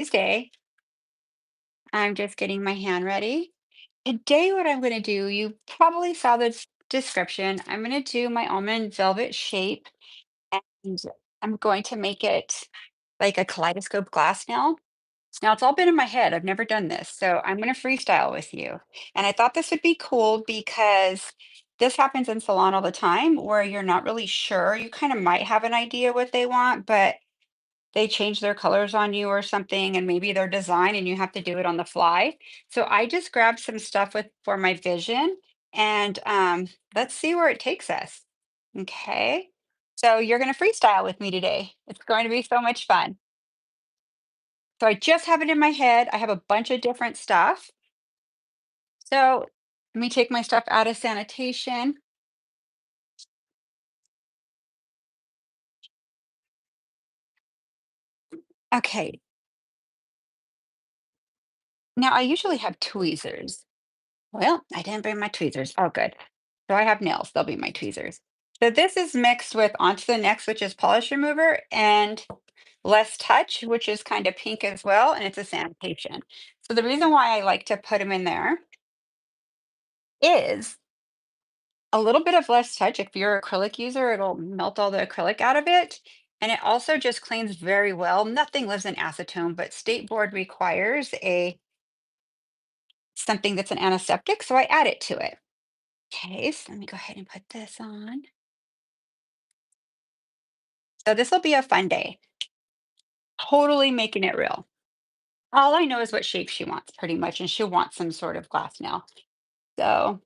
Tuesday. I'm just getting my hand ready. Today, what I'm going to do, you probably saw the description. I'm going to do my almond velvet shape, and I'm going to make it like a kaleidoscope glass nail. Now, it's all been in my head. I've never done this, so I'm going to freestyle with you. And I thought this would be cool because this happens in salon all the time where you're not really sure. You kind of might have an idea what they want, but they change their colors on you or something, and maybe their design, and you have to do it on the fly. So I just grabbed some stuff with for my vision, and let's see where it takes us. Okay. So you're going to freestyle with me today. It's going to be so much fun. So I just have it in my head. I have a bunch of different stuff. So let me take my stuff out of sanitation. Okay. Now I usually have tweezers. Well, I didn't bring my tweezers. Oh, good. So I have nails. They'll be my tweezers. So this is mixed with Onto the Next, which is polish remover, and Less Touch, which is kind of pink as well, and it's a sanitation. So the reason why I like to put them in there is a little bit of Less Touch. If you're an acrylic user, it'll melt all the acrylic out of it. And it also just cleans very well. Nothing lives in acetone, but State Board requires a something that's an antiseptic, so I add it to it. Okay, so let me go ahead and put this on. So this will be a fun day. Totally making it real. All I know is what shape she wants pretty much, and she wants some sort of glass nail. So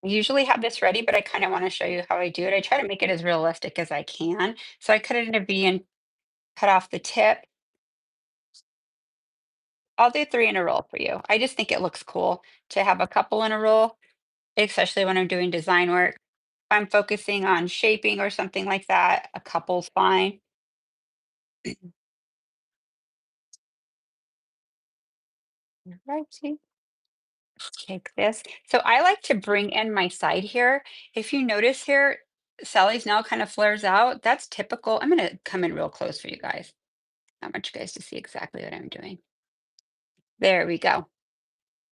I usually have this ready, but I kind of want to show you how I do it. I try to make it as realistic as I can. So I cut it in a V and cut off the tip. I'll do three in a row for you. I just think it looks cool to have a couple in a row, especially when I'm doing design work. If I'm focusing on shaping or something like that, a couple's fine. Right. Take this. So I like to bring in my side here. If you notice here, Sally's now kind of flares out. That's typical. I'm going to come in real close for you guys. I want you guys to see exactly what I'm doing. There we go.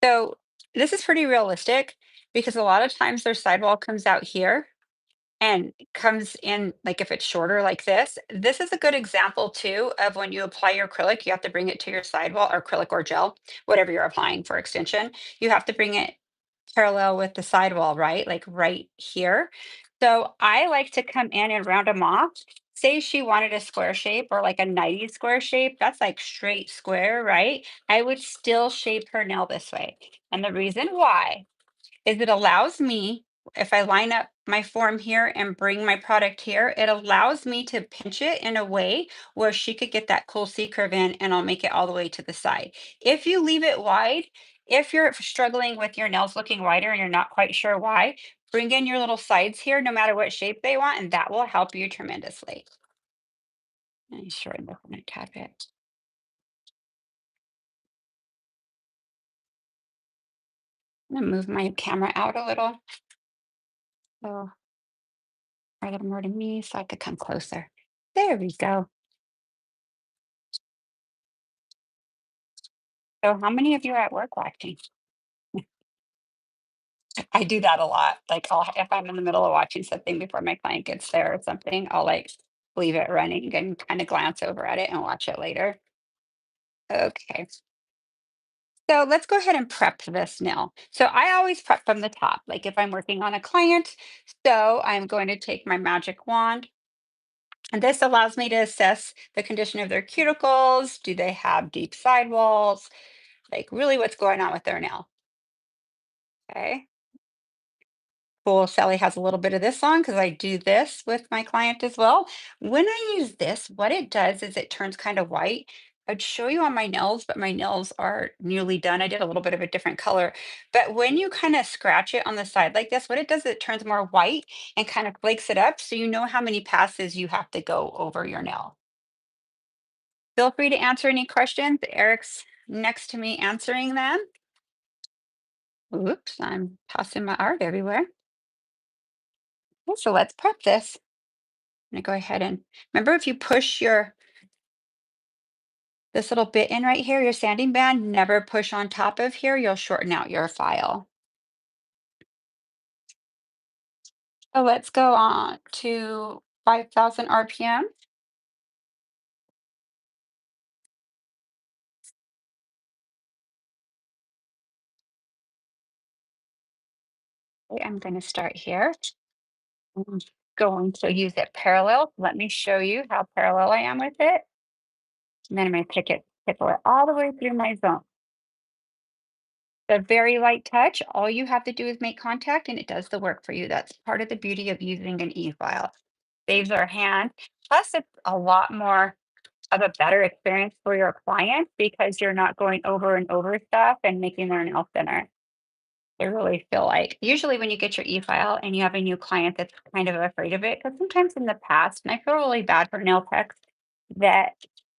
So this is pretty realistic because a lot of times their sidewall comes out here and comes in like if it's shorter like this. This is a good example too of when you apply your acrylic, you have to bring it to your sidewall or acrylic or gel, whatever you're applying for extension. You have to bring it parallel with the sidewall, right? Like right here. So I like to come in and round them off. Say she wanted a square shape or like a 90 square shape, that's like straight square, right? I would still shape her nail this way. And the reason why is it allows me, if I line up my form here and bring my product here, it allows me to pinch it in a way where she could get that cool C curve in and I'll make it all the way to the side. If you leave it wide, if you're struggling with your nails looking wider and you're not quite sure why, bring in your little sides here, no matter what shape they want, and that will help you tremendously. And shorten this one a tad bit. I'm gonna move my camera out a little, so a little more to me so I could come closer. There we go. So how many of you are at work watching? I do that a lot. Like if I'm in the middle of watching something before my client gets there or something, I'll like leave it running and kind of glance over at it and watch it later. Okay. So let's go ahead and prep this now. So I always prep from the top, like if I'm working on a client. So I'm going to take my magic wand, and this allows me to assess the condition of their cuticles. Do they have deep sidewalls? Like really what's going on with their nail. Okay. Cool. Sally has a little bit of this on because I do this with my client as well. When I use this, what it does is it turns kind of white. I'd show you on my nails, but my nails are nearly done. I did a little bit of a different color. But when you kind of scratch it on the side like this, what it does is it turns more white and kind of flakes it up so you know how many passes you have to go over your nail. Feel free to answer any questions. Eric's next to me answering them. Oops, I'm tossing my art everywhere. Okay, so let's prep this. I'm gonna go ahead and remember if you push your this little bit in right here, your sanding band, never push on top of here, you'll shorten out your file. So let's go on to 5,000 RPM. Okay, I'm going to start here. I'm going to use it parallel. Let me show you how parallel I am with it. And then I'm going to tickle it all the way through my zone. A very light touch. All you have to do is make contact and it does the work for you. That's part of the beauty of using an e-file. Saves our hand. Plus, it's a lot more of a better experience for your client because you're not going over and over stuff and making their nail thinner. I really feel like usually when you get your e-file and you have a new client that's kind of afraid of it, because sometimes in the past, and I feel really bad for nail techs that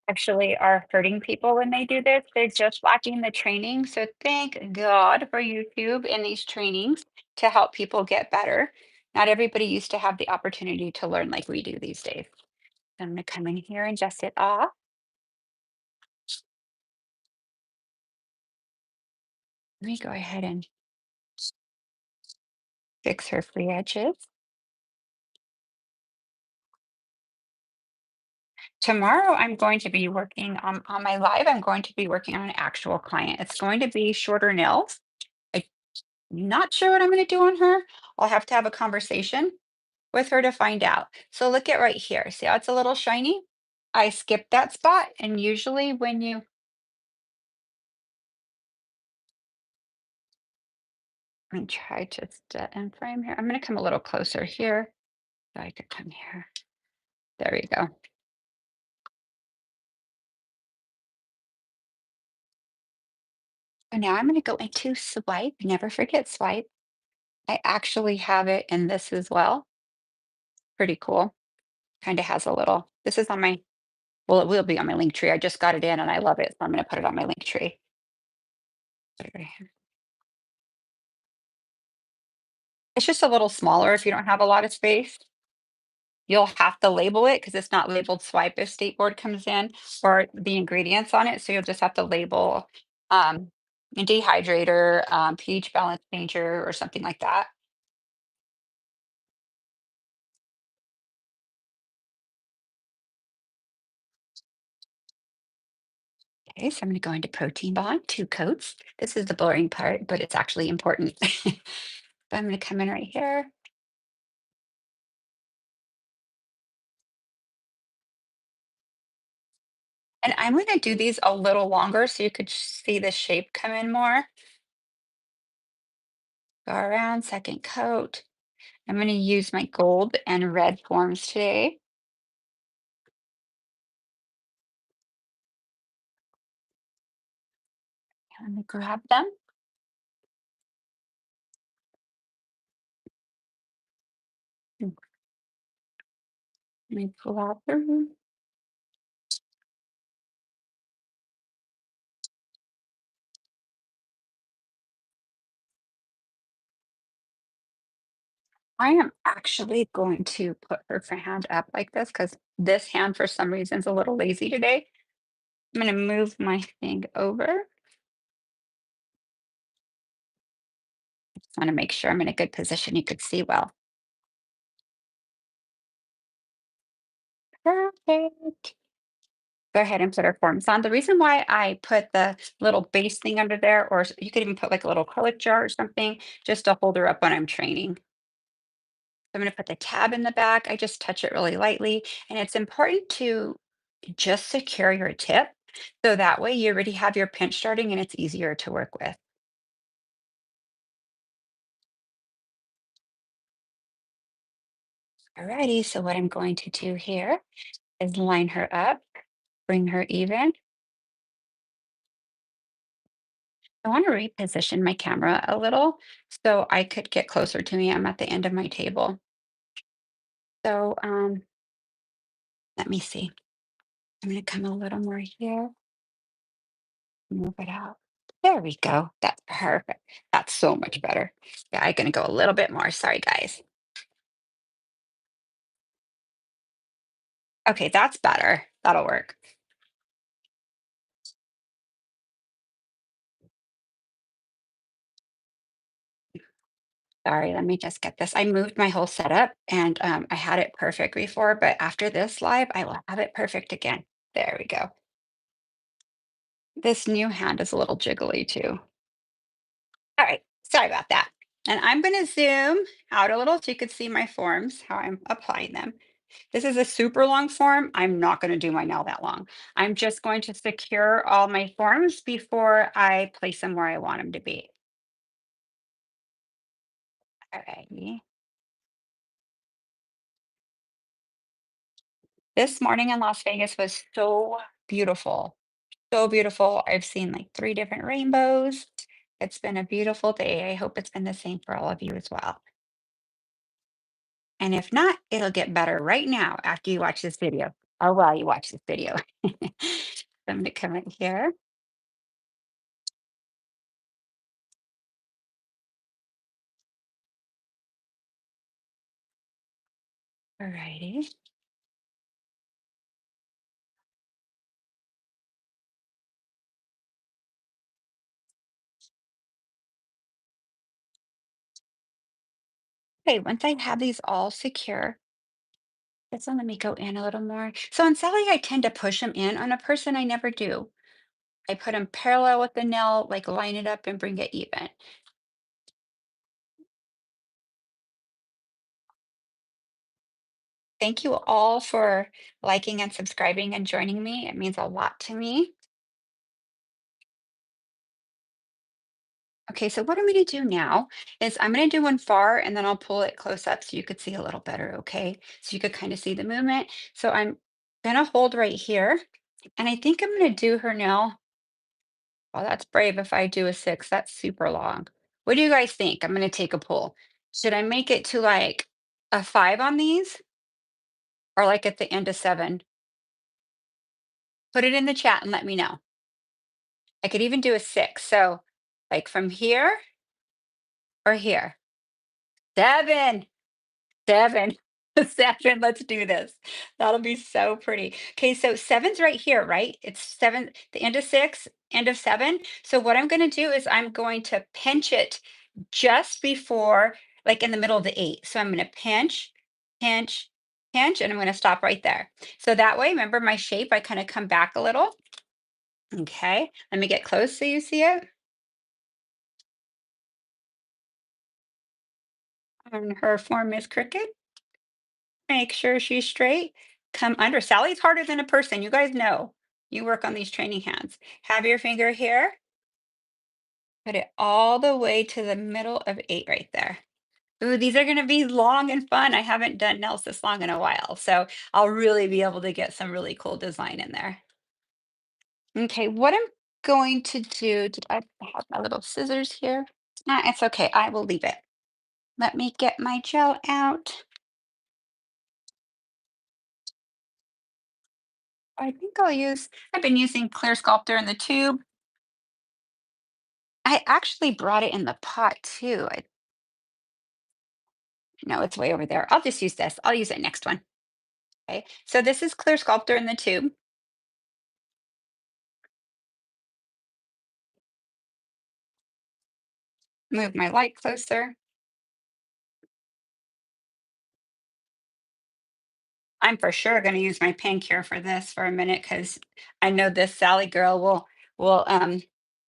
actually are hurting people when they do this. They're just lacking the training. So thank God for YouTube and these trainings to help people get better. Not everybody used to have the opportunity to learn like we do these days. So I'm going to come in here and dust it off. Let me go ahead and fix her free edges. Tomorrow, I'm going to be working on my live. I'm going to be working on an actual client. It's going to be shorter nails. I'm not sure what I'm going to do on her. I'll have to have a conversation with her to find out. So look at right here. See how it's a little shiny? I skipped that spot. And usually when you, let me try to end frame here. I'm going to come a little closer here. So I could come here. There we go. So now I'm going to go into swipe. Never forget swipe. I actually have it in this as well. Pretty cool. Kind of has a little, this is on my, well, it will be on my link tree. I just got it in and I love it. So I'm going to put it on my link tree. Put it right here. It's just a little smaller if you don't have a lot of space. You'll have to label it because it's not labeled swipe if state board comes in or the ingredients on it. So you'll just have to label um, a dehydrator, pH balance changer, or something like that. Okay, so I'm going to go into protein bond, 2 coats. This is the boring part, but it's actually important. So I'm going to come in right here. And I'm going to do these a little longer so you could see the shape come in more. Go around, second coat. I'm going to use my gold and red forms today. Let me grab them. Let me pull out the. I am actually going to put her hand up like this because this hand, for some reason, is a little lazy today. I'm going to move my thing over. Just want to make sure I'm in a good position. You could see well. Perfect. Go ahead and put our forms on. The reason why I put the little base thing under there, or you could even put like a little acrylic jar or something, just to hold her up when I'm training. I'm going to put the tab in the back. I just touch it really lightly. And it's important to just secure your tip. So that way you already have your pinch starting and it's easier to work with. Alrighty, so what I'm going to do here is line her up, bring her even. I want to reposition my camera a little so I could get closer to me. I'm at the end of my table. So let me see. I'm going to come a little more here, move it out. There we go. That's perfect. That's so much better. Yeah, I'm going to go a little bit more. Sorry, guys. Okay, that's better. That'll work. Sorry, let me just get this. I moved my whole setup and I had it perfect before, but after this live, I will have it perfect again. There we go. This new hand is a little jiggly too. All right, sorry about that. And I'm going to zoom out a little so you could see my forms, how I'm applying them. This is a super long form. I'm not going to do my nail that long. I'm just going to secure all my forms before I place them where I want them to be. All righty. This morning in Las Vegas was so beautiful. So beautiful. I've seen like 3 different rainbows. It's been a beautiful day. I hope it's been the same for all of you as well. And if not, it'll get better right now after you watch this video or while you watch this video. I'm gonna come in here. Alrighty. Okay, once I have these all secure, this one let me go in a little more. So on Sally, I tend to push them in. On a person, I never do. I put them parallel with the nail, like line it up and bring it even. Thank you all for liking and subscribing and joining me. It means a lot to me. Okay, so what I'm going to do now is I'm going to do one far and then I'll pull it close up so you could see a little better, okay? So you could kind of see the movement. So I'm going to hold right here and I think I'm going to do her nail. Oh, that's brave if I do a 6. That's super long. What do you guys think? I'm going to take a pull. Should I make it to like a 5 on these or like at the end of 7? Put it in the chat and let me know. I could even do a 6. So like from here or here. 7. 7. 7, let's do this. That'll be so pretty. Okay, so 7's right here, right? It's 7, the end of 6, end of 7. So what I'm gonna do is I'm going to pinch it just before, like in the middle of the 8. So I'm gonna pinch, pinch, pinch, and I'm gonna stop right there. So that way, remember my shape, I kind of come back a little. Okay, let me get close so you see it. And her form is crooked. Make sure she's straight. Come under. Sally's harder than a person. You guys know. You work on these training hands. Have your finger here. Put it all the way to the middle of 8 right there. Ooh, these are going to be long and fun. I haven't done nails this long in a while, so I'll really be able to get some really cool design in there. Okay, what I'm going to do, did I have my little scissors here? It's okay. I will leave it. Let me get my gel out. I think I've been using Clear Sculptor in the tube. I actually brought it in the pot too. I know it's way over there. I'll just use this. I'll use it next one. Okay. So this is Clear Sculptor in the tube. Move my light closer. I'm for sure going to use my pan cure for this for a minute because I know this Sally girl will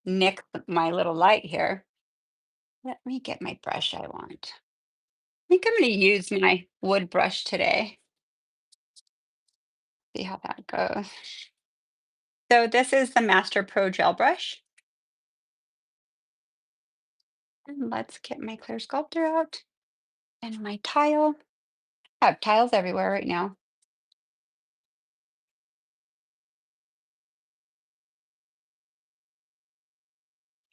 nick my little light here. Let me get my brush I want. I think I'm going to use my wood brush today. See how that goes. So this is the Master Pro Gel Brush. And let's get my Clear Sculptor out and my tile. I have tiles everywhere right now.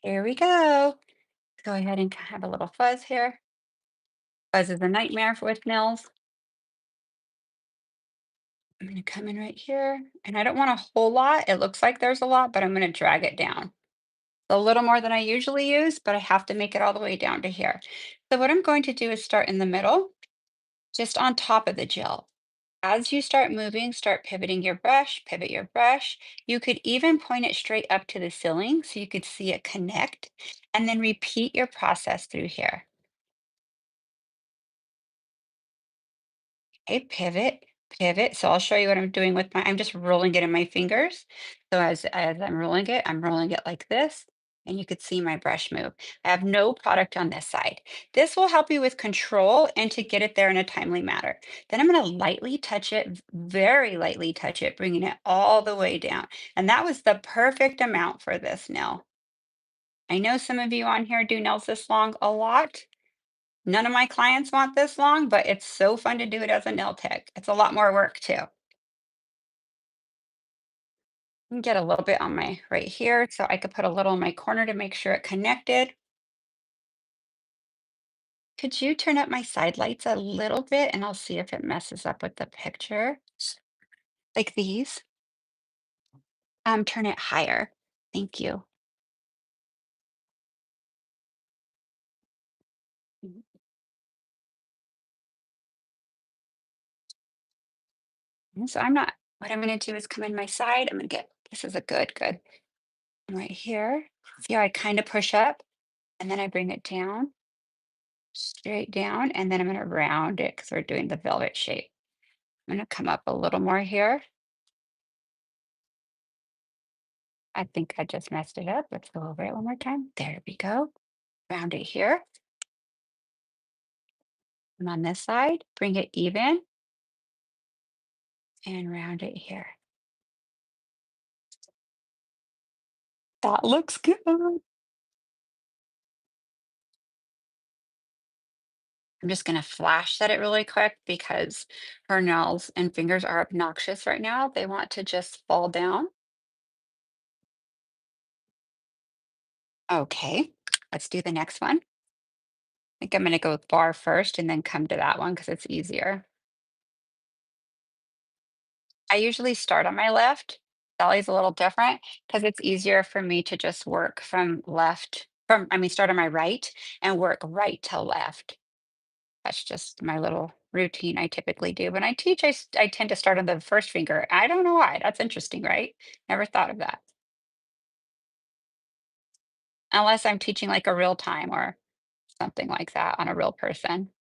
Here we go. Go ahead and have a little fuzz here. Fuzz is a nightmare with nails. I'm going to come in right here. And I don't want a whole lot. It looks like there's a lot, but I'm going to drag it down. A little more than I usually use, but I have to make it all the way down to here. So what I'm going to do is start in the middle, just on top of the gel. As you start moving, start pivoting your brush, pivot your brush. You could even point it straight up to the ceiling so you could see it connect, and then repeat your process through here. Okay, pivot, pivot. So I'll show you what I'm doing with I'm just rolling it in my fingers. So as I'm rolling it like this, and you could see my brush move. I have no product on this side. This will help you with control and to get it there in a timely manner. Then I'm going to lightly touch it, very lightly touch it, bringing it all the way down. And that was the perfect amount for this nail. I know some of you on here do nails this long a lot. None of my clients want this long, but it's so fun to do it as a nail tech. It's a lot more work too. You can get a little bit on my right here, so I could put a little in my corner to make sure it connected. Could you turn up my side lights a little bit and I'll see if it messes up with the picture? Like these. Turn it higher. Thank you. Mhm. And so what I'm gonna do is come in my side. I'm gonna get, this is a good. Right here. See how I kind of push up and then I bring it down, straight down, and then I'm gonna round it because we're doing the velvet shape. I'm gonna come up a little more here. I think I just messed it up. Let's go over it one more time. There we go. Round it here. And on this side, bring it even and round it here. That looks good. I'm just gonna flash set it really quick because her nails and fingers are obnoxious right now. They want to just fall down. Okay, let's do the next one. I think I'm gonna go with bar first and then come to that one because it's easier. I usually start on my left. Sally's a little different because it's easier for me to just work from left, I mean, start on my right and work right to left. That's just my little routine I typically do. When I teach, I tend to start on the first finger. I don't know why. That's interesting, right? Never thought of that. Unless I'm teaching like a real time or something like that on a real person.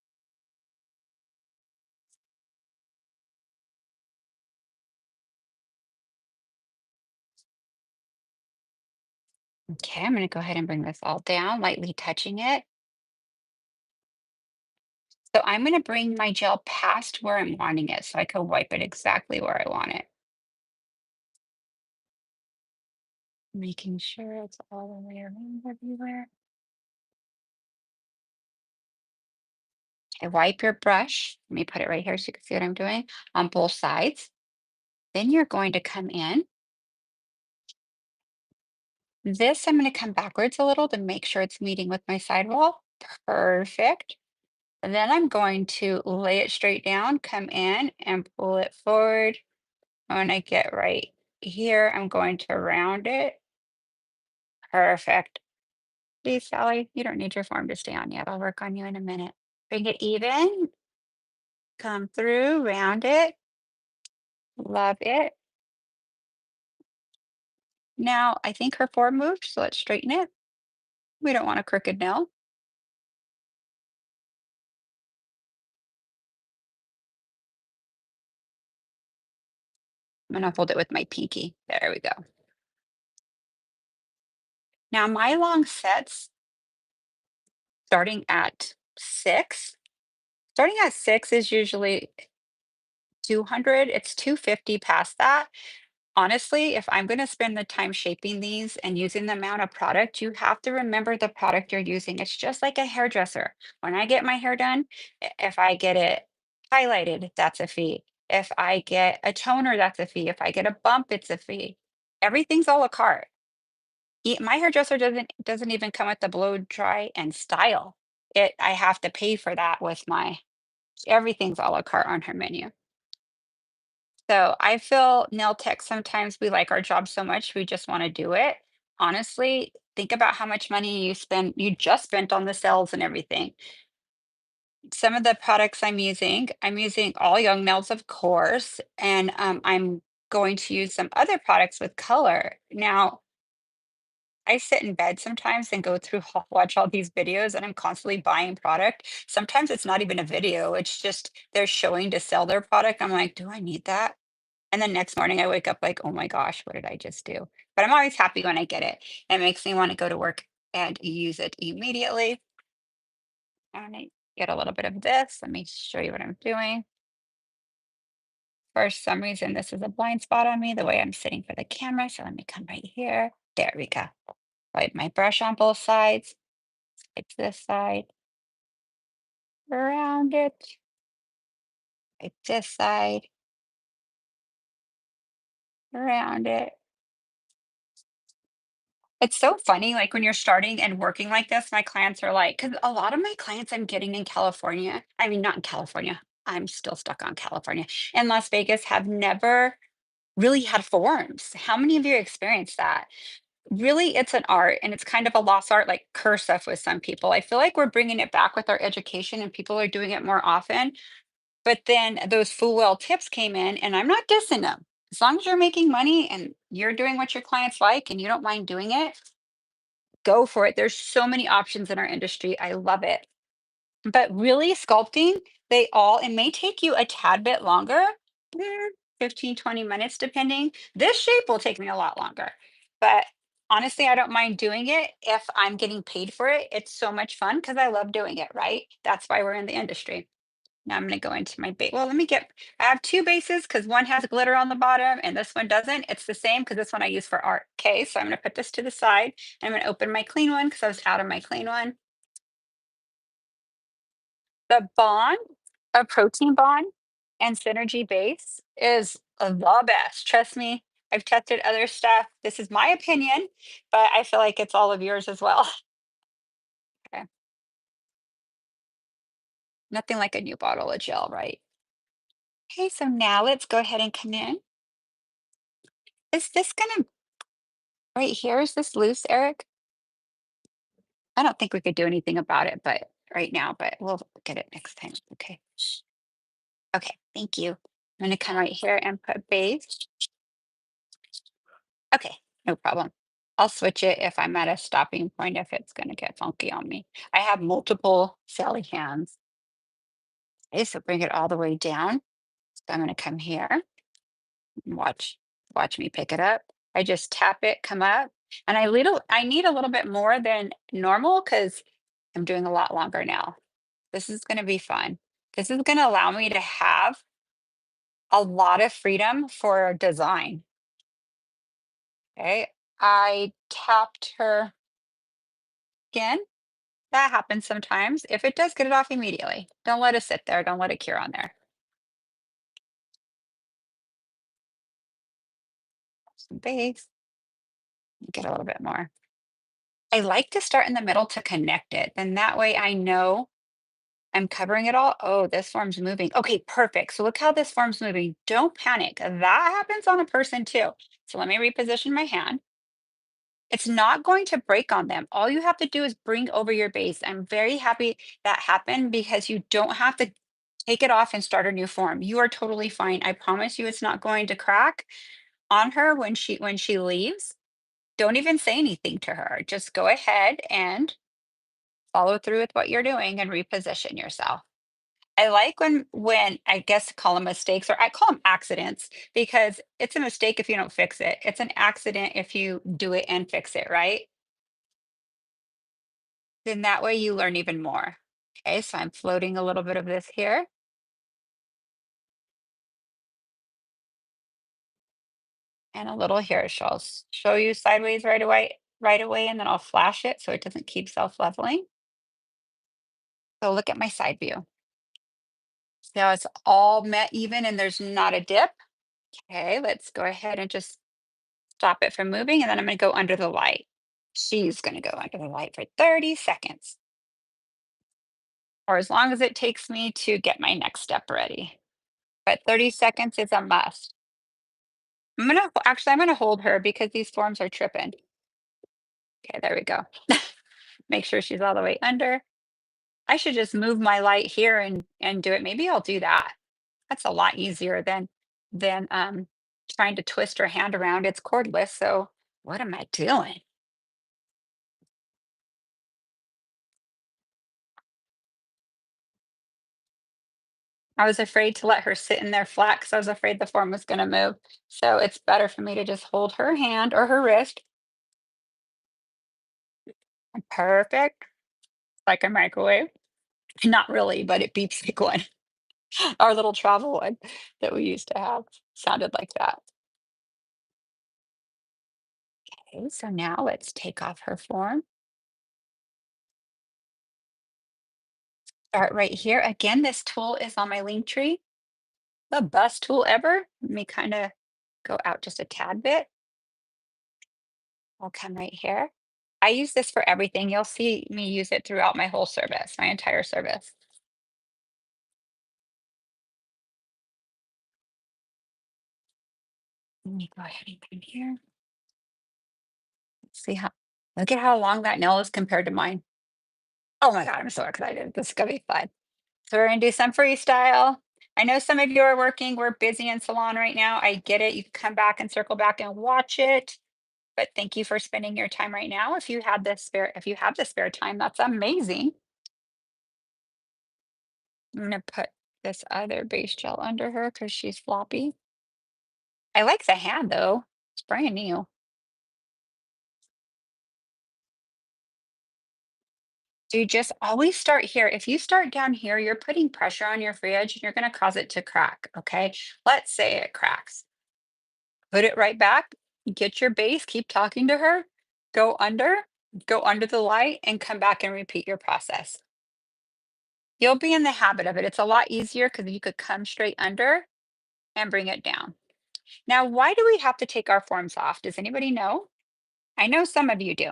Okay, I'm going to go ahead and bring this all down, lightly touching it. So I'm going to bring my gel past where I'm wanting it so I can wipe it exactly where I want it. Making sure it's all the way around everywhere. Okay, wipe your brush. Let me put it right here so you can see what I'm doing on both sides. Then you're going to come in. This, I'm going to come backwards a little to make sure it's meeting with my sidewall. Perfect. And then I'm going to lay it straight down, come in and pull it forward. When I get right here, I'm going to round it. Perfect. See, Sally, you don't need your form to stay on yet. I'll work on you in a minute. Bring it even, come through, round it. Love it. Now, I think her form moved, so let's straighten it. We don't want a crooked nail. I'm gonna hold it with my pinky. There we go. Now, my long sets starting at 6. Starting at 6 is usually 200. It's 250 past that. Honestly, if I'm gonna spend the time shaping these and using the amount of product, you have to remember the product you're using. It's just like a hairdresser. When I get my hair done, if I get it highlighted, that's a fee. If I get a toner, that's a fee. If I get a bump, it's a fee. Everything's a la carte. My hairdresser doesn't even come with the blow dry and style. I have to pay for that with my everything's a la carte on her menu. So I feel nail tech sometimes we like our job so much we just want to do it. Honestly, think about how much money you just spent on the cells and everything. Some of the products I'm using all Young Nails, of course, and I'm going to use some other products with color. Now, I sit in bed sometimes and go through watch all these videos, and I'm constantly buying product. Sometimes it's not even a video, it's just they're showing to sell their product. I'm like, do I need that? And then next morning I wake up like, oh my gosh, what did I just do? But I'm always happy when I get it. It makes me want to go to work and use it immediately. And I get a little bit of this. Let me show you what I'm doing. For some reason, this is a blind spot on me, the way I'm sitting for the camera. So let me come right here. There we go. Wipe my brush on both sides. It's this side, around it. It's this side, around it. It's so funny, like when you're starting and working like this, my clients are like, because a lot of my clients I'm getting in California, I mean, not in California, I'm still stuck on California, and Las Vegas have never really had forms. How many of you experienced that? Really, it's an art and it's kind of a lost art, like cursive with some people. I feel like we're bringing it back with our education and people are doing it more often. But then those full well tips came in, and I'm not dissing them. As long as you're making money and you're doing what your clients like and you don't mind doing it, go for it. There's so many options in our industry. I love it. But really, sculpting, it may take you a tad bit longer, eh, 15, 20 minutes, depending. This shape will take me a lot longer. But honestly, I don't mind doing it if I'm getting paid for it. It's so much fun because I love doing it, right? That's why we're in the industry. Now I'm going to go into my base. Well, I have two bases because one has glitter on the bottom and this one doesn't. It's the same because this one I use for art. Okay, so I'm going to put this to the side. I'm going to open my clean one because I was out of my clean one. The bond, a protein bond and synergy base is the best. Trust me, I've tested other stuff. This is my opinion, but I feel like it's all of yours as well. Okay. Nothing like a new bottle of gel, right? Okay, so now let's go ahead and come in. Is this gonna right here? Is this loose, Eric? I don't think we could do anything about it, but right now, but we'll get it next time. Okay. Okay, thank you. I'm gonna come right here and put base. Okay, no problem. I'll switch it if I'm at a stopping point if it's gonna get funky on me. I have multiple Sally hands. Okay, so bring it all the way down. So I'm gonna come here and watch me pick it up. I just tap it, come up, and I need a little bit more than normal because I'm doing a lot longer now. This is gonna be fun. This is gonna allow me to have a lot of freedom for design. Okay. I tapped her again. That happens sometimes. If it does, get it off immediately. Don't let it sit there. Don't let it cure on there. Some base. Get a little bit more. I like to start in the middle to connect it. Then that way I know I'm covering it all. Oh, this form's moving. Okay, perfect. So look how this form's moving. Don't panic. That happens on a person too. So let me reposition my hand. It's not going to break on them. All you have to do is bring over your base. I'm very happy that happened because you don't have to take it off and start a new form. You are totally fine. I promise you it's not going to crack on her when she leaves. Don't even say anything to her. Just go ahead and follow through with what you're doing and reposition yourself. I like when I guess call them mistakes or I call them accidents because it's a mistake if you don't fix it. It's an accident if you do it and fix it, right? Then that way you learn even more. Okay, so I'm floating a little bit of this here and a little here. So I'll show you sideways right away, and then I'll flash it so it doesn't keep self-leveling. So look at my side view. See how it's all met even and there's not a dip? Okay, let's go ahead and just stop it from moving, and then I'm gonna go under the light. She's gonna go under the light for 30 seconds, or as long as it takes me to get my next step ready. But 30 seconds is a must. I'm gonna hold her because these forms are tripping. Okay, there we go. Make sure she's all the way under. I should just move my light here and do it. Maybe I'll do that. That's a lot easier than trying to twist her hand around. It's cordless, so what am I doing? I was afraid to let her sit in there flat because I was afraid the form was gonna move. So it's better for me to just hold her hand or her wrist. Perfect. Like a microwave. Not really, but it beeps like one. Our little travel one that we used to have sounded like that. Okay, so now let's take off her form. Start right here. Again, this tool is on my link tree. The best tool ever. Let me kind of go out just a tad bit. I'll come right here. I use this for everything. You'll see me use it throughout my whole service, my entire service. Let me go ahead and come here. See how, look at how long that nail is compared to mine. Oh my God, I'm so excited. This is gonna be fun. So we're gonna do some freestyle. I know some of you are working, we're busy in salon right now. I get it. You can come back and circle back and watch it. But thank you for spending your time right now. If you have the spare time, that's amazing. I'm gonna put this other base gel under her because she's floppy. I like the hand though. It's brand new. So you just always start here. If you start down here, you're putting pressure on your free edge and you're gonna cause it to crack. Okay. Let's say it cracks. Put it right back, get your base, keep talking to her, go under, go under the light, and come back and repeat your process. You'll be in the habit of it. It's a lot easier because you could come straight under and bring it down. Now, why do we have to take our forms off? Does anybody know? I know some of you do.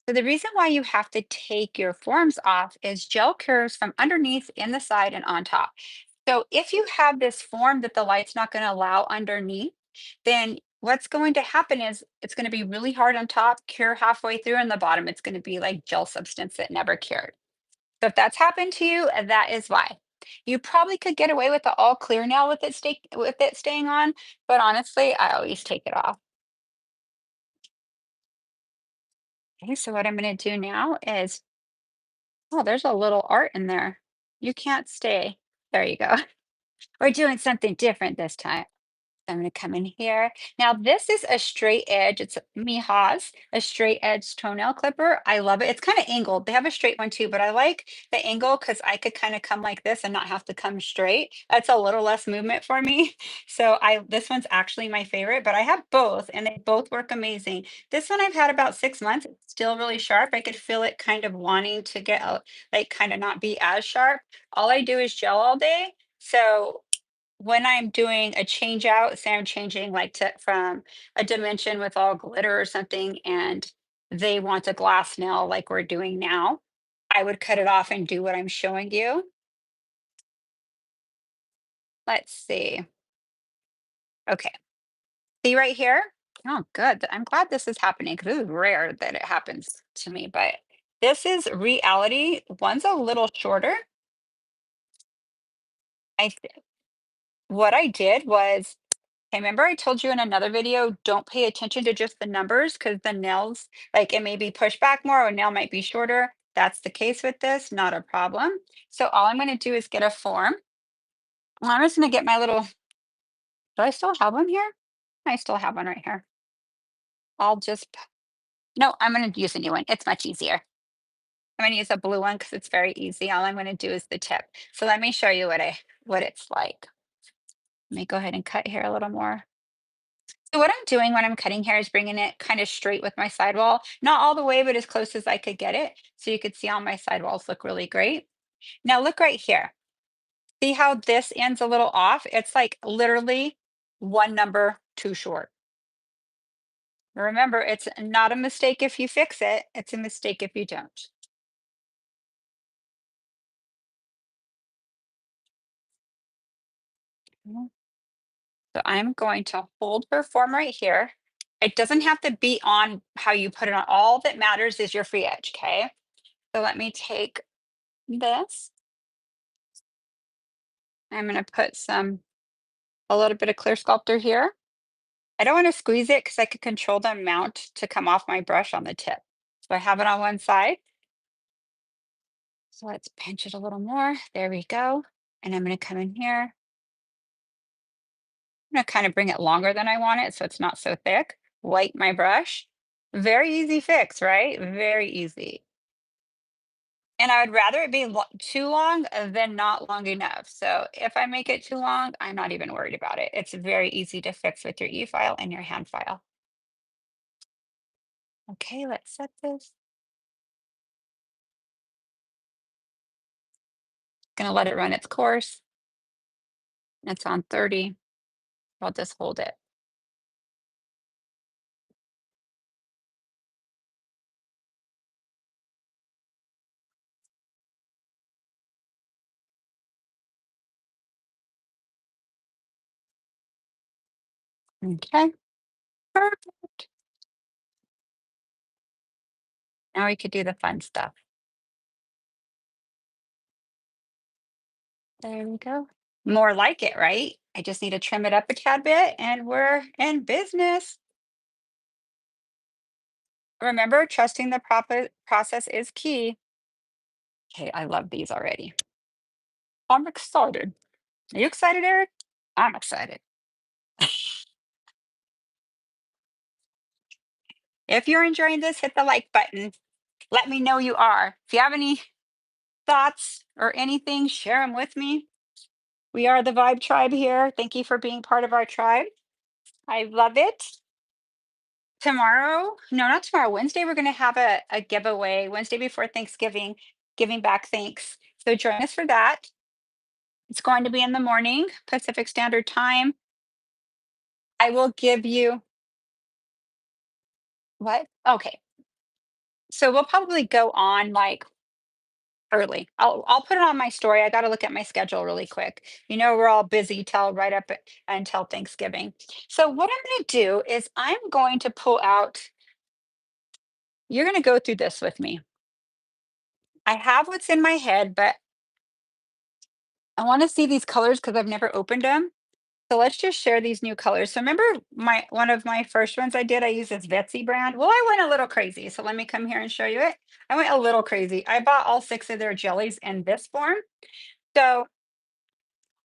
So the reason why you have to take your forms off is gel cures from underneath, in the side, and on top. So if you have this form that the light's not going to allow underneath, then what's going to happen is it's going to be really hard on top, cure halfway through, and the bottom it's going to be like gel substance that never cured. So if that's happened to you, that is why. You probably could get away with the all clear now with it staying on, but honestly, I always take it off. Okay, so what I'm going to do now is, oh, there's a little art in there. You can't stay. There you go. We're doing something different this time. I'm going to come in here. Now, this is a straight edge. It's Miha's, a straight edge toenail clipper. I love it. It's kind of angled. They have a straight one too, but I like the angle because I could kind of come like this and not have to come straight. That's a little less movement for me. So this one's actually my favorite, but I have both and they both work amazing. This one I've had about 6 months. It's still really sharp. I could feel it kind of wanting to get out, like kind of not be as sharp. All I do is gel all day. So when I'm doing a change out, say I'm changing like from a dimension with all glitter or something, and they want a glass nail like we're doing now, I would cut it off and do what I'm showing you. Let's see. Okay. See right here? Oh, good. I'm glad this is happening because this is rare that it happens to me, but this is reality. One's a little shorter. I What I did was, I remember I told you in another video, don't pay attention to just the numbers because the nails, like it may be pushed back more or nail might be shorter. That's the case with this, not a problem. So all I'm going to do is get a form. Well, I'm just going to get my little, do I still have one here? I still have one right here. I'll just, no, I'm going to use a new one. It's much easier. I'm going to use a blue one because it's very easy. All I'm going to do is the tip. So let me show you what it's like. Let me go ahead and cut here a little more. So what I'm doing when I'm cutting hair is bringing it kind of straight with my sidewall, not all the way, but as close as I could get it. So you could see all my sidewalls look really great. Now look right here. See how this end's a little off? It's like literally one number too short. Remember, it's not a mistake if you fix it. It's a mistake if you don't. Mhm. So I'm going to hold her form right here. It doesn't have to be on how you put it on. All that matters is your free edge, okay? So let me take this. I'm going to put a little bit of clear sculptor here. I don't want to squeeze it because I could control the amount to come off my brush on the tip. So I have it on one side. So let's pinch it a little more. There we go. And I'm going to come in here. I'm going to kind of bring it longer than I want it so it's not so thick. Wipe my brush. Very easy fix, right? Very easy. And I would rather it be too long than not long enough. So if I make it too long, I'm not even worried about it. It's very easy to fix with your e-file and your hand file. Okay, let's set this. Gonna let it run its course. It's on 30. I'll just hold it. Okay, perfect. Now we could do the fun stuff. There we go. More like it, right? I just need to trim it up a tad bit and we're in business. Remember, trusting the process is key. Okay, I love these already. I'm excited. Are you excited, Eric? I'm excited. If you're enjoying this, hit the like button. Let me know you are. If you have any thoughts or anything, share them with me. We are the Vibe Tribe here. Thank you for being part of our tribe. I love it. Tomorrow, no, not tomorrow, Wednesday, we're going to have a giveaway, Wednesday before Thanksgiving, giving back thanks. So join us for that. It's going to be in the morning, Pacific Standard Time. I will give you what? Okay. So we'll probably go on like early. I'll put it on my story. I got to look at my schedule really quick. You know, we're all busy till right up until Thanksgiving. So what I'm going to do is I'm going to pull out, you're going to go through this with me. I have what's in my head, but I want to see these colors because I've never opened them. So let's just share these new colors. So remember one of my first ones I did, I used this Betsy brand. Well, I went a little crazy. So let me come here and show you it. I went a little crazy. I bought all 6 of their jellies in this form. So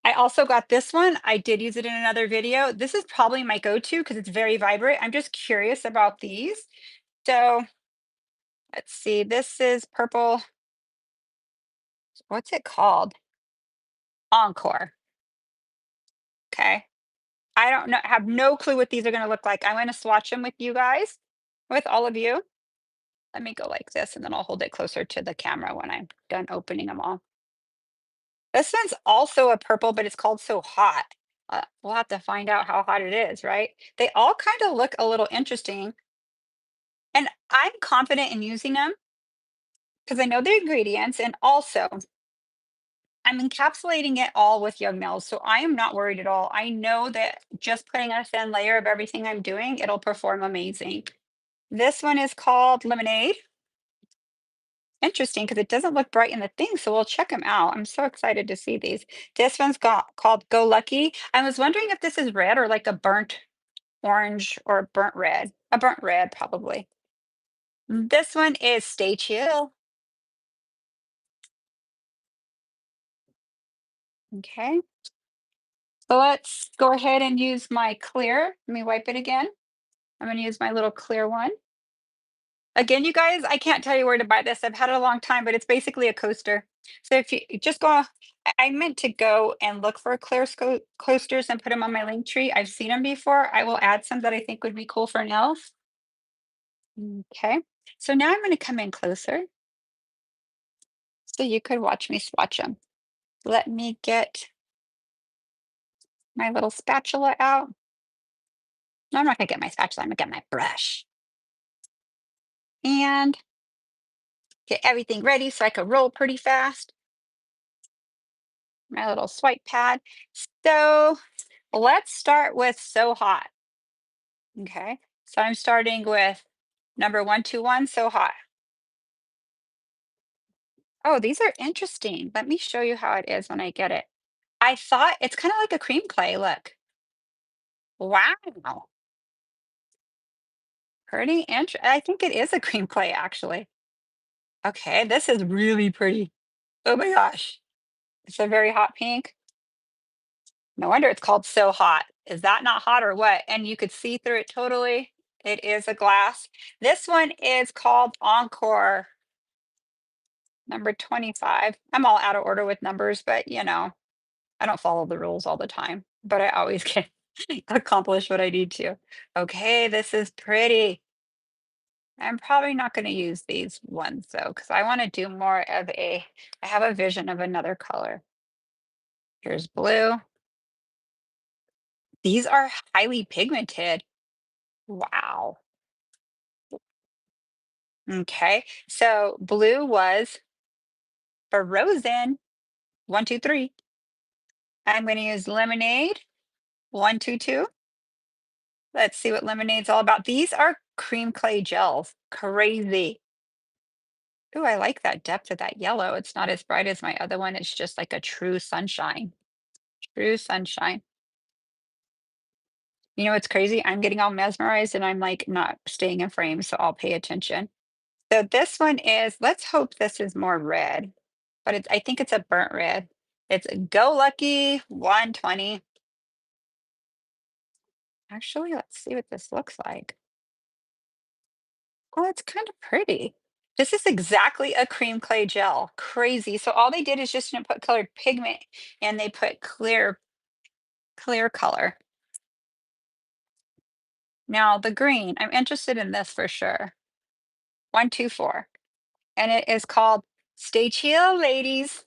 I also got this one. I did use it in another video. This is probably my go-to because it's very vibrant. I'm just curious about these. So let's see. This is purple. What's it called? Encore. Okay. I don't know, have no clue what these are going to look like. I'm going to swatch them with you guys, with all of you. Let me go like this and then I'll hold it closer to the camera when I'm done opening them all. This one's also a purple, but it's called So Hot. We'll have to find out how hot it is, right? They all kind of look a little interesting. And I'm confident in using them because I know the ingredients. And also, I'm encapsulating it all with Young Nails. So I am not worried at all. I know that just putting a thin layer of everything I'm doing, it'll perform amazing. This one is called Lemonade. Interesting because it doesn't look bright in the thing, so we'll check them out. I'm so excited to see these. This one's got called Go Lucky. I was wondering if this is red or like a burnt orange or a burnt red. A burnt red, probably. This one is Stay Chill. Okay. So let's go ahead and use my clear. Let me wipe it again. I'm going to use my little clear one. Again, you guys, I can't tell you where to buy this. I've had it a long time, but it's basically a coaster. So if you just go, I meant to go and look for clear coasters and put them on my link tree. I've seen them before. I will add some that I think would be cool for nails. Okay. So now I'm going to come in closer so you could watch me swatch them. Let me get my little spatula out. No, I'm not going to get my spatula. I'm going to get my brush and get everything ready so I can roll pretty fast. My little swipe pad. So let's start with So Hot. Okay. So I'm starting with number 121, So Hot. Oh, these are interesting. Let me show you how it is when I get it. I thought it's kind of like a cream clay. Look. Wow. Pretty interesting. I think it is a cream clay, actually. Okay, this is really pretty. Oh my gosh. It's a very hot pink. No wonder it's called So Hot. Is that not hot or what? And you could see through it totally. It is a glass. This one is called Encore number 25. I'm all out of order with numbers, but I don't follow the rules all the time, but I always can accomplish what I need to. Okay, this is pretty. I'm probably not going to use these ones though, because I want to do more of I have a vision of another color. Here's blue. These are highly pigmented. Wow. Okay. So blue was frozen. One, two, three. I'm going to use lemonade. One, two, two. Let's see what lemonade's all about. These are cream clay gels. Crazy. Ooh, I like that depth of that yellow. It's not as bright as my other one. It's just like a true sunshine. True sunshine. You know what's crazy? I'm getting all mesmerized and I'm like not staying in frame, so I'll pay attention. So this one is, let's hope this is more red, but I think it's a burnt red. It's Go Lucky 120. Actually, let's see what this looks like. Oh, it's kind of pretty. This is exactly a cream clay gel. Crazy. So all they did is just didn't put colored pigment and they put clear color. Now the green, I'm interested in this for sure. 124. And it is called Stay Chill, ladies.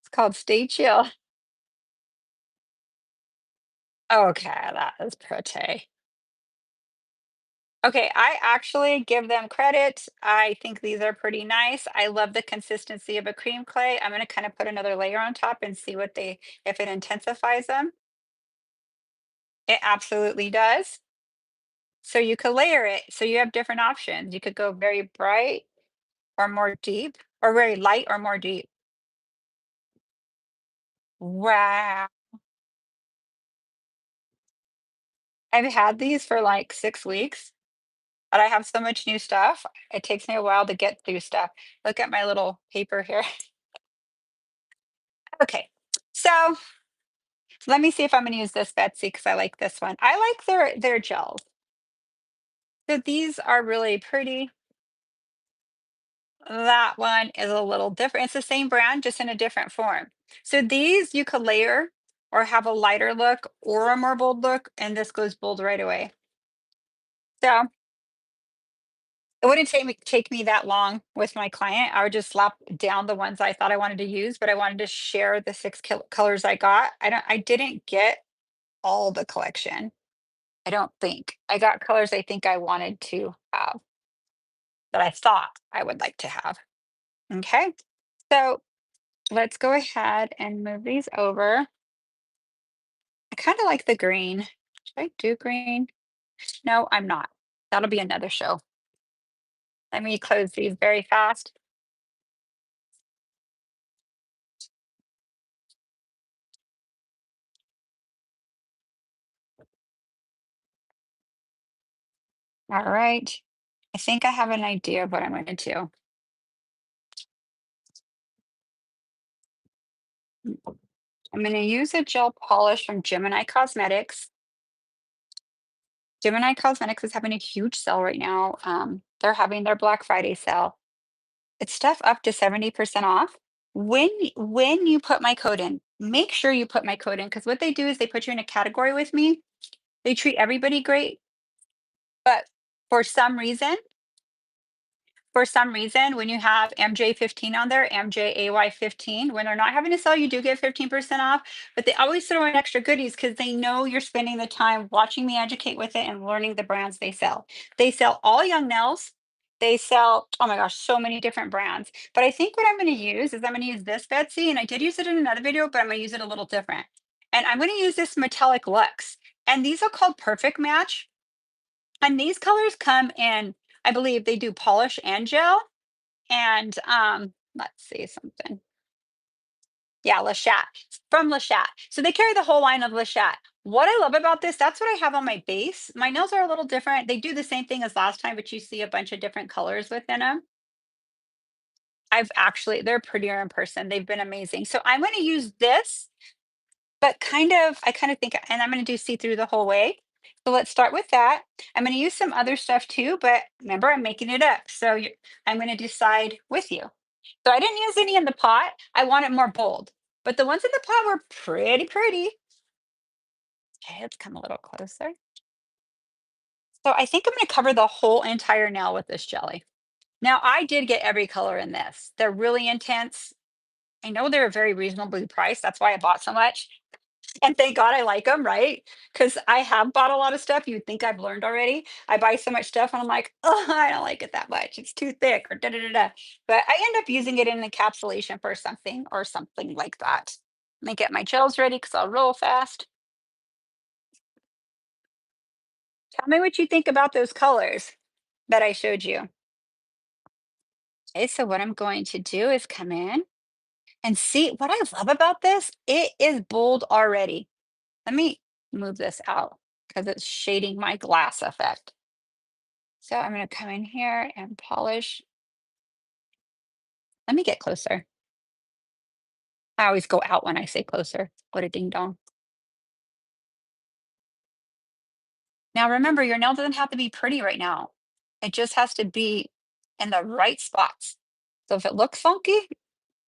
It's called Stay Chill. Okay, that is pretty. Okay, I actually give them credit. I think these are pretty nice. I love the consistency of a cream clay. I'm going to kind of put another layer on top and see if it intensifies them. It absolutely does. So you could layer it. So you have different options. You could go very bright or more deep, or very light or more deep. Wow. I've had these for like 6 weeks, but I have so much new stuff. It takes me a while to get through stuff. Look at my little paper here. Okay. So let me see if I'm going to use this Betsy because I like this one. I like their gels. So these are really pretty. That one is a little different. It's the same brand, just in a different form. So these you could layer or have a lighter look or a more bold look, and this goes bold right away. So it wouldn't take me that long with my client. I would just slap down the ones I thought I wanted to use, but I wanted to share the six colors I got. I didn't get all the collection. I don't think. I got colors I think I wanted to have that I thought I would like to have. Okay. So let's go ahead and move these over. I kind of like the green. Should I do green? No, I'm not. That'll be another show. Let me close these very fast. All right. I think I have an idea of what I'm going to do. I'm going to use a gel polish from Gemini Cosmetics. Gemini Cosmetics is having a huge sale right now. They're having their Black Friday sale. It's stuff up to 70% off. When you put my code in, make sure you put my code in because what they do is they put you in a category with me. They treat everybody great, but for some reason, when you have MJ15 on there, MJAY15, when they're not having a sale, you do get 15% off, but they always throw in extra goodies because they know you're spending the time watching me educate with it and learning the brands they sell. They sell all young nails. They sell, oh my gosh, so many different brands. But I think what I'm going to use is I'm going to use this Betsy, and I did use it in another video, but I'm going to use it a little different. And I'm going to use this metallic Lux. And these are called Perfect Match. And these colors come in, I believe they do polish and gel. And Let's see something. Yeah, Lachat, from Lachat. So they carry the whole line of Lachat. What I love about this, that's what I have on my base. My nails are a little different. They do the same thing as last time, but you see a bunch of different colors within them. I've actually, they're prettier in person. They've been amazing. So I'm going to use this, but I kind of think, and I'm going to do see through the whole way. So let's start with that. I'm going to use some other stuff too, but remember, I'm making it up. So I'm going to decide with you. So I didn't use any in the pot. I want it more bold, but the ones in the pot were pretty pretty. Okay, let's come a little closer. So I think I'm going to cover the whole entire nail with this jelly. Now I did get every color in this. They're really intense. I know they're very reasonably priced. That's why I bought so much. And thank God I like them, right? Because I have bought a lot of stuff. You'd think I've learned already. I buy so much stuff and I'm like, oh, I don't like it that much. It's too thick or da da da da. But I end up using it in encapsulation for something or something like that. Let me get my gels ready because I'll roll fast. Tell me what you think about those colors that I showed you. Okay, so what I'm going to do is come in and see what I love about this. It is bold already. Let me move this out because it's shading my glass effect. So I'm going to come in here and polish. Let me get closer. I always go out when I say closer. What a ding dong. Now remember, your nail doesn't have to be pretty right now. It just has to be in the right spots. So if it looks funky,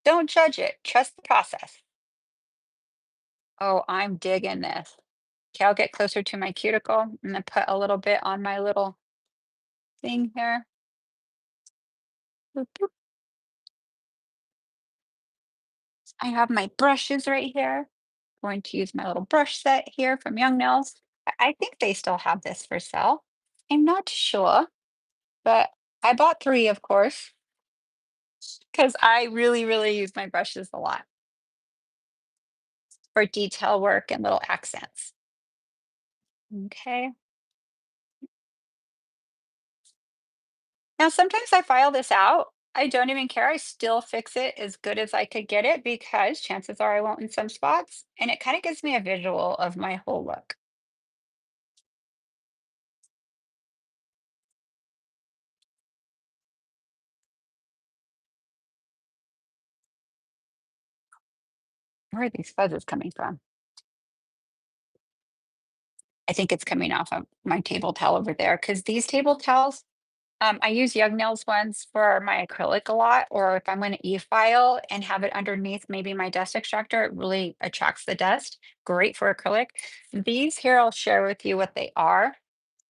don't judge it. Trust the process. Oh, I'm digging this. Okay, I'll get closer to my cuticle. I'm gonna put a little bit on my little thing here. Boop, boop. I have my brushes right here. Going to use my little brush set here from Young Nails. I think they still have this for sale. I'm not sure, but I bought three, of course, because I really, really use my brushes a lot for detail work and little accents. Okay. Now, sometimes I file this out. I don't even care. I still fix it as good as I could get it because chances are I won't in some spots. And it kind of gives me a visual of my whole look. Where are these fuzzes coming from? I think it's coming off of my table towel over there because these table towels, I use Young Nails ones for my acrylic a lot, or if I'm going to e-file and have it underneath maybe my dust extractor, it really attracts the dust. Great for acrylic. These here, I'll share with you what they are.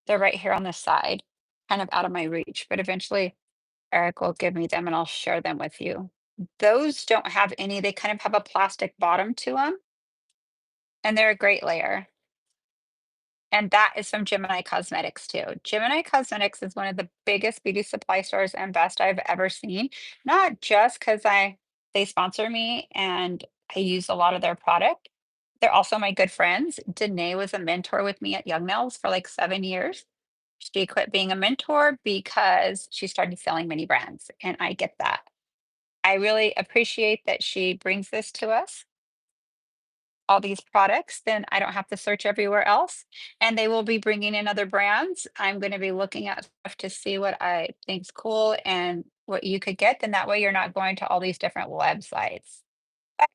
They're right here on the side, kind of out of my reach, but eventually Eric will give me them and I'll share them with you. Those don't have any, they kind of have a plastic bottom to them, and they're a great layer. And that is from Gemini Cosmetics too. Gemini Cosmetics is one of the biggest beauty supply stores and best I've ever seen. Not just because they sponsor me and I use a lot of their product. They're also my good friends. Danae was a mentor with me at Young Nails for like 7 years. She quit being a mentor because she started selling many brands, and I get that. I really appreciate that she brings this to us, all these products, then I don't have to search everywhere else. And they will be bringing in other brands. I'm going to be looking at stuff to see what I think's cool and what you could get. Then that way you're not going to all these different websites. But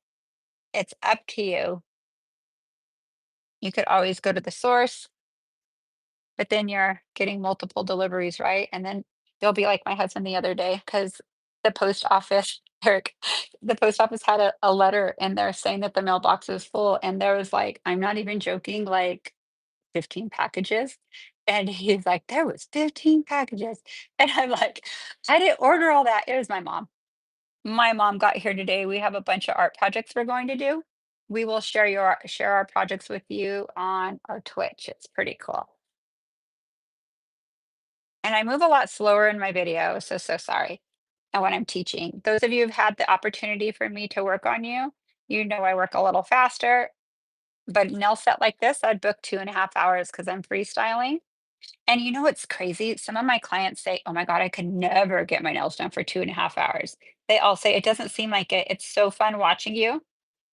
it's up to you. You could always go to the source, but then you're getting multiple deliveries, right? And then they'll be like my husband the other day because the post office, Eric, the post office had a letter in there saying that the mailbox was full. And there was like, I'm not even joking, like 15 packages. And he's like, there was 15 packages. And I'm like, I didn't order all that. It was my mom. My mom got here today. We have a bunch of art projects we're going to do. We will share our projects with you on our Twitch. It's pretty cool. And I move a lot slower in my video, so sorry. And when I'm teaching, those of you who've had the opportunity for me to work on you, you know I work a little faster. But nail set like this, I'd book 2.5 hours because I'm freestyling. And you know what's crazy? Some of my clients say, "Oh my God, I could never get my nails done for 2.5 hours." They all say, "It doesn't seem like it. It's so fun watching you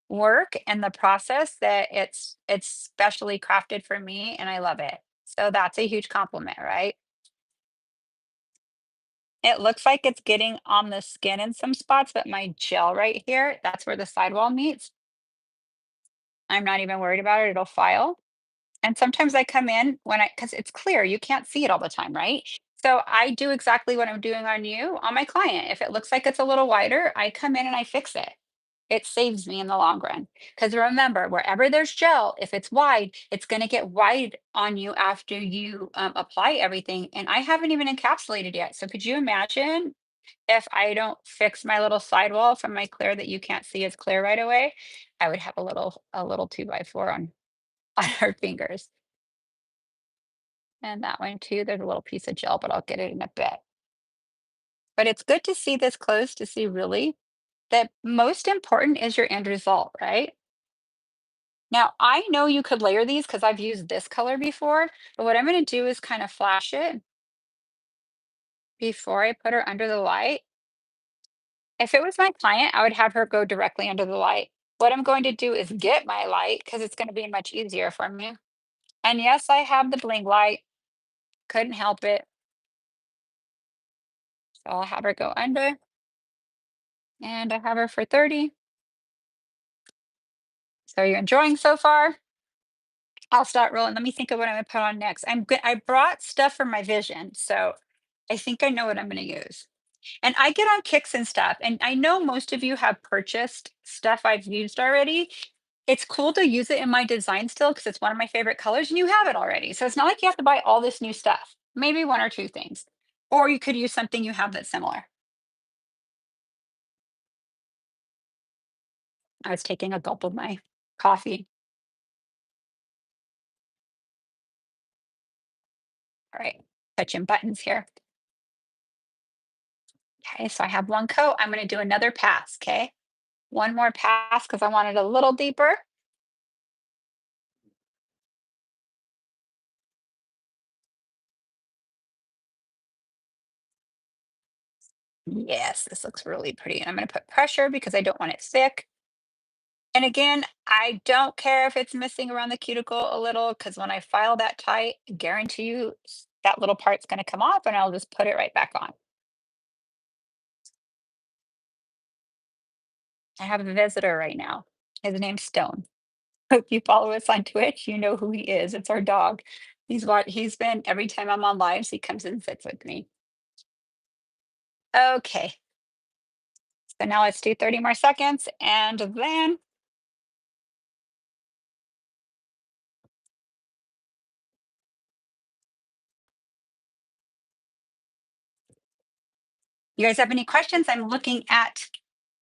work and the process that it's specially crafted for me and I love it." So that's a huge compliment, right? It looks like it's getting on the skin in some spots, but my gel right here, that's where the sidewall meets. I'm not even worried about it. It'll file. And sometimes I come in when because it's clear, you can't see it all the time, right? So I do exactly what I'm doing on you, on my client. If it looks like it's a little wider, I come in and I fix it. It saves me in the long run. Because remember, wherever there's gel, if it's wide, it's going to get wide on you after you apply everything. And I haven't even encapsulated yet. So could you imagine if I don't fix my little sidewall from my clear that you can't see as clear right away? I would have a little 2x4 on on her fingers. And that one too, there's a little piece of gel, but I'll get it in a bit. But it's good to see this close to see really that most important is your end result, right? Now, I know you could layer these because I've used this color before, but what I'm going to do is kind of flash it before I put her under the light. If it was my client, I would have her go directly under the light. What I'm going to do is get my light because it's going to be much easier for me. And yes, I have the bling light. Couldn't help it. So I'll have her go under and I have her for 30. So you're enjoying so far? I'll start rolling. Let me think of what I'm gonna put on next. I'm good. I brought stuff for my vision, so I think I know what I'm gonna use. And I get on kicks and stuff, and I know most of you have purchased stuff I've used already. It's cool to use it in my design still because it's one of my favorite colors, and you have it already. So it's not like you have to buy all this new stuff. Maybe one or two things, or you could use something you have that's similar. I was taking a gulp of my coffee. All right, touching buttons here. Okay, so I have one coat. I'm going to do another pass. Okay, one more pass because I want it a little deeper. Yes, this looks really pretty. And I'm going to put pressure because I don't want it thick. And again, I don't care if it's missing around the cuticle a little because when I file that tight, I guarantee you that little part's going to come off and I'll just put it right back on. I have a visitor right now. His name's Stone. If you follow us on Twitch, you know who he is. It's our dog. He's been every time I'm on lives, he comes and sits with me. Okay, so now let's do 30 more seconds and then you guys have any questions? I'm looking at,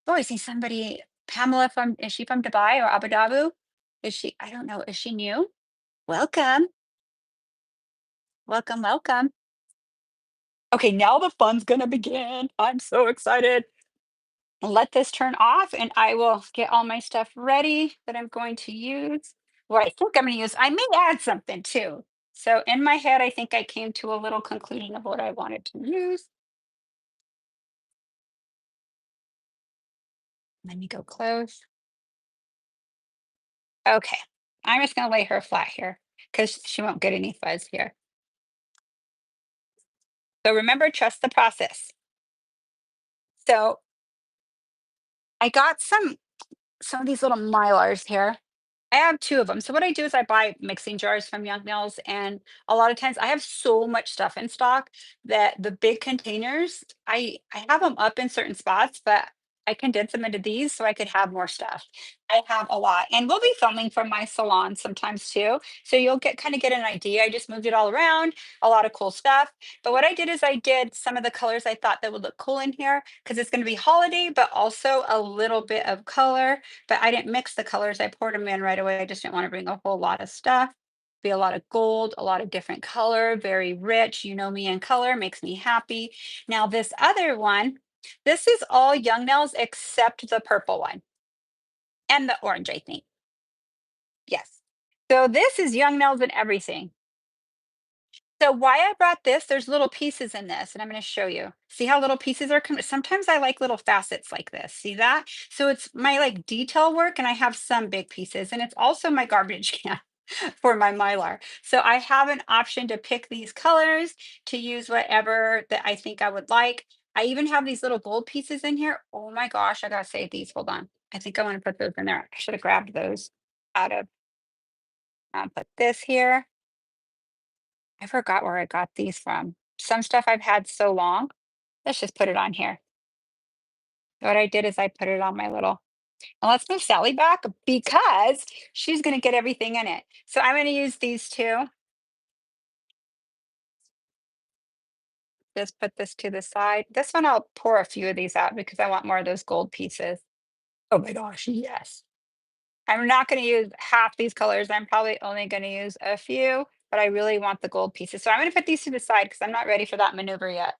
oh, I see somebody, Pamela from, is she from Dubai or Abu Dhabi? Is she, I don't know, is she new? Welcome, welcome, welcome. Okay, now the fun's gonna begin. I'm so excited. Let this turn off and I will get all my stuff ready that I'm going to use. What I think I'm gonna use, I may add something too. So in my head, I think I came to a little conclusion of what I wanted to use. Let me go close. Okay, I'm just gonna lay her flat here because she won't get any fuzz here. So remember, trust the process. So I got some of these little mylars here. I have two of them. So what I do is I buy mixing jars from Young Nails, and a lot of times I have so much stuff in stock that the big containers, I have them up in certain spots, but I condense them into these so I could have more stuff. I have a lot, and we'll be filming from my salon sometimes too. So you'll get an idea. I just moved it all around, a lot of cool stuff. But what I did is I did some of the colors I thought that would look cool in here because it's going to be holiday, but also a little bit of color, but I didn't mix the colors. I poured them in right away. I just didn't want to bring a whole lot of stuff. Be a lot of gold, a lot of different color, very rich. You know me in color, makes me happy. Now this other one, this is all Young Nails except the purple one and the orange, I think. Yes. So this is Young Nails and everything. So why I brought this, there's little pieces in this, and I'm going to show you. See how little pieces are coming? Sometimes I like little facets like this. See that? So it's my like detail work, and I have some big pieces, and it's also my garbage can for my Mylar. So I have an option to pick these colors to use whatever that I think I would like. I even have these little gold pieces in here. Oh my gosh, I gotta save these. Hold on. I think I want to put those in there. I should have grabbed those out of, put this here. I forgot where I got these from. Some stuff I've had so long. Let's just put it on here. What I did is I put it on my little, and let's move Sally back because she's going to get everything in it. So I'm going to use these two. Just put this to the side. This one, I'll pour a few of these out because I want more of those gold pieces. Oh my gosh, yes. I'm not going to use half these colors. I'm probably only going to use a few, but I really want the gold pieces. So I'm going to put these to the side because I'm not ready for that maneuver yet.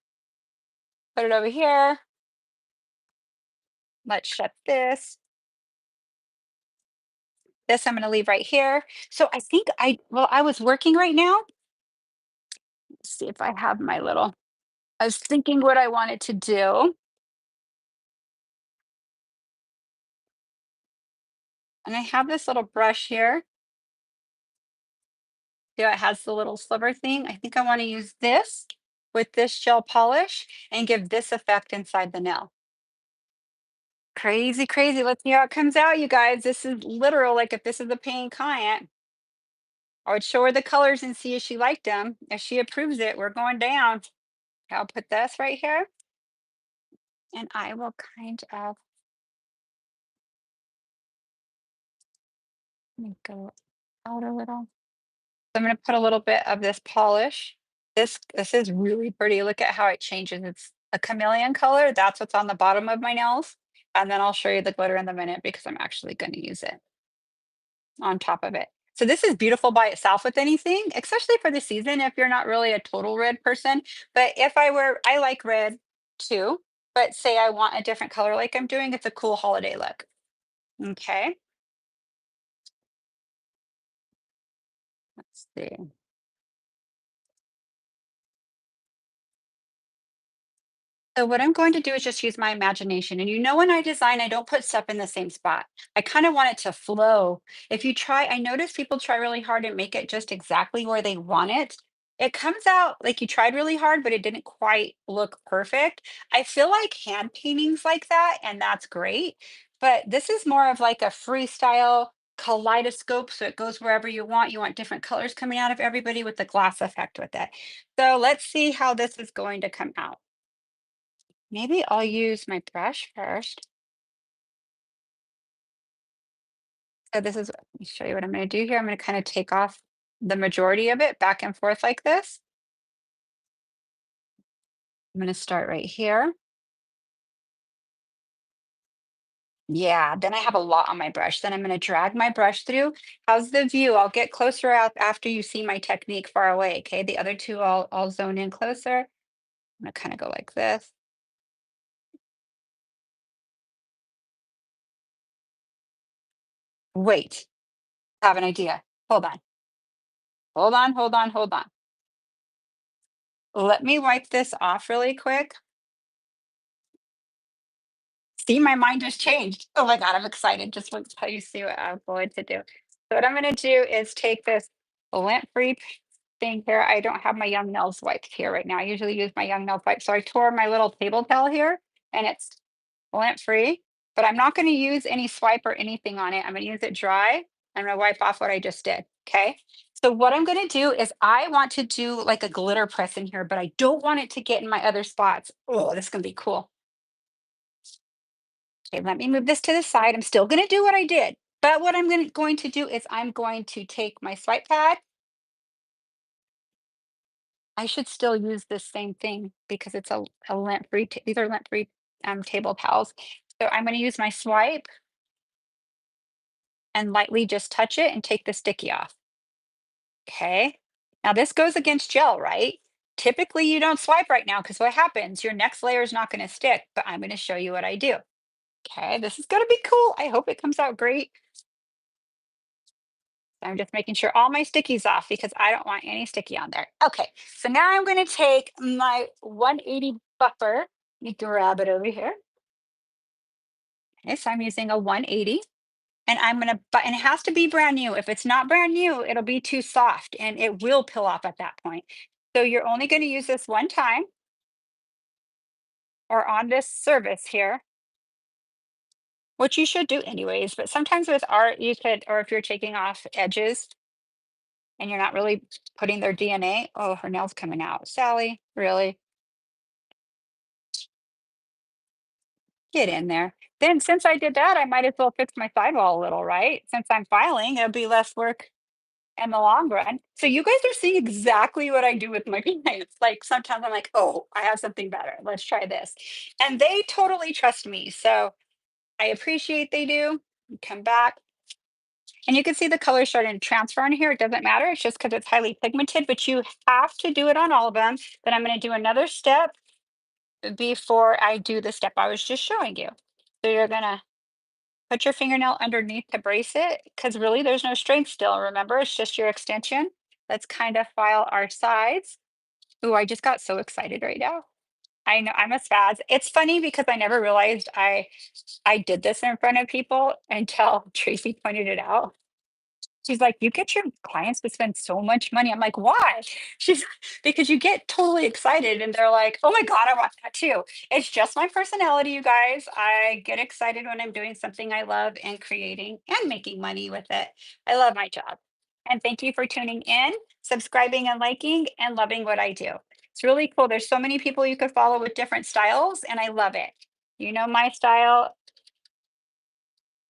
Put it over here. Let's shut this. This I'm going to leave right here. So I think well, I was working right now. Let's see if I have my little, I was thinking what I wanted to do. And I have this little brush here. Yeah, it has the little sliver thing. I think I want to use this with this gel polish and give this effect inside the nail. Crazy, crazy. Let's see how it comes out, you guys. This is literal. Like if this is a paying client, I would show her the colors and see if she liked them. If she approves it, we're going down. I'll put this right here and I will kind of, let me go out a little. I'm going to put a little bit of this polish. This is really pretty. Look at how it changes. It's a chameleon color. That's what's on the bottom of my nails. And then I'll show you the glitter in a minute because I'm actually going to use it on top of it. So this is beautiful by itself with anything, especially for the season if you're not really a total red person. But if I were, I like red too. But say I want a different color like I'm doing, it's a cool holiday look. Okay, let's see. So what I'm going to do is just use my imagination. And you know, when I design, I don't put stuff in the same spot. I kind of want it to flow. If you try, I notice people try really hard and make it just exactly where they want it. It comes out like you tried really hard, but it didn't quite look perfect. I feel like hand paintings like that, and that's great. But this is more of like a freestyle kaleidoscope. So it goes wherever you want. You want different colors coming out of everybody with the glass effect with it. So let's see how this is going to come out. Maybe I'll use my brush first. So this is, let me show you what I'm going to do here. I'm going to kind of take off the majority of it back and forth like this. I'm going to start right here. Yeah, then I have a lot on my brush. Then I'm going to drag my brush through. How's the view? I'll get closer out after you see my technique far away. Okay, the other two I'll zone in closer. I'm going to kind of go like this. Wait, I have an idea. Hold on. Hold on, hold on, hold on. Let me wipe this off really quick. See, my mind just changed. Oh my God, I'm excited. Just want to tell you, see what I'm going to do. So what I'm going to do is take this lint-free thing here. I don't have my Young Nails wipes here right now. I usually use my Young Nails wipe. So I tore my little table towel here and it's lint-free, but I'm not going to use any swipe or anything on it. I'm going to use it dry. I'm going to wipe off what I just did. Okay. So what I'm going to do is I want to do like a glitter press in here, but I don't want it to get in my other spots. Oh, this is going to be cool. Okay, let me move this to the side. I'm still going to do what I did, but what I'm going to do is I'm going to take my swipe pad. I should still use this same thing because it's a lint-free, these are lint-free table towels. So I'm going to use my swipe and lightly just touch it and take the sticky off. Okay. Now this goes against gel, right? Typically you don't swipe right now because what happens? Your next layer is not going to stick, but I'm going to show you what I do. Okay, this is going to be cool. I hope it comes out great. So I'm just making sure all my stickies off because I don't want any sticky on there. Okay, so now I'm going to take my 180 buffer. Let me grab it over here. Okay, so I'm using a 180 and I'm going to, but and it has to be brand new. If it's not brand new, it'll be too soft and it will peel off at that point. So you're only going to use this one time or on this surface here, which you should do anyways. But sometimes with art, you could, or if you're taking off edges, and you're not really putting their DNA. Oh, her nail's coming out. Sally, really? Get in there. Then since I did that, I might as well fix my sidewall a little, right? Since I'm filing, it'll be less work in the long run. So you guys are seeing exactly what I do with my clients. Like sometimes I'm like, oh, I have something better. Let's try this. And they totally trust me. So I appreciate they do. Come back. And you can see the color starting to transfer on here. It doesn't matter. It's just because it's highly pigmented, but you have to do it on all of them. Then I'm going to do another step before I do the step I was just showing you. So you're gonna put your fingernail underneath to brace it because really there's no strength still. Remember, it's just your extension. Let's kind of file our sides. Ooh, I just got so excited right now. I know I'm a spaz. It's funny because I never realized I did this in front of people until Tracy pointed it out. She's like, "You get your clients to spend so much money." I'm like, "Why?" She's because you get totally excited and they're like, "Oh my God, I want that too." It's just my personality, you guys. I get excited when I'm doing something I love and creating and making money with it. I love my job. And thank you for tuning in, subscribing and liking and loving what I do. It's really cool. There's so many people you could follow with different styles and I love it. You know my style.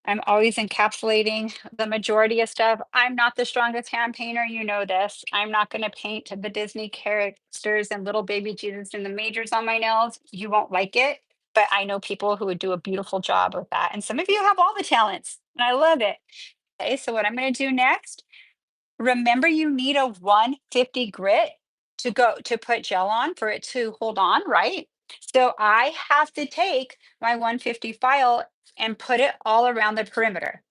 I'm always encapsulating the majority of stuff. I'm not the strongest hand painter, you know this. I'm not going to paint the Disney characters and little baby Jesus and the majors on my nails. You won't like it, but I know people who would do a beautiful job with that. And some of you have all the talents, and I love it. Okay, so what I'm going to do next, remember you need a 150 grit to go to put gel on for it to hold on, right? So I have to take my 150 file and put it all around the perimeter.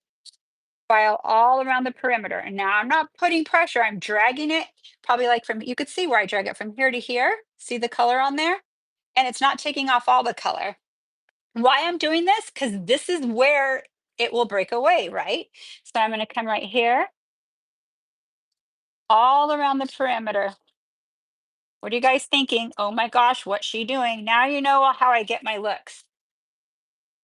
File all around the perimeter. And now I'm not putting pressure, I'm dragging it probably like from, you could see where I drag it from here to here. See the color on there? And it's not taking off all the color. Why I'm doing this? Because this is where it will break away, right? So I'm going to come right here, all around the perimeter. What are you guys thinking? Oh my gosh, what's she doing? Now you know how I get my looks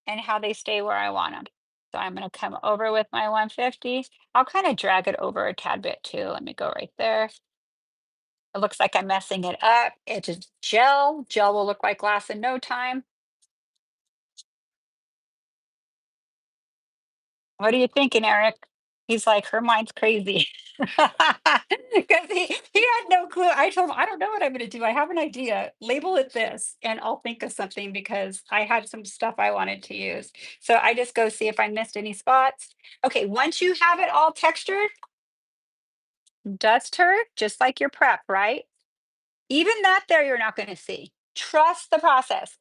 and how they stay where I want them. So I'm going to come over with my 150. I'll kind of drag it over a tad bit too. Let me go right there. It looks like I'm messing it up. It's just gel. Gel will look like glass in no time. What are you thinking, Eric? He's like, her mind's crazy. Because he had no clue. I told him, I don't know what I'm going to do. I have an idea. Label it this, and I'll think of something because I had some stuff I wanted to use. So I just go see if I missed any spots. Okay, once you have it all textured, dust her just like your prep, right? Even that there you're not going to see. Trust the process.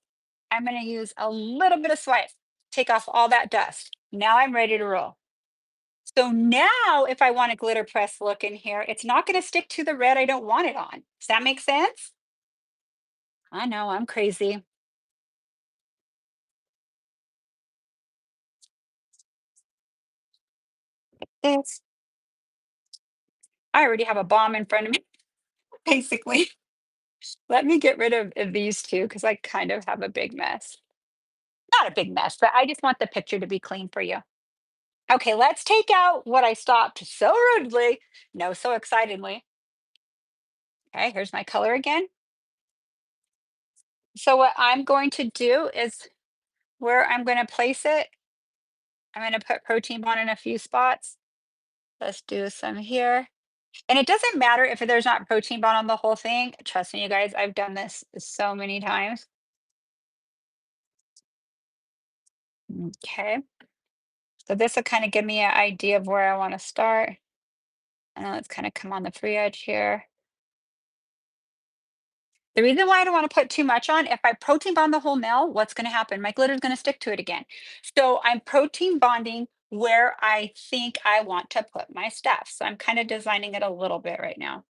I'm going to use a little bit of swipe, take off all that dust. Now I'm ready to roll. So now if I want a glitter press look in here, it's not going to stick to the red I don't want it on. Does that make sense? I know, I'm crazy. This. I already have a bomb in front of me, basically. Let me get rid of these two because I kind of have a big mess. Not a big mess, but I just want the picture to be clean for you. Okay, let's take out what I stopped so rudely, no, so excitedly. Okay, here's my color again. So what I'm going to do is where I'm going to place it, I'm going to put protein bond in a few spots. Let's do some here. And it doesn't matter if there's not protein bond on the whole thing. Trust me, you guys, I've done this so many times. Okay. So this will kind of give me an idea of where I want to start. And then let's kind of come on the free edge here. The reason why I don't want to put too much on, if I protein bond the whole nail, what's going to happen? My glitter is going to stick to it again. So I'm protein bonding where I think I want to put my stuff. So I'm kind of designing it a little bit right now.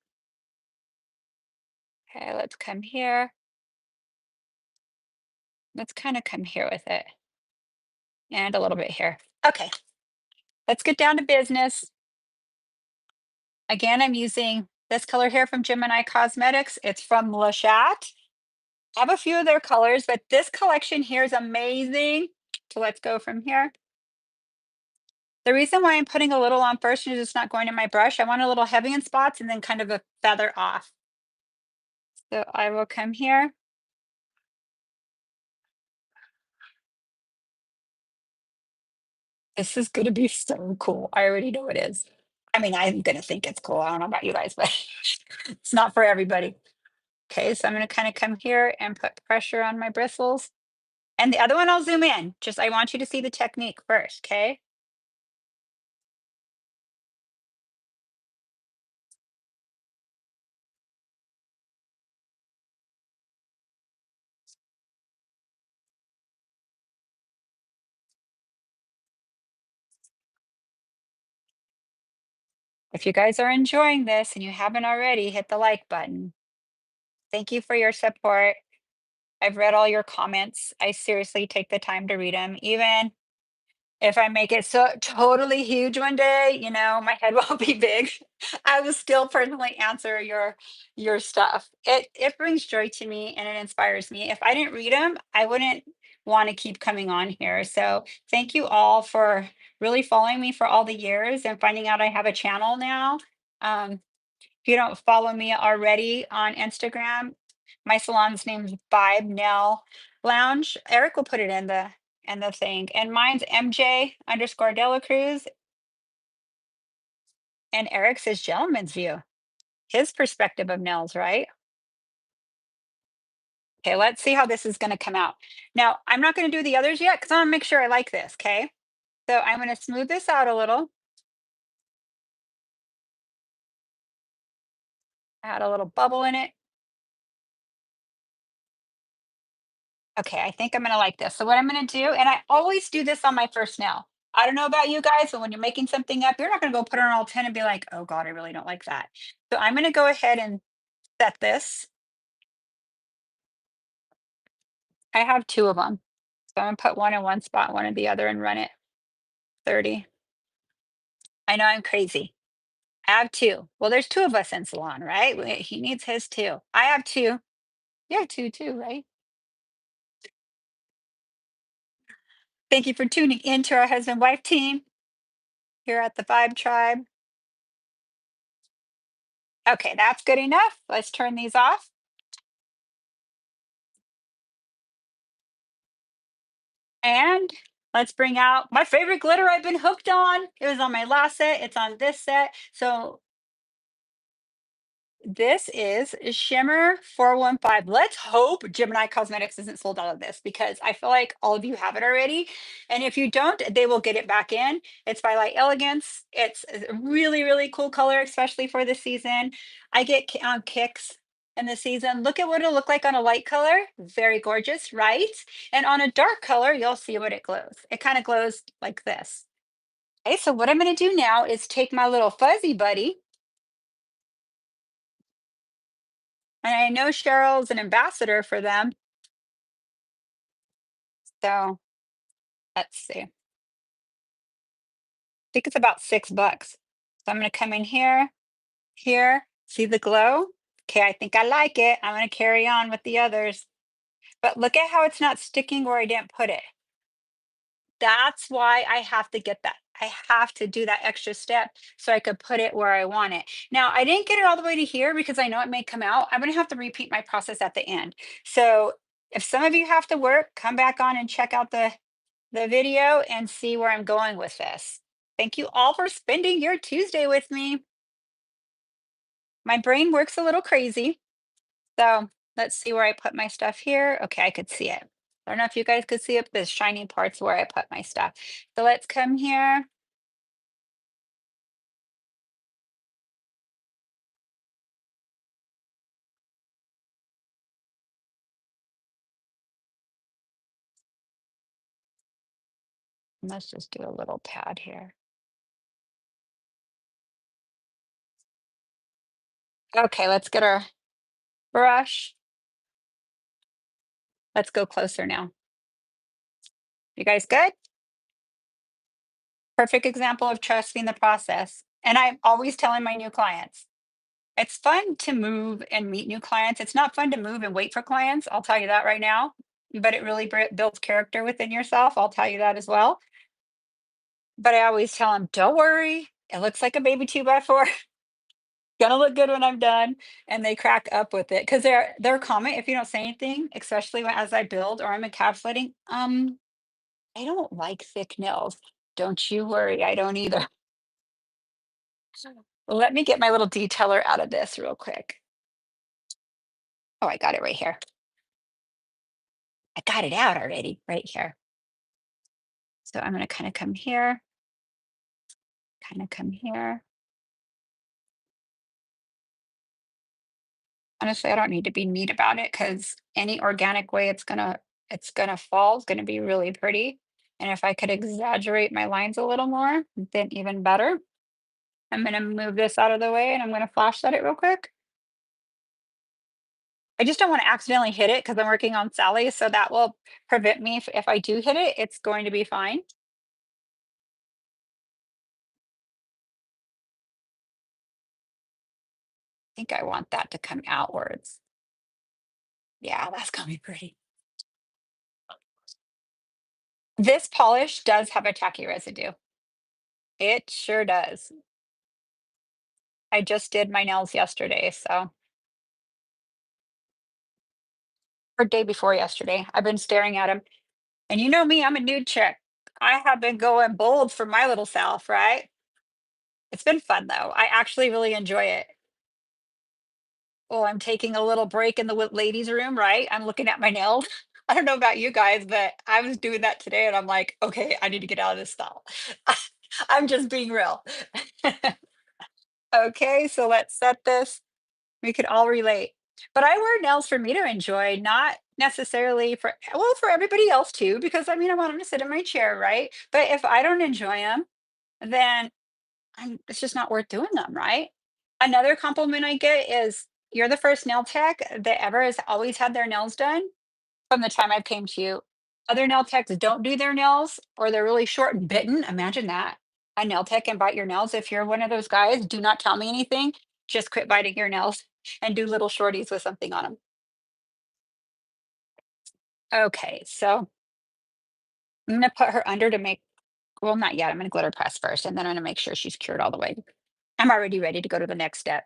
Okay, let's come here. Let's kind of come here with it and a little bit here. Okay, let's get down to business. Again, I'm using this color here from Gemini Cosmetics. It's from Le Chat. I have a few of their colors, but this collection here is amazing. So let's go from here. The reason why I'm putting a little on first is it's not going in my brush. I want a little heavy in spots and then kind of a feather off. So I will come here. This is going to be so cool. I already know it is. I mean, I'm going to think it's cool. I don't know about you guys, but it's not for everybody. Okay, so I'm going to kind of come here and put pressure on my bristles. And the other one, I'll zoom in. Just, I want you to see the technique first, okay? If you guys are enjoying this and you haven't already, hit the like button. Thank you for your support. I've read all your comments. I seriously take the time to read them. Even if I make it so totally huge one day, my head won't be big. I will still personally answer your stuff. It brings joy to me and it inspires me. If I didn't read them, I wouldn't want to keep coming on here. So thank you all for really following me for all the years and finding out I have a channel now. Um, if you don't follow me already on Instagram, my salon's name's Vibe Nail Lounge. Eric will put it in the thing. And mine's MJ underscore Dela Cruz. And Eric's is Gentleman's View. His perspective of nails, right? Okay, let's see how this is going to come out. Now, I'm not going to do the others yet because I want to make sure I like this. Okay. So I'm going to smooth this out a little. Add a little bubble in it. Okay, I think I'm gonna like this. So what I'm gonna do, and I always do this on my first nail. I don't know about you guys, but when you're making something up, you're not gonna go put it on all 10 and be like, oh God, I really don't like that. So I'm gonna go ahead and set this. I have two of them. So I'm gonna put one in one spot, one in the other, and run it 30. I know I'm crazy. I have two. Well, there's two of us in salon, right? He needs his two. I have two. You have two too, right? Thank you for tuning in to our husband-wife team here at the Vibe Tribe. Okay, that's good enough. Let's turn these off. And let's bring out my favorite glitter I've been hooked on. It was on my last set. It's on this set. So this is Shimmer 415. Let's hope Gemini Cosmetics isn't sold out of this because I feel like all of you have it already. And if you don't, they will get it back in. It's by Light Elegance. It's a really, really cool color, especially for the season. I get kicks in the season. Look at what it'll look like on a light color. Very gorgeous, right? And on a dark color, you'll see what it glows. It kind of glows like this. Okay, so what I'm going to do now is take my little fuzzy buddy. And I know Cheryl's an ambassador for them. So let's see. I think it's about $6. So I'm going to come in here, here, see the glow? Okay, I think I like it. I'm going to carry on with the others. But look at how it's not sticking where I didn't put it. That's why I have to get that. I have to do that extra step so I could put it where I want it. Now, I didn't get it all the way to here because I know it may come out. I'm going to have to repeat my process at the end. So if some of you have to work, come back on and check out the video and see where I'm going with this. Thank you all for spending your Tuesday with me. My brain works a little crazy. So let's see where I put my stuff here. Okay, I could see it. I don't know if you guys could see it, but the shiny parts where I put my stuff. So let's come here. Let's just do a little pad here. Okay, let's get our brush. Let's go closer now. You guys good? Perfect example of trusting the process. And I'm always telling my new clients, it's fun to move and meet new clients. It's not fun to move and wait for clients. I'll tell you that right now. But it really builds character within yourself. I'll tell you that as well. But I always tell them, don't worry. It looks like a baby 2x4. Gonna look good when I'm done. And they crack up with it because their comment, if you don't say anything, especially as I build or I'm encapsulating, I don't like thick nails. Don't you worry, I don't either. Let me get my little detailer out of this real quick. Oh, I got it right here. I got it out already, right here. So I'm gonna kind of come here, kind of come here. Honestly, I don't need to be neat about it because any organic way it's gonna fall is gonna be really pretty. And if I could exaggerate my lines a little more, then even better. I'm gonna move this out of the way and I'm gonna flash set it real quick. I just don't want to accidentally hit it because I'm working on Sally, so that will prevent me if I do hit it, it's going to be fine. I think I want that to come outwards. Yeah, that's gonna be pretty. This polish does have a tacky residue. It sure does. I just did my nails yesterday, so or day before yesterday. I've been staring at them. And you know me, I'm a nude chick. I have been going bold for my little self, right? It's been fun though. I actually really enjoy it. Oh, I'm taking a little break in the ladies' room, right? I'm looking at my nails. I don't know about you guys, but I was doing that today and I'm like, okay, I need to get out of this style. I'm just being real. Okay, so let's set this. We could all relate. But I wear nails for me to enjoy, not necessarily for, well, for everybody else too, because I mean, I want them to sit in my chair, right? But if I don't enjoy them, then it's just not worth doing them, right? Another compliment I get is you're the first nail tech that ever has always had their nails done from the time I came to you. Other nail techs don't do their nails or they're really short and bitten. Imagine that. A nail tech can bite your nails. If you're one of those guys, do not tell me anything. Just quit biting your nails and do little shorties with something on them. Okay, so I'm gonna put her under to make, well, not yet. I'm gonna glitter press first, and then I'm gonna make sure she's cured all the way. I'm already ready to go to the next step.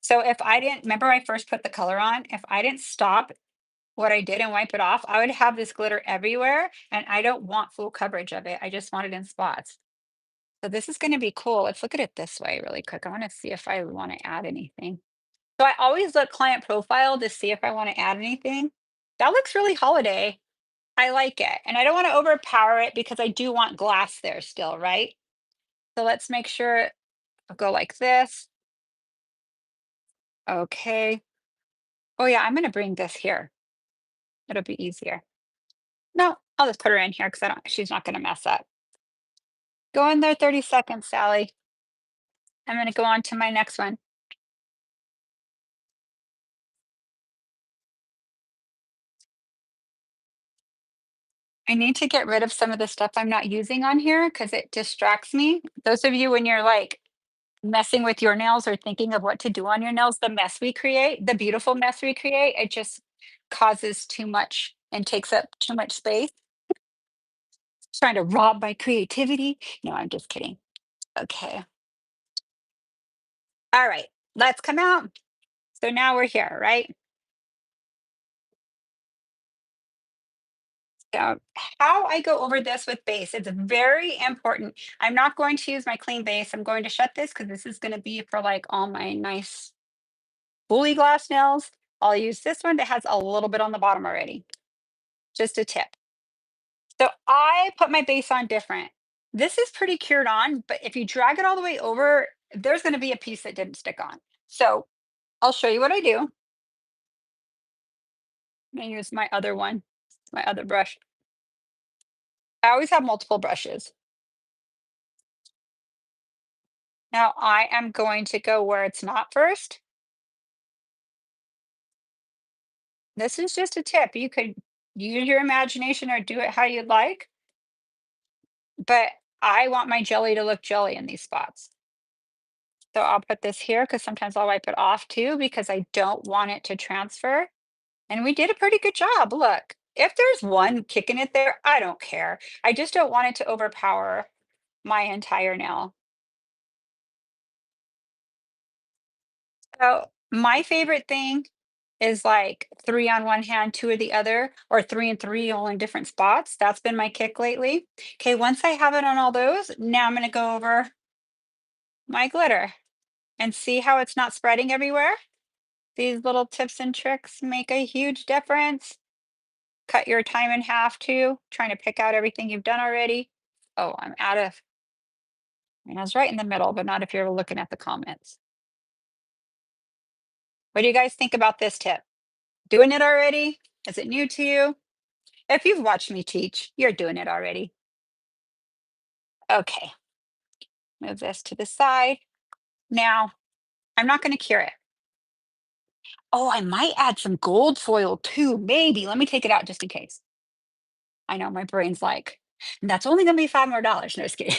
So if I didn't remember I first put the color on, if I didn't stop what I did and wipe it off, I would have this glitter everywhere, and I don't want full coverage of it. I just want it in spots. So this is gonna be cool. Let's look at it this way really quick. I wanna see if I wanna add anything. So I always look client profile to see if I wanna add anything. That looks really holiday. I like it, and I don't wanna overpower it because I do want glass there still, right? So let's make sure I'll go like this. Okay. Oh yeah, I'm gonna bring this here. It'll be easier. No, I'll just put her in here because I don't she's not gonna mess up. Go in there 30 seconds, Sally. I'm gonna go on to my next one. I need to get rid of some of the stuff I'm not using on here because it distracts me. Those of you when you're like messing with your nails or thinking of what to do on your nails, the mess we create, the beautiful mess we create, it just causes too much and takes up too much space. Trying to rob my creativity. No, I'm just kidding. Okay. All right. Let's come out. So now we're here, right? So how I go over this with base, it's very important. I'm not going to use my clean base. I'm going to shut this because this is going to be for like all my nice woolly glass nails. I'll use this one that has a little bit on the bottom already. Just a tip. So I put my base on different. This is pretty cured on, but if you drag it all the way over, there's going to be a piece that didn't stick on. So I'll show you what I do. I'm gonna use my other one, my other brush. I always have multiple brushes. Now I am going to go where it's not first. This is just a tip. You could use your imagination or do it how you'd like, but I want my jelly to look jelly in these spots. So I'll put this here because sometimes I'll wipe it off too because I don't want it to transfer. And we did a pretty good job. Look, if there's one kicking it there, I don't care. I just don't want it to overpower my entire nail. So my favorite thing is like three on one hand, two of the other, or three and three all in different spots. That's been my kick lately. Okay, once I have it on all those, now I'm going to go over my glitter and see how it's not spreading everywhere. These little tips and tricks make a huge difference. Cut your time in half too, trying to pick out everything you've done already. Oh, I'm out of, I mean, I was right in the middle, but not if you're looking at the comments. What do you guys think about this tip? Doing it already? Is it new to you? If you've watched me teach, you're doing it already. Okay, move this to the side. Now, I'm not going to cure it. Oh, I might add some gold foil too, maybe. Let me take it out just in case. I know my brain's like, that's only going to be $5 more. No, just kidding.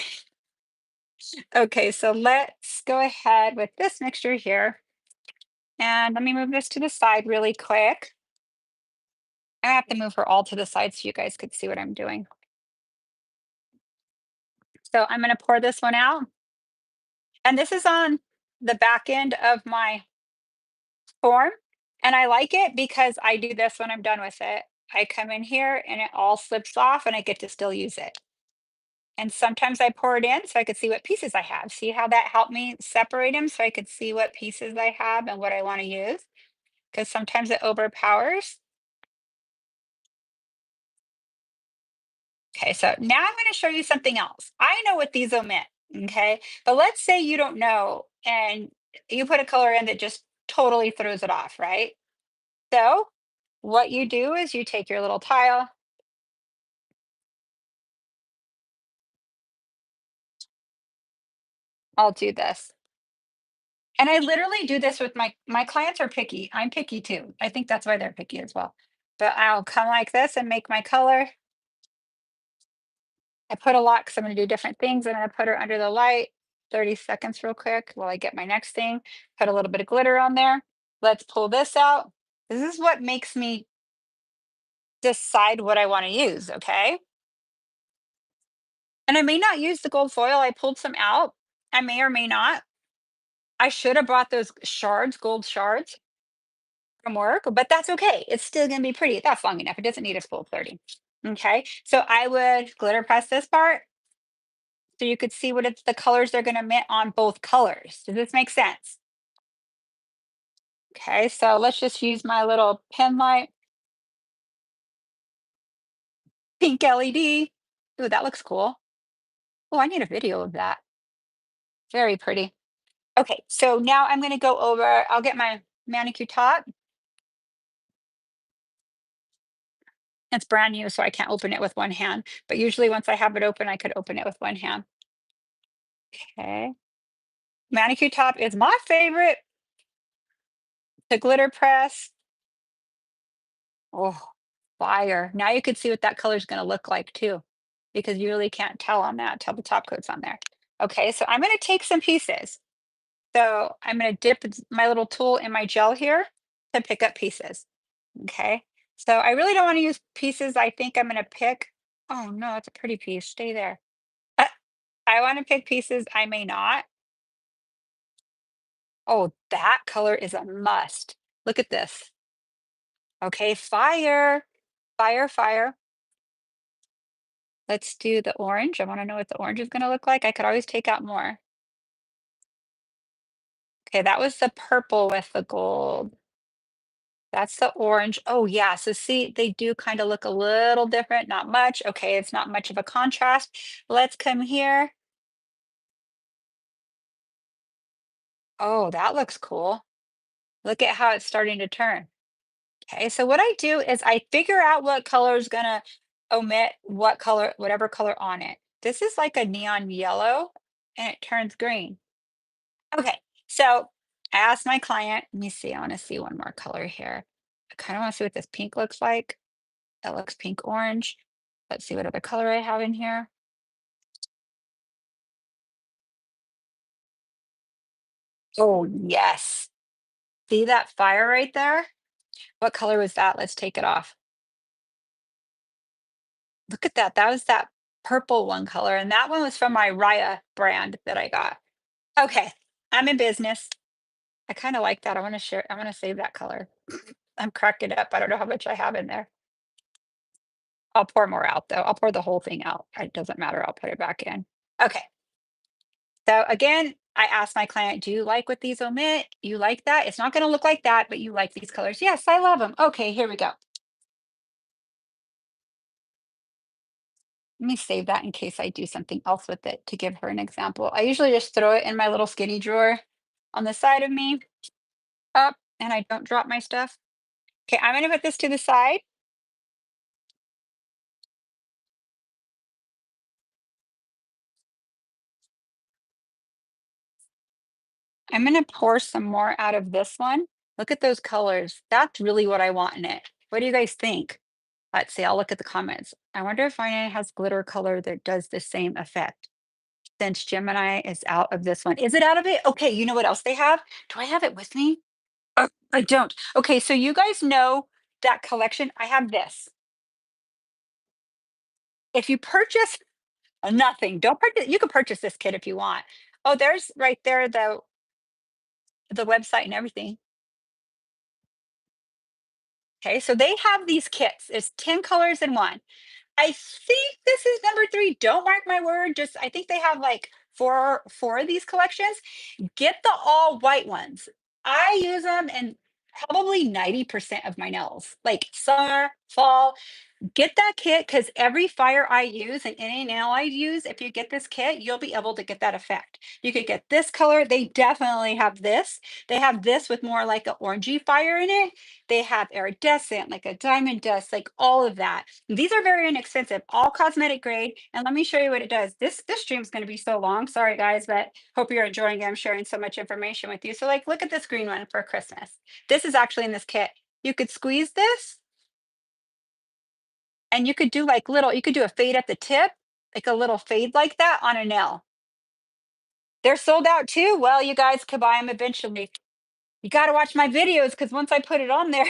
Okay, so let's go ahead with this mixture here. And let me move this to the side really quick. I have to move her all to the side so you guys could see what I'm doing. So I'm going to pour this one out. And this is on the back end of my form. And I like it because I do this when I'm done with it. I come in here and it all slips off and I get to still use it. And sometimes I pour it in so I could see what pieces I have. See how that helped me separate them so I could see what pieces I have and what I want to use? Because sometimes it overpowers. Okay, so now I'm going to show you something else. I know what these omit, okay? But let's say you don't know and you put a color in that just totally throws it off, right? So what you do is you take your little tile. I'll do this. And I literally do this with my clients are picky. I'm picky too. I think that's why they're picky as well. But I'll come like this and make my color. I put a lot because I'm going to do different things. I'm going to put her under the light 30 seconds real quick while I get my next thing. Put a little bit of glitter on there. Let's pull this out. This is what makes me decide what I want to use, okay? And I may not use the gold foil. I pulled some out. I may or may not. I should have brought those shards, gold shards from work, but that's okay. It's still going to be pretty. That's long enough. It doesn't need a full 30. Okay. So I would glitter press this part so you could see what it's the colors they're going to mint on both colors. Does this make sense? Okay. So let's just use my little pen light, pink LED. Ooh, that looks cool. Oh, I need a video of that. Very pretty. Okay. So now I'm going to go over, I'll get my manicure top. It's brand new, so I can't open it with one hand. But usually once I have it open, I could open it with one hand. Okay. Manicure top is my favorite. The glitter press. Oh, fire. Now you can see what that color is going to look like too, because you really can't tell on that till the top coat's on there. Okay, so I'm going to take some pieces. So I'm going to dip my little tool in my gel here to pick up pieces. Okay, so I really don't want to use pieces. I think I'm going to pick. Oh no, it's a pretty piece. Stay there. Uh, I want to pick pieces. I may not. Oh, that color is a must. Look at this. Okay, fire, fire, fire. Let's do the orange. I want to know what the orange is going to look like. I could always take out more. Okay, that was the purple with the gold. That's the orange. Oh, yeah. So see, they do kind of look a little different, not much. Okay, it's not much of a contrast. Let's come here. Oh, that looks cool. Look at how it's starting to turn. Okay, so what I do is I figure out what color is gonna omit what color, whatever color on it. This is like a neon yellow and it turns green. Okay, so I asked my client, let me see, I want to see one more color here. I kind of want to see what this pink looks like. It looks pink orange. Let's see what other color I have in here. Oh, yes. See that fire right there? What color was that? Let's take it off. Look at that. That was that purple one color. And that one was from my Raya brand that I got. Okay, I'm in business. I kind of like that. I want to share, I want to save that color. I'm cracking up. I don't know how much I have in there. I'll pour more out though. I'll pour the whole thing out. It doesn't matter. I'll put it back in. Okay. So again, I asked my client, do you like what these omit? You like that? It's not going to look like that, but you like these colors. Yes, I love them. Okay, here we go. Let me save that in case I do something else with it to give her an example. I usually just throw it in my little skinny drawer on the side of me up and I don't drop my stuff. Okay, I'm going to put this to the side. I'm going to pour some more out of this one. Look at those colors. That's really what I want in it. What do you guys think? Let's see. I'll look at the comments. I wonder if Finite has glitter color that does the same effect. Since Gemini is out of this one. Is it out of it? Okay, you know what else they have? Do I have it with me? I don't. Okay, so you guys know that collection. I have this. If you purchase nothing, don't purchase. You can purchase this kit if you want. Oh, there's right there the website and everything. Okay, so they have these kits. It's 10 colors in one. I think this is number 3. Don't mark my word. Just I think they have like four of these collections. Get the all white ones. I use them in probably 90% of my nails, like summer, fall. Get that kit because every fire I use and any nail I use, if you get this kit, you'll be able to get that effect. You could get this color. They definitely have this. They have this with more like an orangey fire in it. They have iridescent, like a diamond dust, like all of that. These are very inexpensive, all cosmetic grade. And let me show you what it does. This stream is going to be so long. Sorry guys, but hope you're enjoying it. I'm sharing so much information with you. So like, look at this green one for Christmas. This is actually in this kit. You could squeeze this and you could do like little, you could do a fade at the tip, like a little fade like that on a nail. They're sold out too. Well, you guys could buy them eventually. You got to watch my videos because once I put it on there,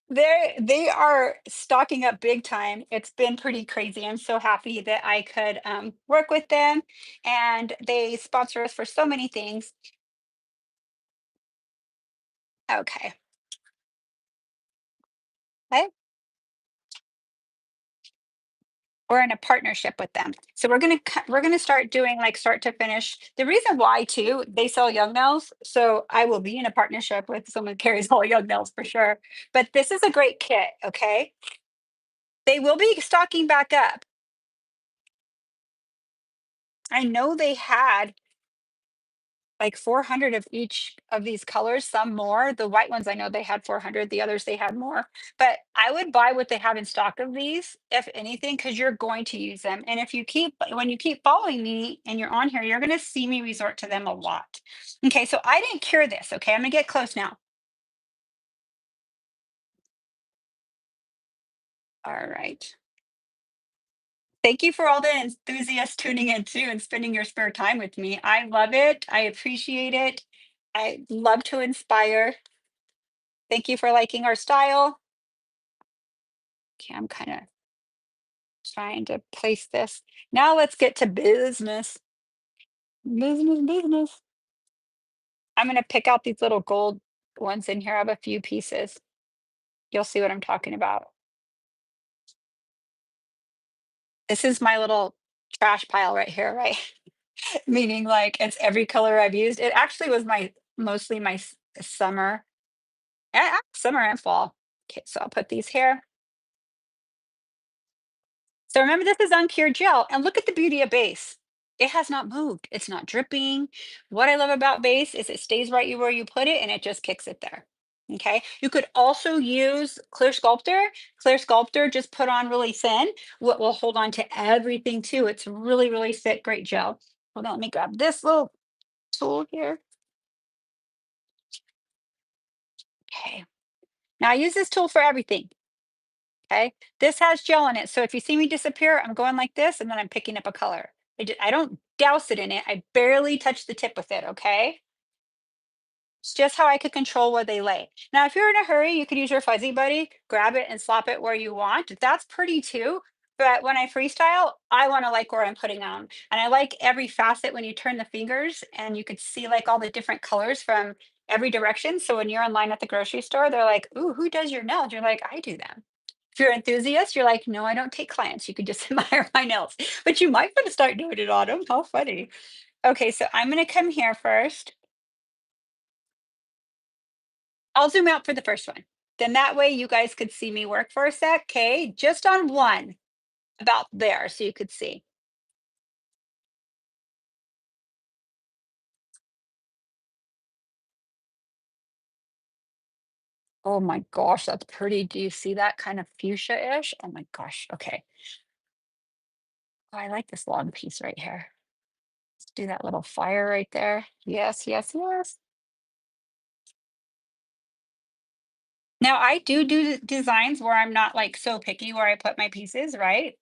they are stocking up big time. It's been pretty crazy. I'm so happy that I could work with them, and they sponsor us for so many things. Okay, okay. We're in a partnership with them. So we're gonna start doing like start to finish. The reason why too, they sell young nails. So I will be in a partnership with someone who carries all young nails for sure. But this is a great kit, okay? They will be stocking back up. I know they had like 400 of each of these colors, some more. The white ones, I know they had 400, the others they had more. But I would buy what they have in stock of these, if anything, because you're going to use them. And if you keep, when you keep following me and you're on here, you're going to see me resort to them a lot. Okay, so I didn't cure this. Okay, I'm going to get close now. All right. Thank you for all the enthusiasts tuning in too and spending your spare time with me. I love it. I appreciate it. I love to inspire. Thank you for liking our style. Okay, I'm kind of trying to place this. Now let's get to business. Business, business. I'm going to pick out these little gold ones in here. I have a few pieces. You'll see what I'm talking about. This is my little trash pile right here, right? Meaning like it's every color I've used. It actually was my mostly my summer, summer and fall. Okay, so I'll put these here. So remember, this is uncured gel, and look at the beauty of base. It has not moved. It's not dripping. What I love about base is it stays right where you put it, and it just kicks it there. Okay. You could also use clear sculptor. Clear sculptor, just put on really thin. What will hold on to everything too. It's really, really thick, great gel. Hold on, let me grab this little tool here. Okay. Now I use this tool for everything. Okay. This has gel in it. So if you see me disappear, I'm going like this and then I'm picking up a color. I don't douse it in it. I barely touch the tip with it. Okay. It's just how I could control where they lay. Now, if you're in a hurry, you could use your fuzzy buddy, grab it and slop it where you want. That's pretty too. But when I freestyle, I want to like where I'm putting on. And I like every facet when you turn the fingers and you could see like all the different colors from every direction. So when you're in line at the grocery store, they're like, "Ooh, who does your nails?" You're like, "I do them." If you're an enthusiast, you're like, "No, I don't take clients. You could just admire my nails." But you might want to start doing it on them. How funny. Okay, so I'm going to come here first. I'll zoom out for the first one. Then that way you guys could see me work for a sec. Okay, just on one, about there, so you could see. Oh my gosh, that's pretty. Do you see that kind of fuchsia-ish? Oh my gosh. Okay. Oh, I like this long piece right here. Let's do that little fire right there. Yes, yes, yes. Now I do designs where I'm not like so picky where I put my pieces, right?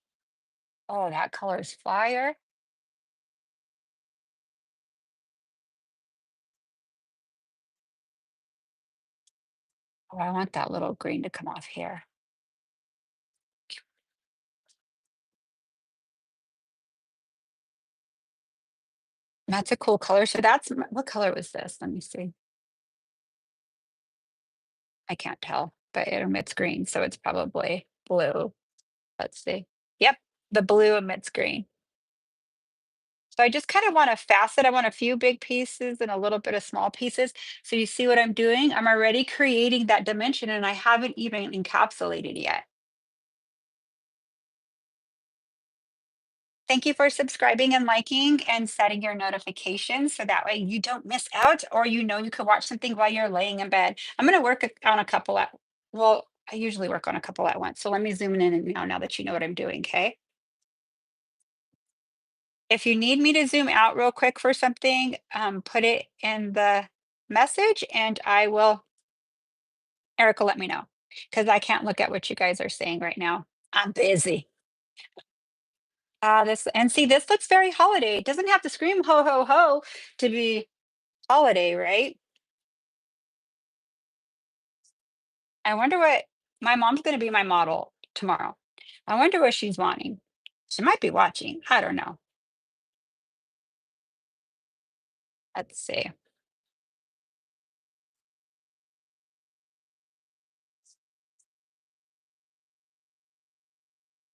Oh, that color is fire. Oh, I want that little green to come off here. That's a cool color. So what color was this? Let me see. I can't tell, but it emits green, so it's probably blue. Let's see. Yep, the blue emits green. So I just kind of want a facet. I want a few big pieces and a little bit of small pieces. So you see what I'm doing? I'm already creating that dimension and I haven't even encapsulated yet. Thank you for subscribing and liking and setting your notifications so that way you don't miss out or you know you could watch something while you're laying in bed. I'm going to work on a couple at, well, I usually work on a couple at once. So let me zoom in and now that you know what I'm doing, okay? If you need me to zoom out real quick for something, put it in the message and I will, Erica, let me know because I can't look at what you guys are saying right now. I'm busy. This and see, this looks very holiday. It doesn't have to scream ho ho ho to be holiday, right? I wonder what my mom's going to be my model tomorrow. I wonder what she's wanting. She might be watching. I don't know. Let's see.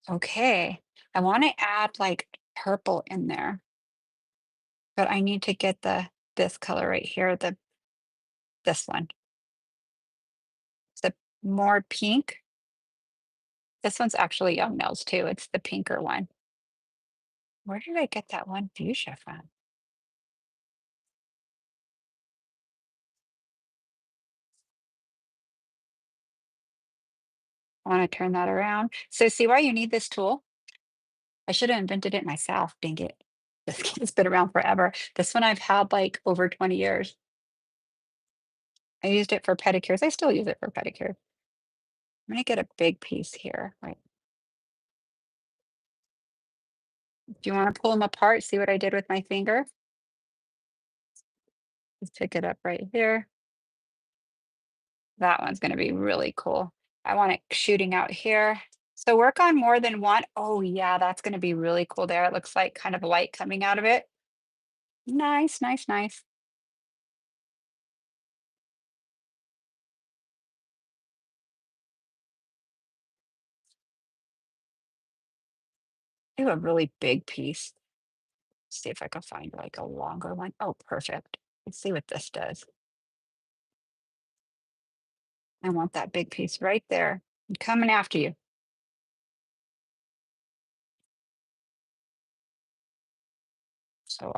Okay. I want to add like purple in there, but I need to get this color right here, this one. It's the more pink. This one's actually Young Nails too. It's the pinker one. Where did I get that one fuchsia from? I want to turn that around. So see why you need this tool? I should have invented it myself. Dang it. This has been around forever. This one I've had like over 20 years. I used it for pedicures. I still use it for pedicure. I'm gonna get a big piece here. Right. Do you want to pull them apart? See what I did with my finger? Just pick it up right here. That one's gonna be really cool. I want it shooting out here. So work on more than one. Oh yeah, that's gonna be really cool there. It looks like kind of light coming out of it. Nice, nice, nice. Do a really big piece. See if I can find like a longer one. Oh, perfect. Let's see what this does. I want that big piece right there. I'm coming after you. So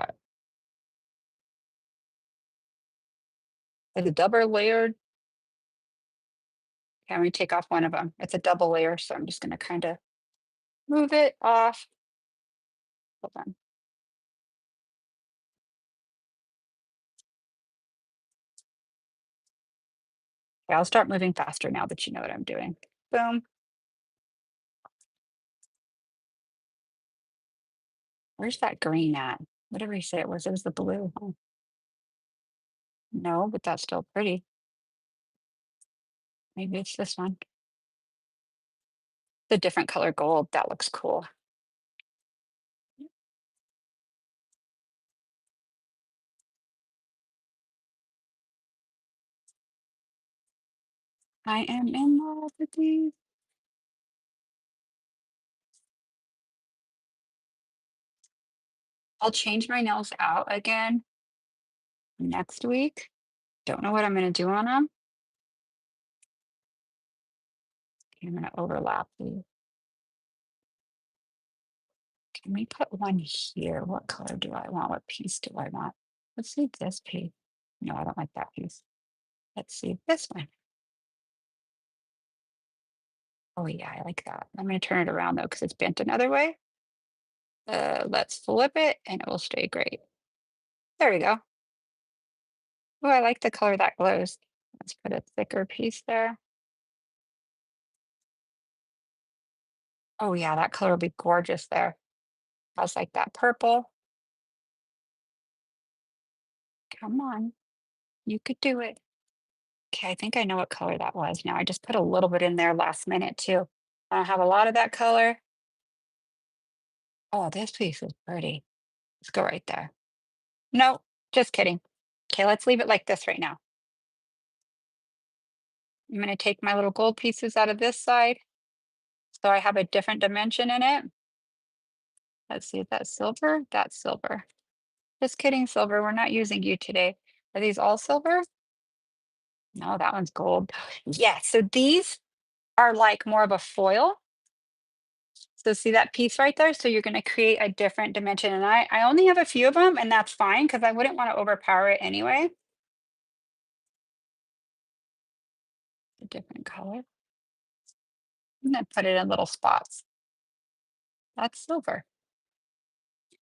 it's a double layered. Okay, I'm gonna take off one of them. It's a double layer, so I'm just gonna kind of move it off. Hold on. Okay, I'll start moving faster now that you know what I'm doing. Boom. Where's that green at? Whatever you said it was the blue. Huh? No, but that's still pretty. Maybe it's this one. The different color gold. That looks cool. I am in love with these. I'll change my nails out again next week. Don't know what I'm gonna do on them. I'm gonna overlap these. Can we put one here? What color do I want? What piece do I want? Let's see this piece. No, I don't like that piece. Let's see this one. Oh yeah, I like that. I'm gonna turn it around though, because it's bent another way. Let's flip it and it will stay great. There we go. Oh, I like the color that glows. Let's put a thicker piece there. Oh yeah, that color will be gorgeous there. I was like that purple. Come on, you could do it. Okay, I think I know what color that was now. I just put a little bit in there last minute too. I don't have a lot of that color. Oh, this piece is pretty. Let's go right there. No, just kidding. Okay, let's leave it like this right now. I'm going to take my little gold pieces out of this side so I have a different dimension in it. Let's see if that's silver. That's silver. Just kidding, silver. We're not using you today. Are these all silver? No, that one's gold. Yeah, so these are like more of a foil. So see that piece right there? So you're going to create a different dimension. And I only have a few of them, and that's fine because I wouldn't want to overpower it anyway. A different color. And then put it in little spots. That's silver.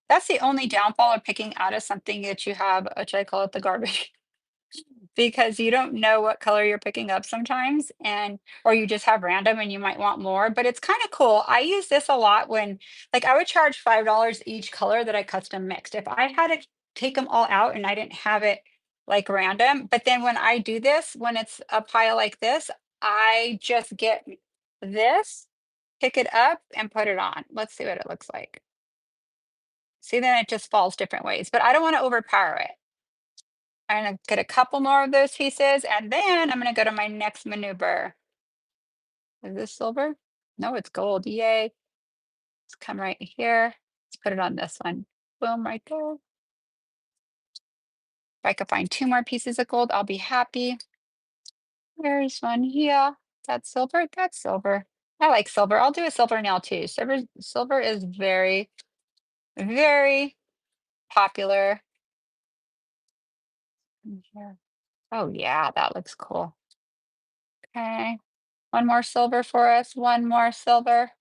That's the only downfall of picking out of something that you have, which I call it the garbage, because you don't know what color you're picking up sometimes, and or you just have random and you might want more, but it's kind of cool. I use this a lot when, like, I would charge $5 each color that I custom mixed. If I had to take them all out and I didn't have it like random, but then when I do this, when it's a pile like this, I just get this, pick it up, and put it on. Let's see what it looks like. See, then it just falls different ways, but I don't want to overpower it. I'm gonna get a couple more of those pieces, and then I'm gonna go to my next maneuver. Is this silver? No, it's gold. Yay. Let's come right here. Let's put it on this one. Boom, right there. If I could find two more pieces of gold, I'll be happy. There's one here. That's silver. That's silver. I like silver. I'll do a silver nail too. Silver is very, very popular. Here. Oh yeah, that looks cool. Okay. One more silver for us. One more silver.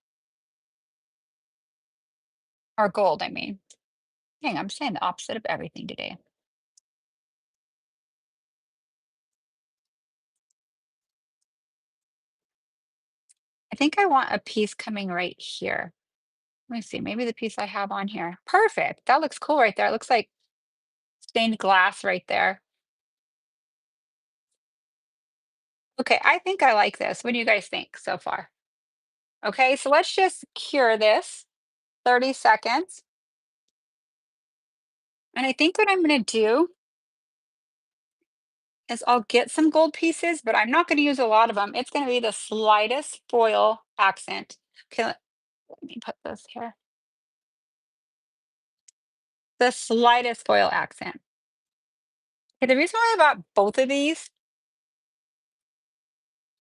Or gold, I mean. Dang, I'm saying the opposite of everything today. I think I want a piece coming right here. Let me see, maybe the piece I have on here. Perfect. That looks cool right there. It looks like stained glass right there. Okay, I think I like this. What do you guys think so far? Okay, so let's just cure this 30 seconds. And I think what I'm going to do is I'll get some gold pieces, but I'm not going to use a lot of them. It's going to be the slightest foil accent. Okay, let me put this here. The slightest foil accent. Okay, the reason why I bought both of these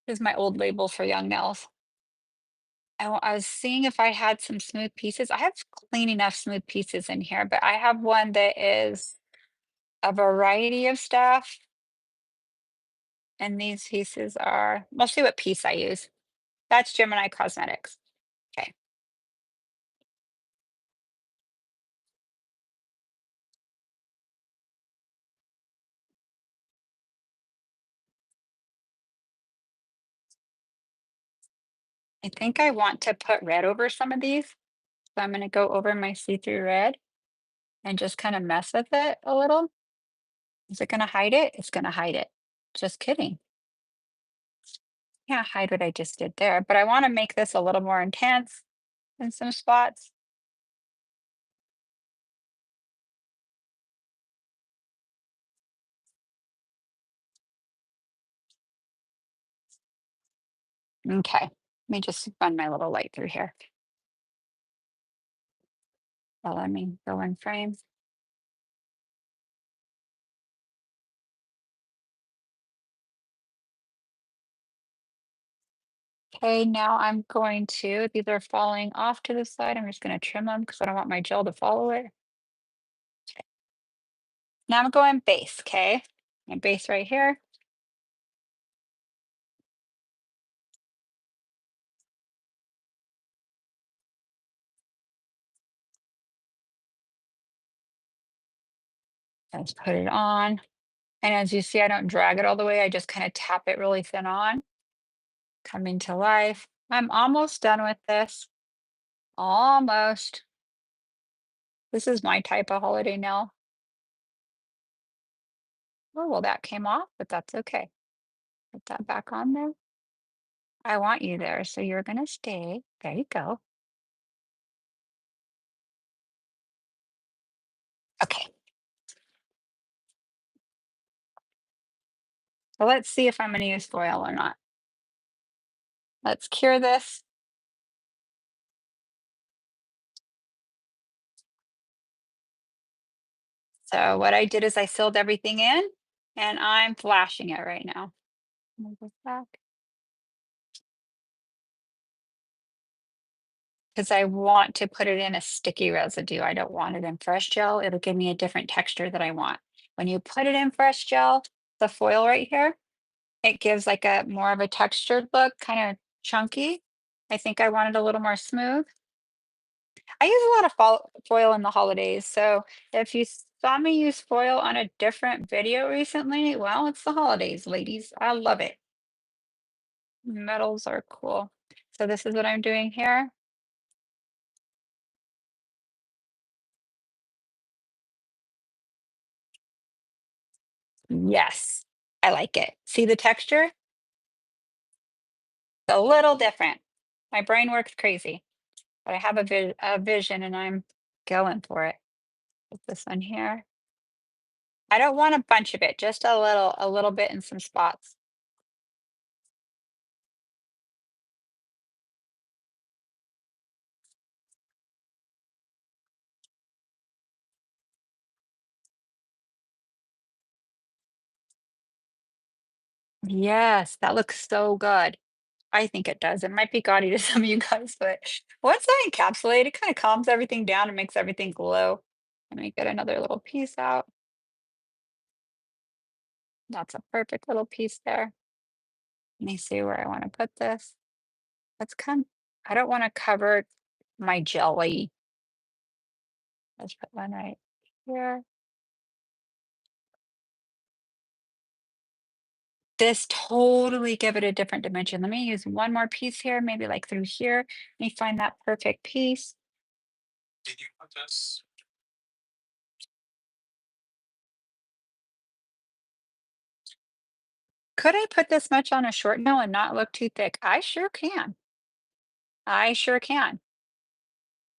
is my old label for young nails. I was seeing if I had some smooth pieces. I have clean enough smooth pieces in here, but I have one that is a variety of stuff. And these pieces are, we'll see what piece I use. That's Gemini Cosmetics. Okay. I think I want to put red over some of these. So I'm going to go over my see-through red and just kind of mess with it a little. Is it going to hide it? It's going to hide it. Just kidding. Can't hide what I just did there, but I want to make this a little more intense in some spots. Okay, let me just run my little light through here. Well, let me go in frame. Okay, now I'm going to, these are falling off to the side. I'm just going to trim them because I don't want my gel to follow it. Now I'm going base, okay? My base right here. Let's put it on. And as you see, I don't drag it all the way. I just kind of tap it really thin on, coming to life. I'm almost done with this. Almost. This is my type of holiday nail. Oh, well, that came off, but that's okay. Put that back on there. I want you there, so you're going to stay. There you go. Okay. So let's see if I'm going to use foil or not. Let's cure this. So what I did is I sealed everything in and I'm flashing it right now. Move this back. Because I want to put it in a sticky residue. I don't want it in fresh gel. It'll give me a different texture that I want. When you put it in fresh gel, the foil right here, it gives like a more of a textured look, kind of chunky. I think I want it a little more smooth. I use a lot of foil in the holidays. So if you saw me use foil on a different video recently, well, it's the holidays, ladies. I love it. Metals are cool. So this is what I'm doing here. Yes, I like it. See the texture? A little different. My brain works crazy, but I have a vision and I'm going for it. Put this one here. I don't want a bunch of it, just a little bit in some spots. Yes, that looks so good. I think it does. It might be gaudy to some of you guys, but once I encapsulate, it kind of calms everything down and makes everything glow. Let me get another little piece out. That's a perfect little piece there. Let me see where I want to put this. Let's come. I don't want to cover my jelly. Let's put one right here. This totally give it a different dimension. Let me use one more piece here, maybe like through here. Let me find that perfect piece. Could I put this much on a short nail and not look too thick? I sure can. I sure can.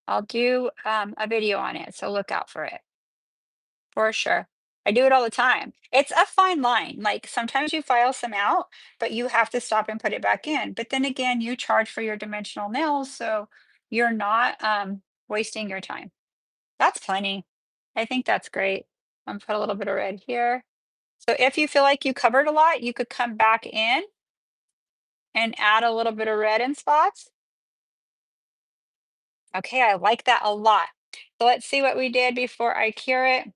I'll do a video on it, so look out for it for sure. I do it all the time. It's a fine line. Like sometimes you file some out, but you have to stop and put it back in. But then again, you charge for your dimensional nails, so you're not wasting your time. That's plenty. I think that's great. I'm put a little bit of red here. So if you feel like you covered a lot, you could come back in and add a little bit of red in spots. Okay, I like that a lot. So let's see what we did before I cure it.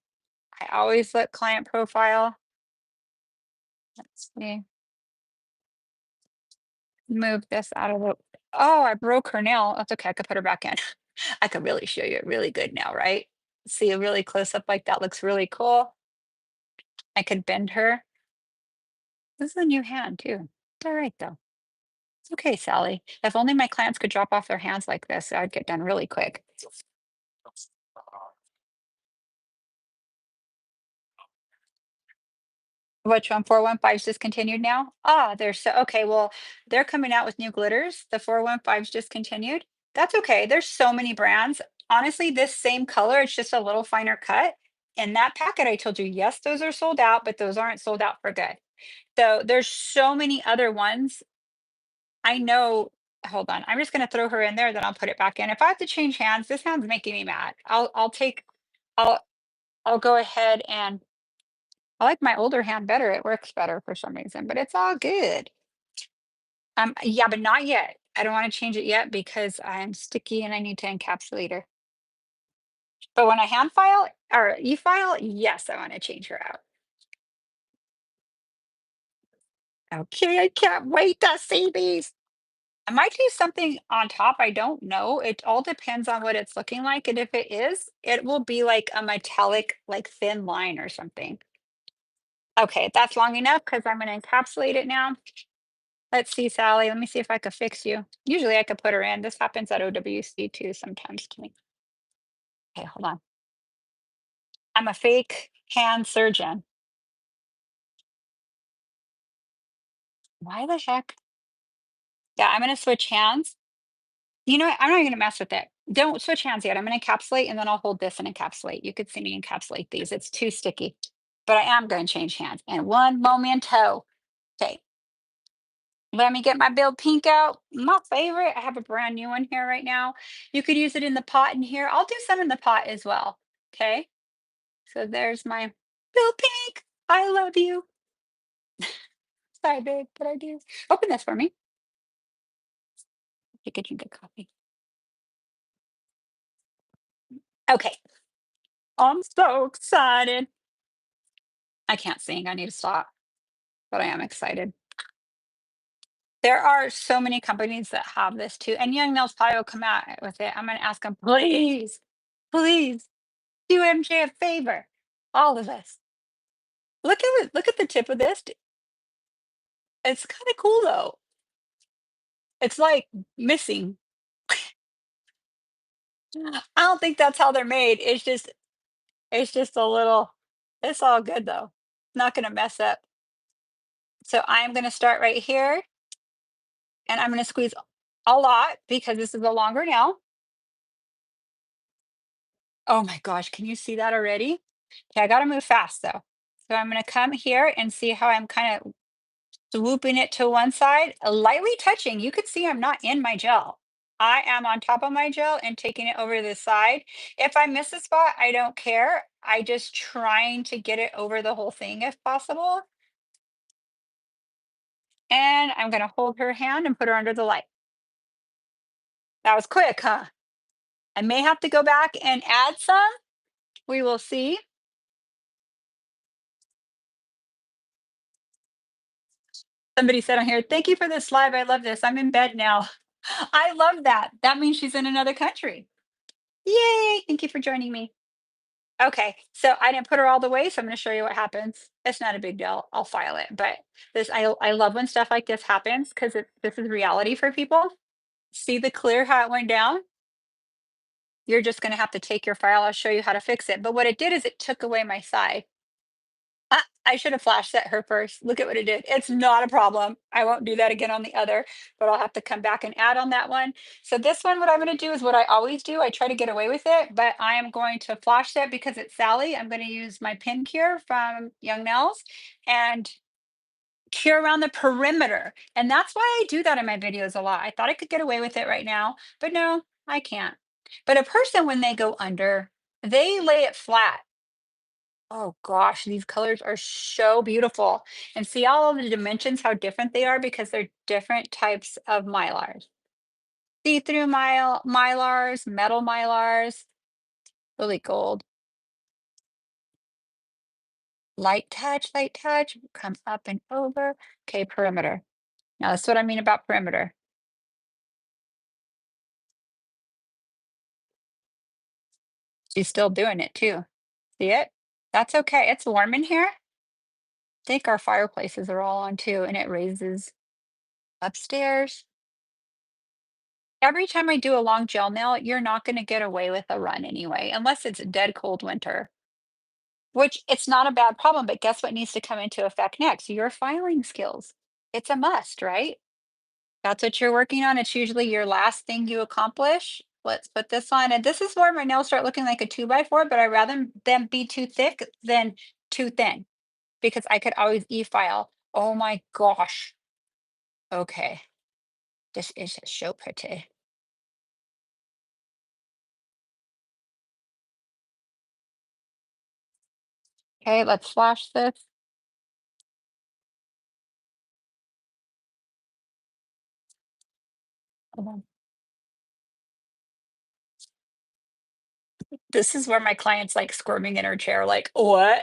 I always look client profile. Let's see. move this out of the oh, I broke her nail. That's okay, I could put her back in. I could really show you a really good nail, right? See a really close up like that looks really cool. I could bend her. This is a new hand too. It's all right though. It's okay, Sally. If only my clients could drop off their hands like this, I'd get done really quick. Which one? 415's discontinued now? Ah, they're so okay. Well, they're coming out with new glitters. The 415's discontinued. That's okay. There's so many brands. Honestly, this same color, it's just a little finer cut. And that packet I told you, yes, those are sold out, but those aren't sold out for good. So there's so many other ones. I know. Hold on. I'm just gonna throw her in there, then I'll put it back in. If I have to change hands, this hand's making me mad. I'll I'll go ahead and I like my older hand better. It works better for some reason, but it's all good. Yeah, but not yet. I don't want to change it yet because I'm sticky and I need to encapsulate her. But when I hand file or e-file, yes, I want to change her out. Okay, I can't wait to see these. I might do something on top. I don't know. It all depends on what it's looking like. And if it is, it will be like a metallic, like thin line or something. Okay, that's long enough because I'm going to encapsulate it now. Let's see, Sally. Let me see if I could fix you. Usually I could put her in. This happens at OWC too sometimes to me. Okay, hold on. I'm a fake hand surgeon. Why the heck? Yeah, I'm gonna switch hands. You know what? I'm not gonna mess with it. Don't switch hands yet. I'm gonna encapsulate and then I'll hold this and encapsulate. You could see me encapsulate these. It's too sticky. But I am going to change hands. And one momento. Okay, let me get my Bill Pink out. My favorite. I have a brand new one here right now. You could use it in the pot in here. I'll do some in the pot as well. Okay. So there's my Bill Pink. I love you. Sorry, babe, but I do. Open this for me. You could drink a coffee. Okay. I'm so excited. I can't sing. I need to stop, but I am excited. There are so many companies that have this too. And Young Nails probably will come out with it. I'm going to ask them, please, please do MJ a favor. All of us. Look at it. Look at the tip of this. It's kind of cool though. It's like missing. I don't think that's how they're made. It's just a little, it's all good though. Not gonna mess up. So I'm gonna start right here and I'm gonna squeeze a lot because this is a longer nail. Oh my gosh, can you see that already? Okay, I gotta move fast though. So I'm gonna come here and see how I'm kind of swooping it to one side, lightly touching. You could see I'm not in my gel. I am on top of my gel and taking it over to the side. If I miss a spot, I don't care. I just trying to get it over the whole thing if possible. And I'm gonna hold her hand and put her under the light. That was quick, huh? I may have to go back and add some. We will see. Somebody said on here, thank you for this live. I love this. I'm in bed now. I love that. That means she's in another country. Yay. Thank you for joining me. Okay, so I didn't put her all the way, so I'm going to show you what happens. It's not a big deal. I'll file it, but I love when stuff like this happens because this is reality for people. See the clear how it went down? You're just going to have to take your file. I'll show you how to fix it. But what it did is it took away my side. I should have flash set her first. Look at what it did. It's not a problem. I won't do that again on the other, but I'll have to come back and add on that one. So this one, what I'm going to do is what I always do. I try to get away with it, but I am going to flash set because it's Sally. I'm going to use my pin cure from Young Nails and cure around the perimeter. And that's why I do that in my videos a lot. I thought I could get away with it right now, but no, I can't. But a person, when they go under, they lay it flat. Oh gosh, these colors are so beautiful. And see all of the dimensions, how different they are because they're different types of mylars. See-through mylars, metal mylars, really gold. Light touch, come up and over. Okay, perimeter. Now that's what I mean about perimeter. She's still doing it too. See it? That's okay. It's warm in here. I think our fireplaces are all on too, and it raises upstairs. Every time I do a long gel nail, you're not going to get away with a run anyway, unless it's dead cold winter, which it's not a bad problem. But guess what needs to come into effect next? Your filing skills. It's a must, right? That's what you're working on. It's usually your last thing you accomplish. Let's put this on. And this is where my nails start looking like a 2x4, but I rather them be too thick than too thin because I could always e-file. Oh my gosh. Okay. This is so pretty. Okay, let's flash this. Hold on. This is where my client's like squirming in her chair, like, what?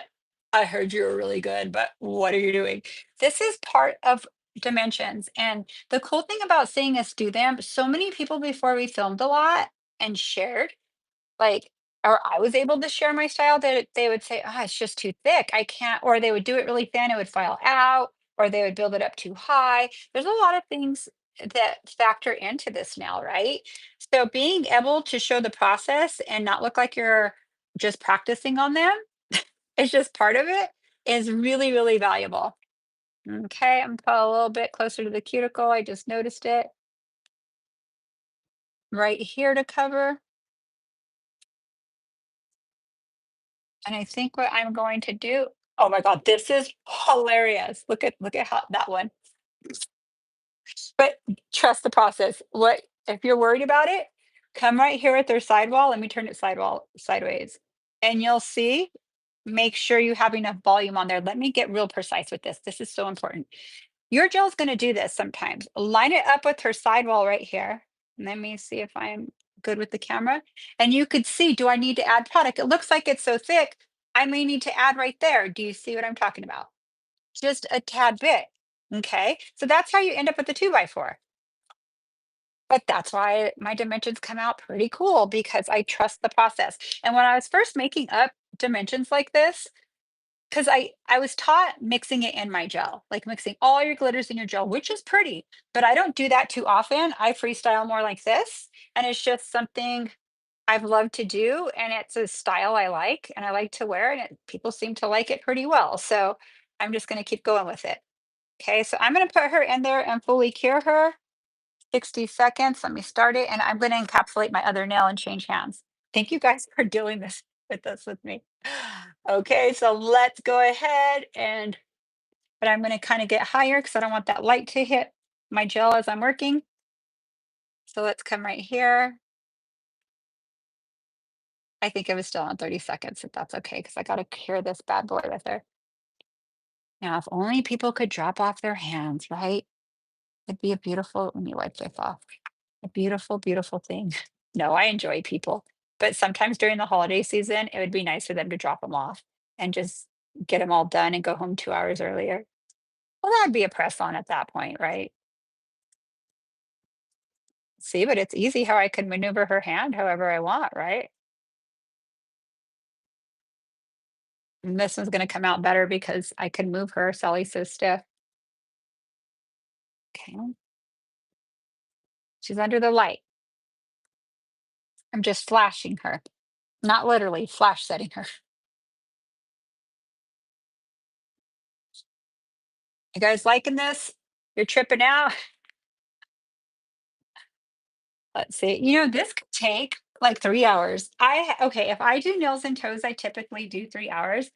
I heard you were really good, but what are you doing? This is part of dimensions. And the cool thing about seeing us do them, so many people before we filmed a lot and shared, like, or I was able to share my style that they would say, "Ah, it's just too thick. I can't," or they would do it really thin, it would file out, or they would build it up too high. There's a lot of things that factor into this now, right? So being able to show the process and not look like you're just practicing on them, it's just part of it, is really, really valuable. Okay, I'm put a little bit closer to the cuticle. I just noticed it right here to cover. And I think what I'm going to do, oh my God, this is hilarious. Look at how that one. But trust the process. What if you're worried about it? Come right here at their sidewall. Let me turn it sidewall sideways. And you'll see, make sure you have enough volume on there. Let me get real precise with this. This is so important. Your gel's going to do this sometimes. Line it up with her sidewall right here. Let me see if I'm good with the camera. And you could see, do I need to add product? It looks like it's so thick. I may need to add right there. Do you see what I'm talking about? Just a tad bit. Okay. So that's how you end up with the 2x4. But that's why my dimensions come out pretty cool because I trust the process. And when I was first making up dimensions like this, because I was taught mixing it in my gel, like mixing all your glitters in your gel, which is pretty, but I don't do that too often. I freestyle more like this, and it's just something I've loved to do, and it's a style I like, and I like to wear, and people seem to like it pretty well. So I'm just going to keep going with it. Okay, so I'm going to put her in there and fully cure her. 60 seconds. Let me start it, and I'm going to encapsulate my other nail and change hands. Thank you guys for doing this with me. Okay, so let's go ahead and, but I'm going to kind of get higher because I don't want that light to hit my gel as I'm working. So let's come right here. I think it was still on 30 seconds, if that's okay, because I got to cure this bad boy with her. Now, if only people could drop off their hands, right? It'd be a beautiful, let me wipe this off. A beautiful, beautiful thing. No, I enjoy people, but sometimes during the holiday season, it would be nice for them to drop them off and just get them all done and go home 2 hours earlier. Well, that'd be a press on at that point, right? See, but it's easy how I can maneuver her hand however I want, right? And this one's gonna come out better because I can move her. Sally's so stiff. Okay, she's under the light. I'm just flashing her, not literally flash setting her. You guys liking this? You're tripping out? Let's see. This could take like 3 hours. Okay, if I do nails and toes, I typically do 3 hours.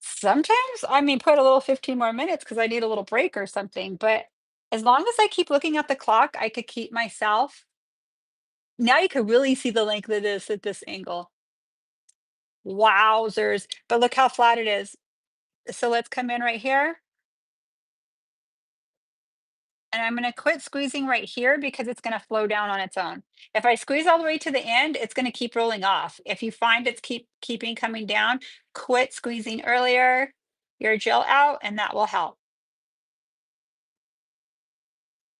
Sometimes, I mean, put a little 15 more minutes because I need a little break or something, but as long as I keep looking at the clock, I could keep myself. Now you can really see the length of this at this angle. Wowzers. But look how flat it is. So let's come in right here. And I'm gonna quit squeezing right here because it's gonna flow down on its own. If I squeeze all the way to the end, it's gonna keep rolling off. If you find it's keeping coming down, quit squeezing earlier, your gel out, and that will help.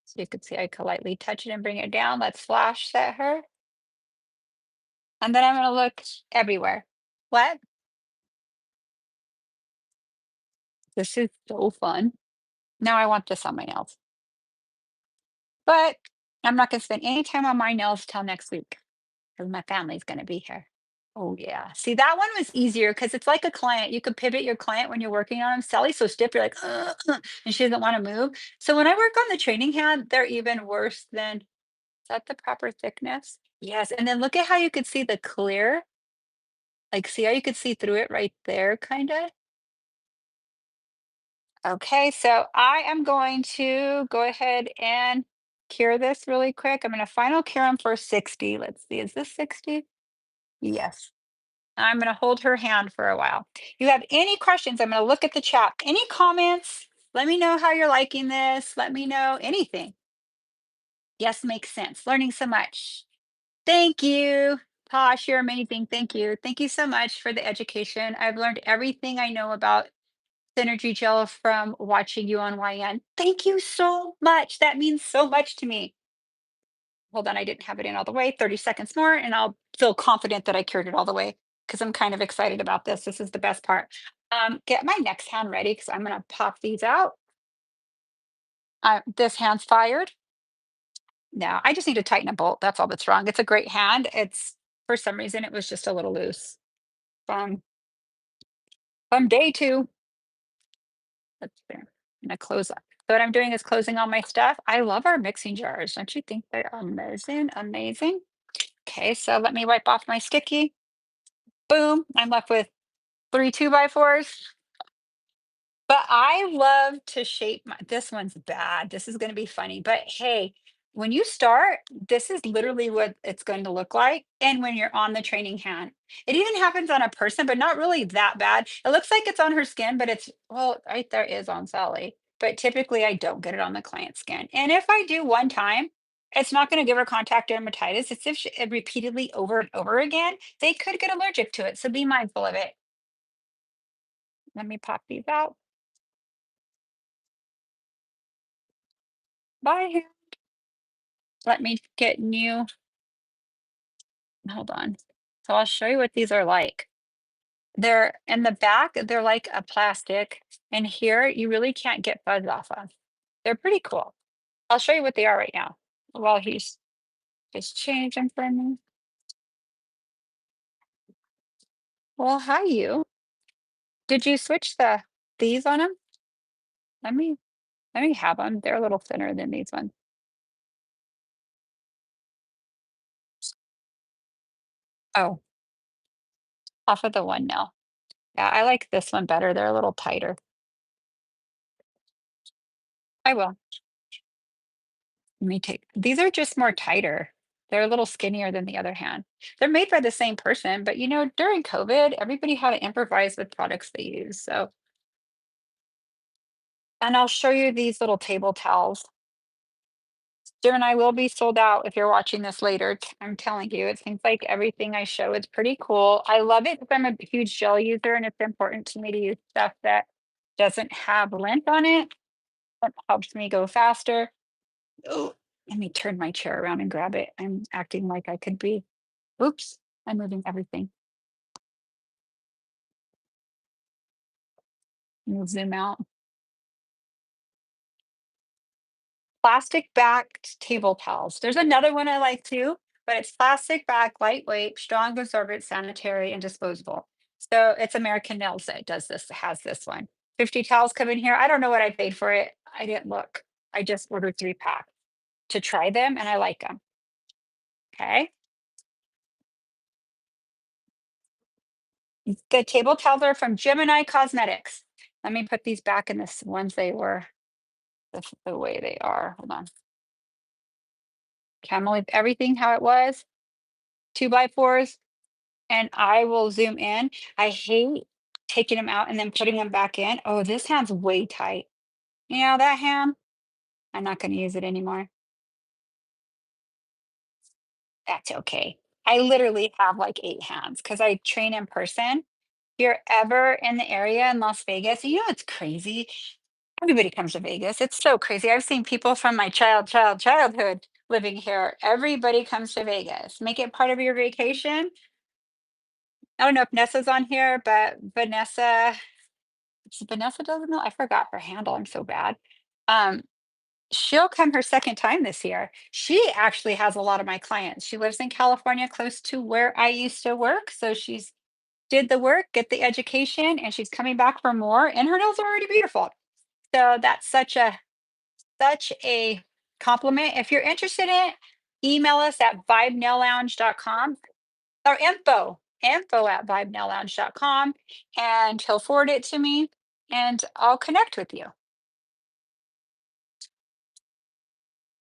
So you can see I could lightly touch it and bring it down. Let's flash set her. And then I'm gonna look everywhere. What? This is so fun. Now I want this on my nails. But I'm not gonna spend any time on my nails till next week because my family's gonna be here. Oh yeah. See, that one was easier because it's like a client. You could pivot your client when you're working on them. Sally's so stiff, you're like, and she doesn't want to move. So when I work on the training hand, they're even worse than, is that the proper thickness? Yes. And then look at how you could see the clear. Like, see how you could see through it right there, kind of? Okay, so I am going to go ahead and cure this really quick. I'm going to final cure them for 60. Let's see, is this 60? Yes. I'm going to hold her hand for a while. You have any questions? I'm going to look at the chat. Any comments? Let me know how you're liking this. Let me know anything. Yes, makes sense. Learning so much. Thank you. Tosh, you're amazing. Thank you. Thank you so much for the education. I've learned everything I know about Synergy Gel from watching you on YN. Thank you so much. That means so much to me. Hold on, I didn't have it in all the way. 30 seconds more, and I'll feel confident that I cured it all the way because I'm kind of excited about this. This is the best part. Get my next hand ready because I'm going to pop these out. This hand's fired. Now I just need to tighten a bolt. That's all that's wrong. It's a great hand. It's, for some reason, it was just a little loose from day two. That's there. I'm gonna close up. So what I'm doing is closing all my stuff. I love our mixing jars. Don't you think they're amazing? Amazing. Okay, so let me wipe off my sticky. Boom. I'm left with 3 2x4s. But I love to shape my, this one's bad. This is going to be funny. But hey, when you start, this is literally what it's going to look like. And when you're on the training hand, it even happens on a person, but not really that bad. It looks like it's on her skin, but it's, well, right there is on Sally. But typically I don't get it on the client's skin. And if I do one time, it's not going to give her contact dermatitis. It's if she, repeatedly over and over again, they could get allergic to it. So be mindful of it. Let me pop these out. Bye. Let me get new, hold on. So I'll show you what these are like. They're in the back, they're like a plastic, and here you really can't get fuzz off of. They're pretty cool. I'll show you what they are right now while he's just changing for me. Well, hi you. Did you switch these on them? Let me have them. They're a little thinner than these ones. Oh, off of the one now. Yeah, I like this one better. They're a little tighter. I will. Let me take, these are just more tighter. They're a little skinnier than the other hand. They're made by the same person, but during COVID, everybody had to improvise with products they use. So, and I'll show you these little table towels. Jim and I will be sold out if you're watching this later. I'm telling you, it seems like everything I show is pretty cool. I love it because I'm a huge gel user and it's important to me to use stuff that doesn't have lint on it. That helps me go faster. Oh, let me turn my chair around and grab it. I'm acting like I could be. Oops, I'm moving everything. We'll zoom out. Plastic backed table towels. There's another one I like too, but it's plastic back, lightweight, strong, absorbent, sanitary, and disposable. So it's American Nails that does this, has this one. 50 towels come in here. I don't know what I paid for it. I didn't look. I just ordered 3 packs to try them and I like them. Okay. The table towels are from Gemini Cosmetics. Let me put these back in the ones they were, the way they are. Hold on. Okay, I'm gonna leave everything how it was. 2x4s, and I will zoom in. I hate taking them out and then putting them back in. Oh, this hand's way tight. That hand, I'm not gonna use it anymore. That's okay. I literally have like 8 hands because I train in person. If you're ever in the area in Las Vegas, it's crazy. Everybody comes to Vegas. It's so crazy. I've seen people from my childhood living here. Everybody comes to Vegas. Make it part of your vacation. I don't know if Nessa's on here, but Vanessa doesn't know. I forgot her handle. I'm so bad. Um, she'll come her second time this year. She actually has a lot of my clients. She lives in California, close to where I used to work. So she's did the work, get the education, and she's coming back for more. And her nails are already beautiful. So that's such a compliment. If you're interested in it, email us at vibenaillounge.com or info at vibenaillounge.com, and he'll forward it to me and I'll connect with you.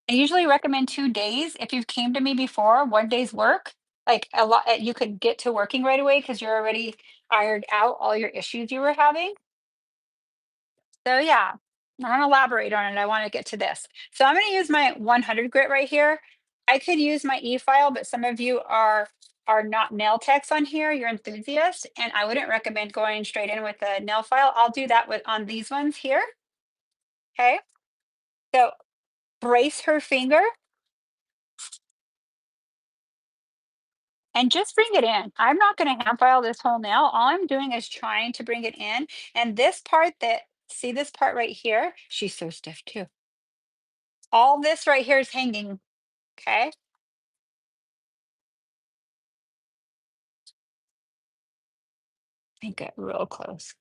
I usually recommend 2 days. If you've came to me before, 1 day's work, like a lot, you could get to working right away because you're already ironed out all your issues you were having. So yeah, I want to elaborate on it. I want to get to this. So I'm going to use my 100 grit right here. I could use my e-file, but some of you are not nail techs on here. You're enthusiasts, and I wouldn't recommend going straight in with a nail file. I'll do that with on these ones here. Okay. So brace her finger and just bring it in. I'm not going to hand file this whole nail. All I'm doing is trying to bring it in. And this part that see this part right here, she's so stiff too. All this right here is hanging. Okay. Get real close.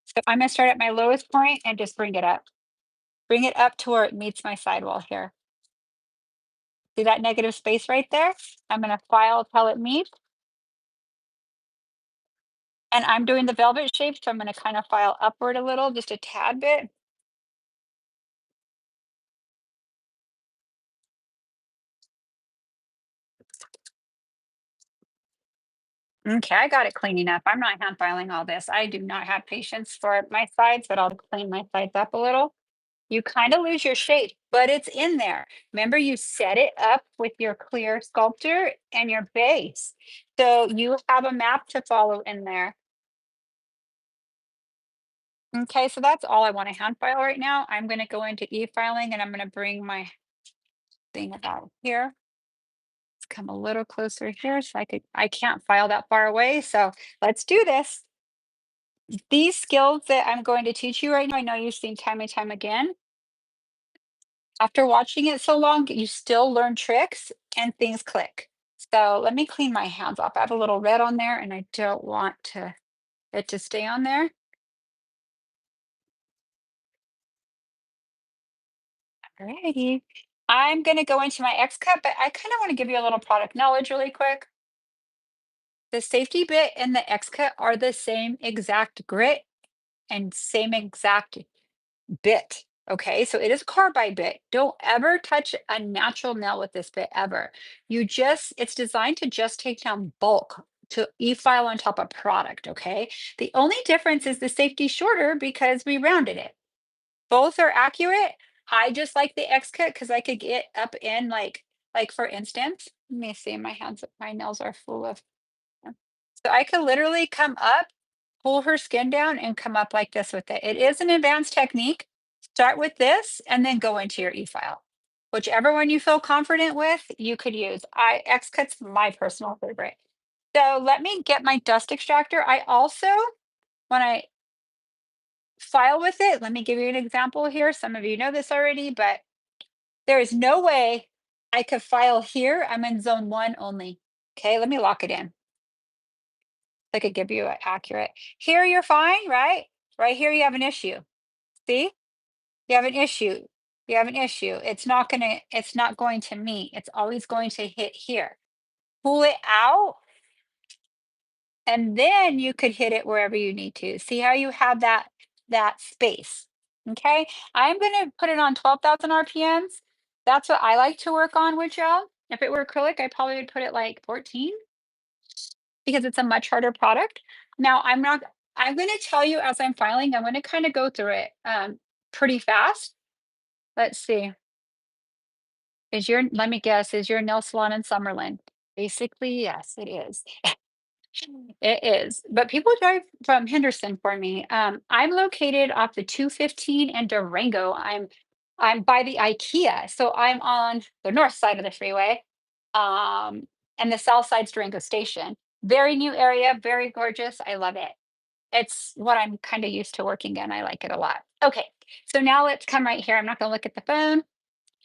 So I'm gonna start at my lowest point and just bring it up. Bring it up to where it meets my sidewall here. See that negative space right there? I'm gonna file till it meets. And I'm doing the velvet shape, so I'm gonna kind of file upward a little, just a tad bit. Okay, I got it cleaning up. I'm not hand filing all this. I do not have patience for my sides, but I'll clean my sides up a little. You kind of lose your shape, but it's in there. Remember, you set it up with your clear sculptor and your base. So you have a map to follow in there. Okay, so that's all I want to hand file right now. I'm going to go into e-filing and I'm going to bring my thing about here. Let's come a little closer here so I can't file that far away. So let's do this. These skills that I'm going to teach you right now, I know you've seen time and time again. After watching it so long, you still learn tricks and things click. So let me clean my hands off. I have a little red on there and I don't want it to stay on there. Alrighty. I'm gonna go into my X cut, but I kind of want to give you a little product knowledge really quick. The safety bit and the X cut are the same exact grit and same exact bit. Okay, so it is carbide bit. Don't ever touch a natural nail with this bit ever. It's designed to just take down bulk to e-file on top of product. Okay, the only difference is the safety shorter because we rounded it. Both are accurate. I just like the X cut because I could get up in like for instance, let me see, my nails are full of. So I could literally come up, pull her skin down, and come up like this with it. It is an advanced technique. Start with this and then go into your e-file. Whichever one you feel confident with, you could use. X Cut's my personal favorite. So let me get my dust extractor. I also, when I file with it, let me give you an example here. Some of you know this already, but there is no way I could file here. I'm in zone one only. Okay, let me lock it in. I could give you an accurate. Here you're fine, right? Right here you have an issue. See? You have an issue. You have an issue. It's not going to meet. It's always going to hit here. Pull it out, and then you could hit it wherever you need to. See how you have that space. Okay. I'm gonna put it on 12,000 RPMs. That's what I like to work on with gel. If it were acrylic, I probably would put it like 14 because it's a much harder product. Now I'm gonna tell you as I'm filing, I'm gonna kind of go through it pretty fast. Let's see. Let me guess, is your nail salon in Summerlin? Basically, yes, it is. It is, but people drive from Henderson for me. I'm located off the 215 in Durango. I'm by the IKEA, so I'm on the north side of the freeway, um, and the south side's Durango Station. Very new area, very gorgeous. I love it. It's what I'm kind of used to working in. I like it a lot. Okay, so now let's come right here. I'm not going to look at the phone.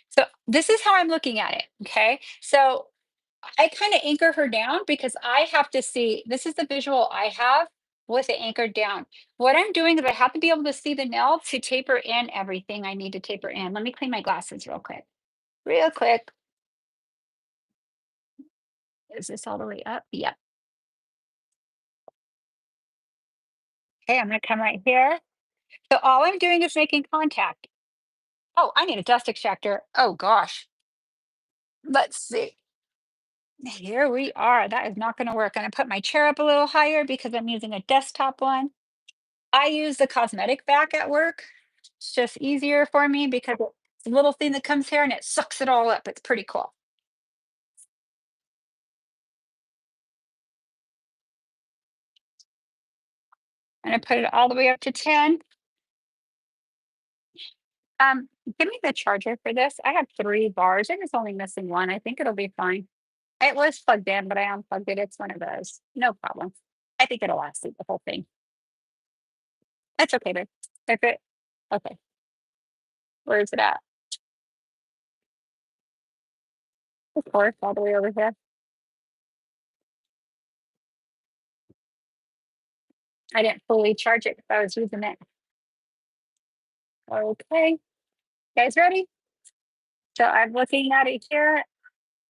So this is how I'm looking at it. Okay, so I kind of anchor her down because I have to see this is the visual I have with it anchored down. What I'm doing is I have to be able to see the nail to taper in everything I need to taper in. Let me clean my glasses real quick. Real quick. Is this all the way up? Yep. Okay, I'm going to come right here. So all I'm doing is making contact. Oh, I need a dust extractor. Oh gosh. Let's see. Here we are. That is not going to work. I'm going to put my chair up a little higher because I'm using a desktop one. I use the cosmetic vac at work. It's just easier for me because it's a little thing that comes here and it sucks it all up. It's pretty cool. And I put it all the way up to 10. Um, Give me the charger for this. I have 3 bars. I'm just only missing one. I think it'll be fine. It was plugged in, but I unplugged it. It's one of those. No problem. I think it'll last through the whole thing. That's okay, babe. If it okay, where is it at? Of course, all the way over here. I didn't fully charge it because I was using it. Okay, guys ready? So I'm looking at it here.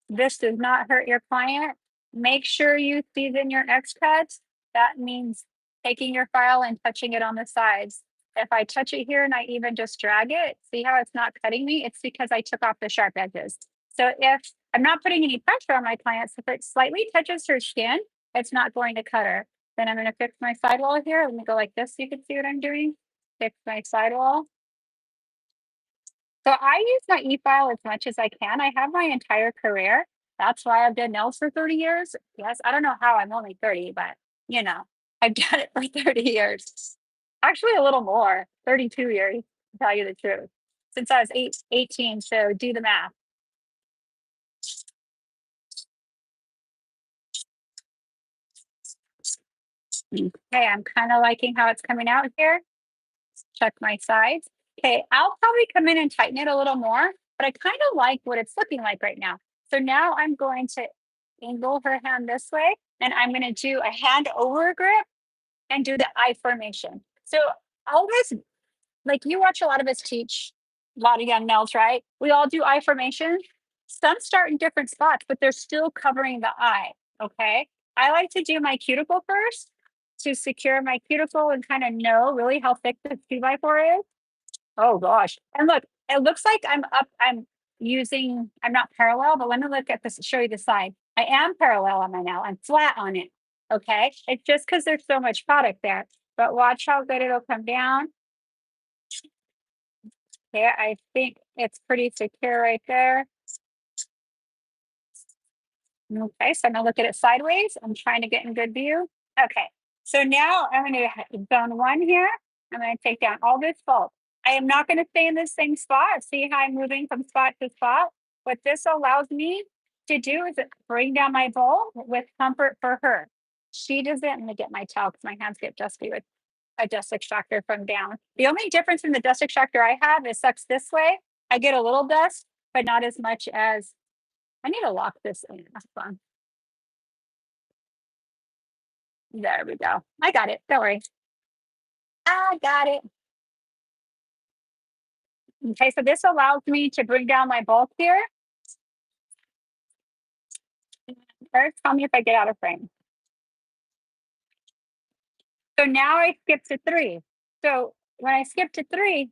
This does not hurt your client. Make sure you season your X cuts. That means taking your file and touching it on the sides. If I touch it here and I even just drag it, see how it's not cutting me? It's because I took off the sharp edges. So if I'm not putting any pressure on my clients, if it slightly touches her skin, it's not going to cut her. Then I'm going to fix my sidewall here. Let me go like this so you can see what I'm doing. Fix my sidewall. So I use my e-file as much as I can. I have my entire career. That's why I've done nails for 30 years. Yes, I don't know how I'm only 30, but you know, I've done it for 30 years. Actually, a little more, 32 years, to tell you the truth. Since I was 18, so do the math. Okay, I'm kind of liking how it's coming out here. Check my sides. Okay, I'll probably come in and tighten it a little more, but I kind of like what it's looking like right now. So now I'm going to angle her hand this way, and I'm going to do a hand over grip and do the I formation. So always, like you watch a lot of us teach a lot of young males, right? We all do I formation. Some start in different spots, but they're still covering the eye. Okay. I like to do my cuticle first to secure my cuticle and kind of know really how thick the 2x4 is. Oh gosh. And look, it looks like I'm not parallel, but let me look at this, show you the side. I am parallel on my nail. I'm flat on it. Okay. It's just because there's so much product there. But watch how good it'll come down. Okay, I think it's pretty secure right there. Okay, so I'm gonna look at it sideways. I'm trying to get in good view. Okay, so now I'm gonna zone 1 here. I'm gonna take down all this bulk. I am not gonna stay in the same spot. See how I'm moving from spot to spot? What this allows me to do is bring down my bowl with comfort for her. She doesn't, I'm gonna get my towel because my hands get dusty with a dust extractor from down. The only difference in the dust extractor I have is sucks this way. I get a little dust, but not as much as I need to lock this in. That's fun. There we go. I got it. Don't worry. I got it. Okay, so this allows me to bring down my bulk here. First, tell me if I get out of frame. So now I skip to 3. So when I skip to 3,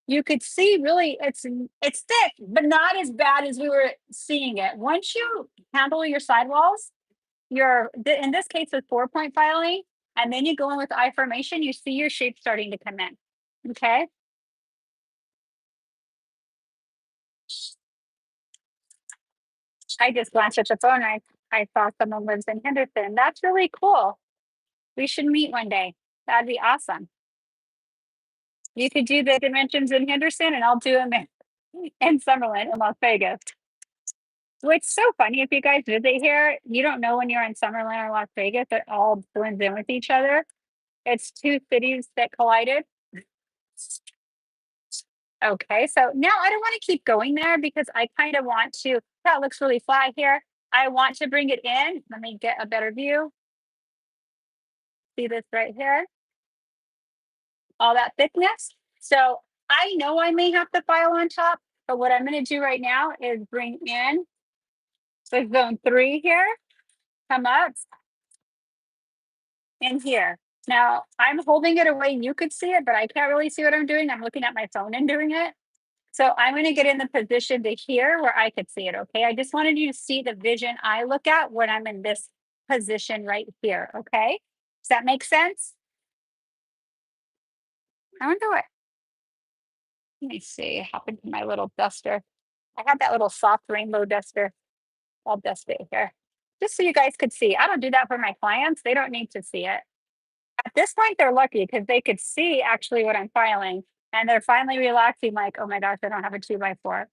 you could see really it's thick, but not as bad as we were seeing it. Once you handle your sidewalls, in this case with 4-point filing, and then you go in with I formation, you see your shape starting to come in. Okay. I just glanced at the phone. I saw someone lives in Henderson. That's really cool. We should meet one day. That'd be awesome. You could do the dimensions in Henderson and I'll do them in Summerlin in Las Vegas. Which is so funny. If you guys visit here, you don't know when you're in Summerlin or Las Vegas. It all blends in with each other. It's two cities that collided. Okay, so now I don't want to keep going there because I kind of want to, that looks really flat here. I want to bring it in. Let me get a better view. See this right here? All that thickness. So I know I may have to file on top, but what I'm going to do right now is bring in the zone 3 here, come up in here. Now I'm holding it away. You could see it, but I can't really see what I'm doing. I'm looking at my phone and doing it. So I'm going to get in the position to here where I could see it. Okay. I just wanted you to see the vision I look at when I'm in this position right here. Okay. Does that make sense? I wonder what, let me see, happened to my little duster. I had that little soft rainbow duster. I'll dust it here. Just so you guys could see. I don't do that for my clients. They don't need to see it. At this point, they're lucky because they could see actually what I'm filing. And they're finally relaxing, like, oh my gosh, I don't have a 2x4.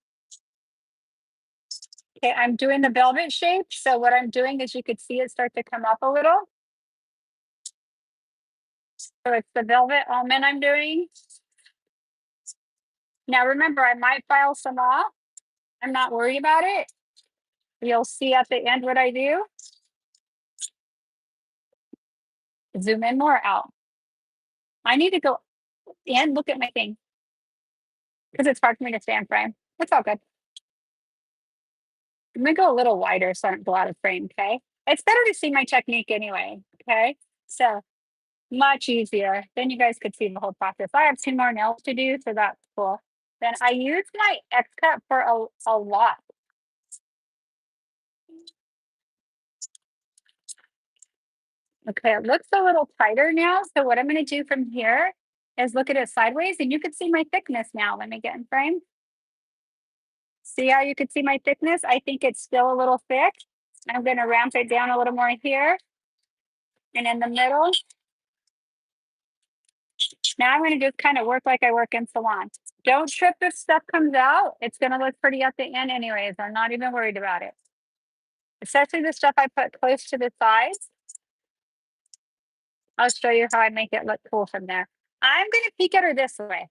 Okay, I'm doing the velvet shape. So what I'm doing is you could see it start to come up a little. So it's the velvet almond I'm doing. Now remember, I might file some off. I'm not worried about it. You'll see at the end what I do. Zoom in more out. I need to go in, look at my thing. Because it's hard for me to stay in frame. It's all good. I'm gonna go a little wider so I don't go out of frame, okay? It's better to see my technique anyway, okay? So much easier. Then you guys could see the whole process. I have 2 more nails to do, so that's cool. Then I use my X cut for a lot. Okay, it looks a little tighter now. So what I'm gonna do from here is look at it sideways and you can see my thickness now. Let me get in frame. See how you could see my thickness? I think it's still a little thick. I'm gonna ramp it down a little more here and in the middle. Now I'm going to just kind of work like I work in salon. Don't trip if stuff comes out. It's going to look pretty at the end anyways. I'm not even worried about it. Especially the stuff I put close to the sides. I'll show you how I make it look cool from there. I'm going to peek at her this way.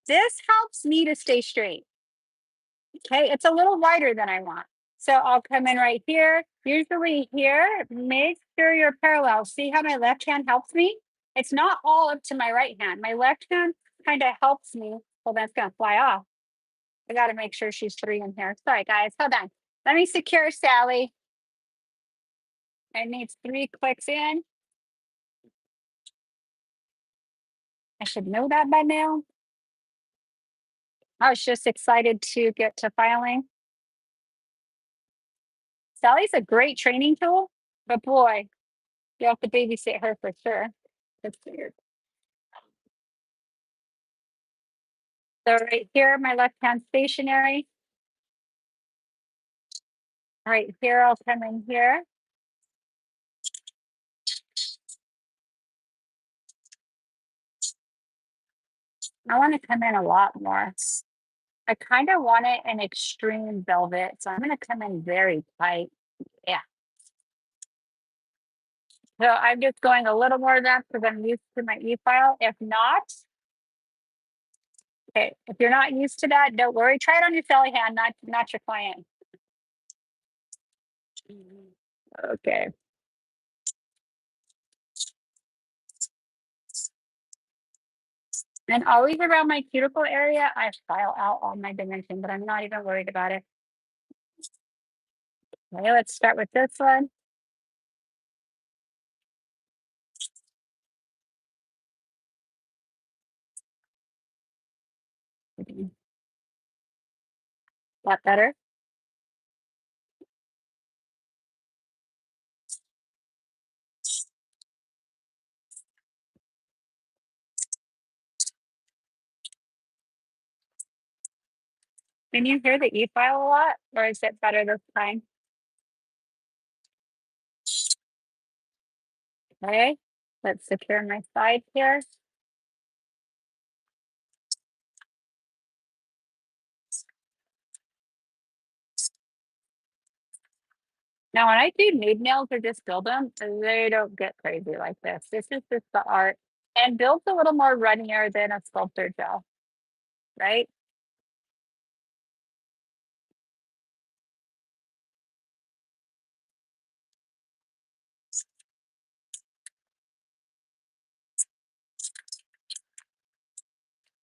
This helps me to stay straight. Okay, it's a little wider than I want. So I'll come in right here. Usually here, make sure you're parallel. See how my left hand helps me? It's not all up to my right hand. My left hand kind of helps me. Well, that's going to fly off. I got to make sure she's 3 in here. Sorry, guys. Hold on. Let me secure Sally. It needs 3 clicks in. I should know that by now. I was just excited to get to filing. Sally's a great training tool, but boy, you have to babysit her for sure. That's weird. So right here, my left hand stationary. Right here, I'll come in here. I want to come in a lot more. I kind of want it an extreme velvet, so I'm going to come in very tight. Yeah. So I'm just going a little more than because I'm used to my e-file. If not, okay, if you're not used to that, don't worry. Try it on your Sally hand, not your client. Okay. And always around my cuticle area, I file out all my dimension, but I'm not even worried about it. Okay, let's start with this one. That better? Can you hear the e-file a lot, or is it better this time? Okay, let's secure my side here. Now, when I do nude nails or just build them, they don't get crazy like this. This is just the art and builds a little more runnier than a sculptor gel, right?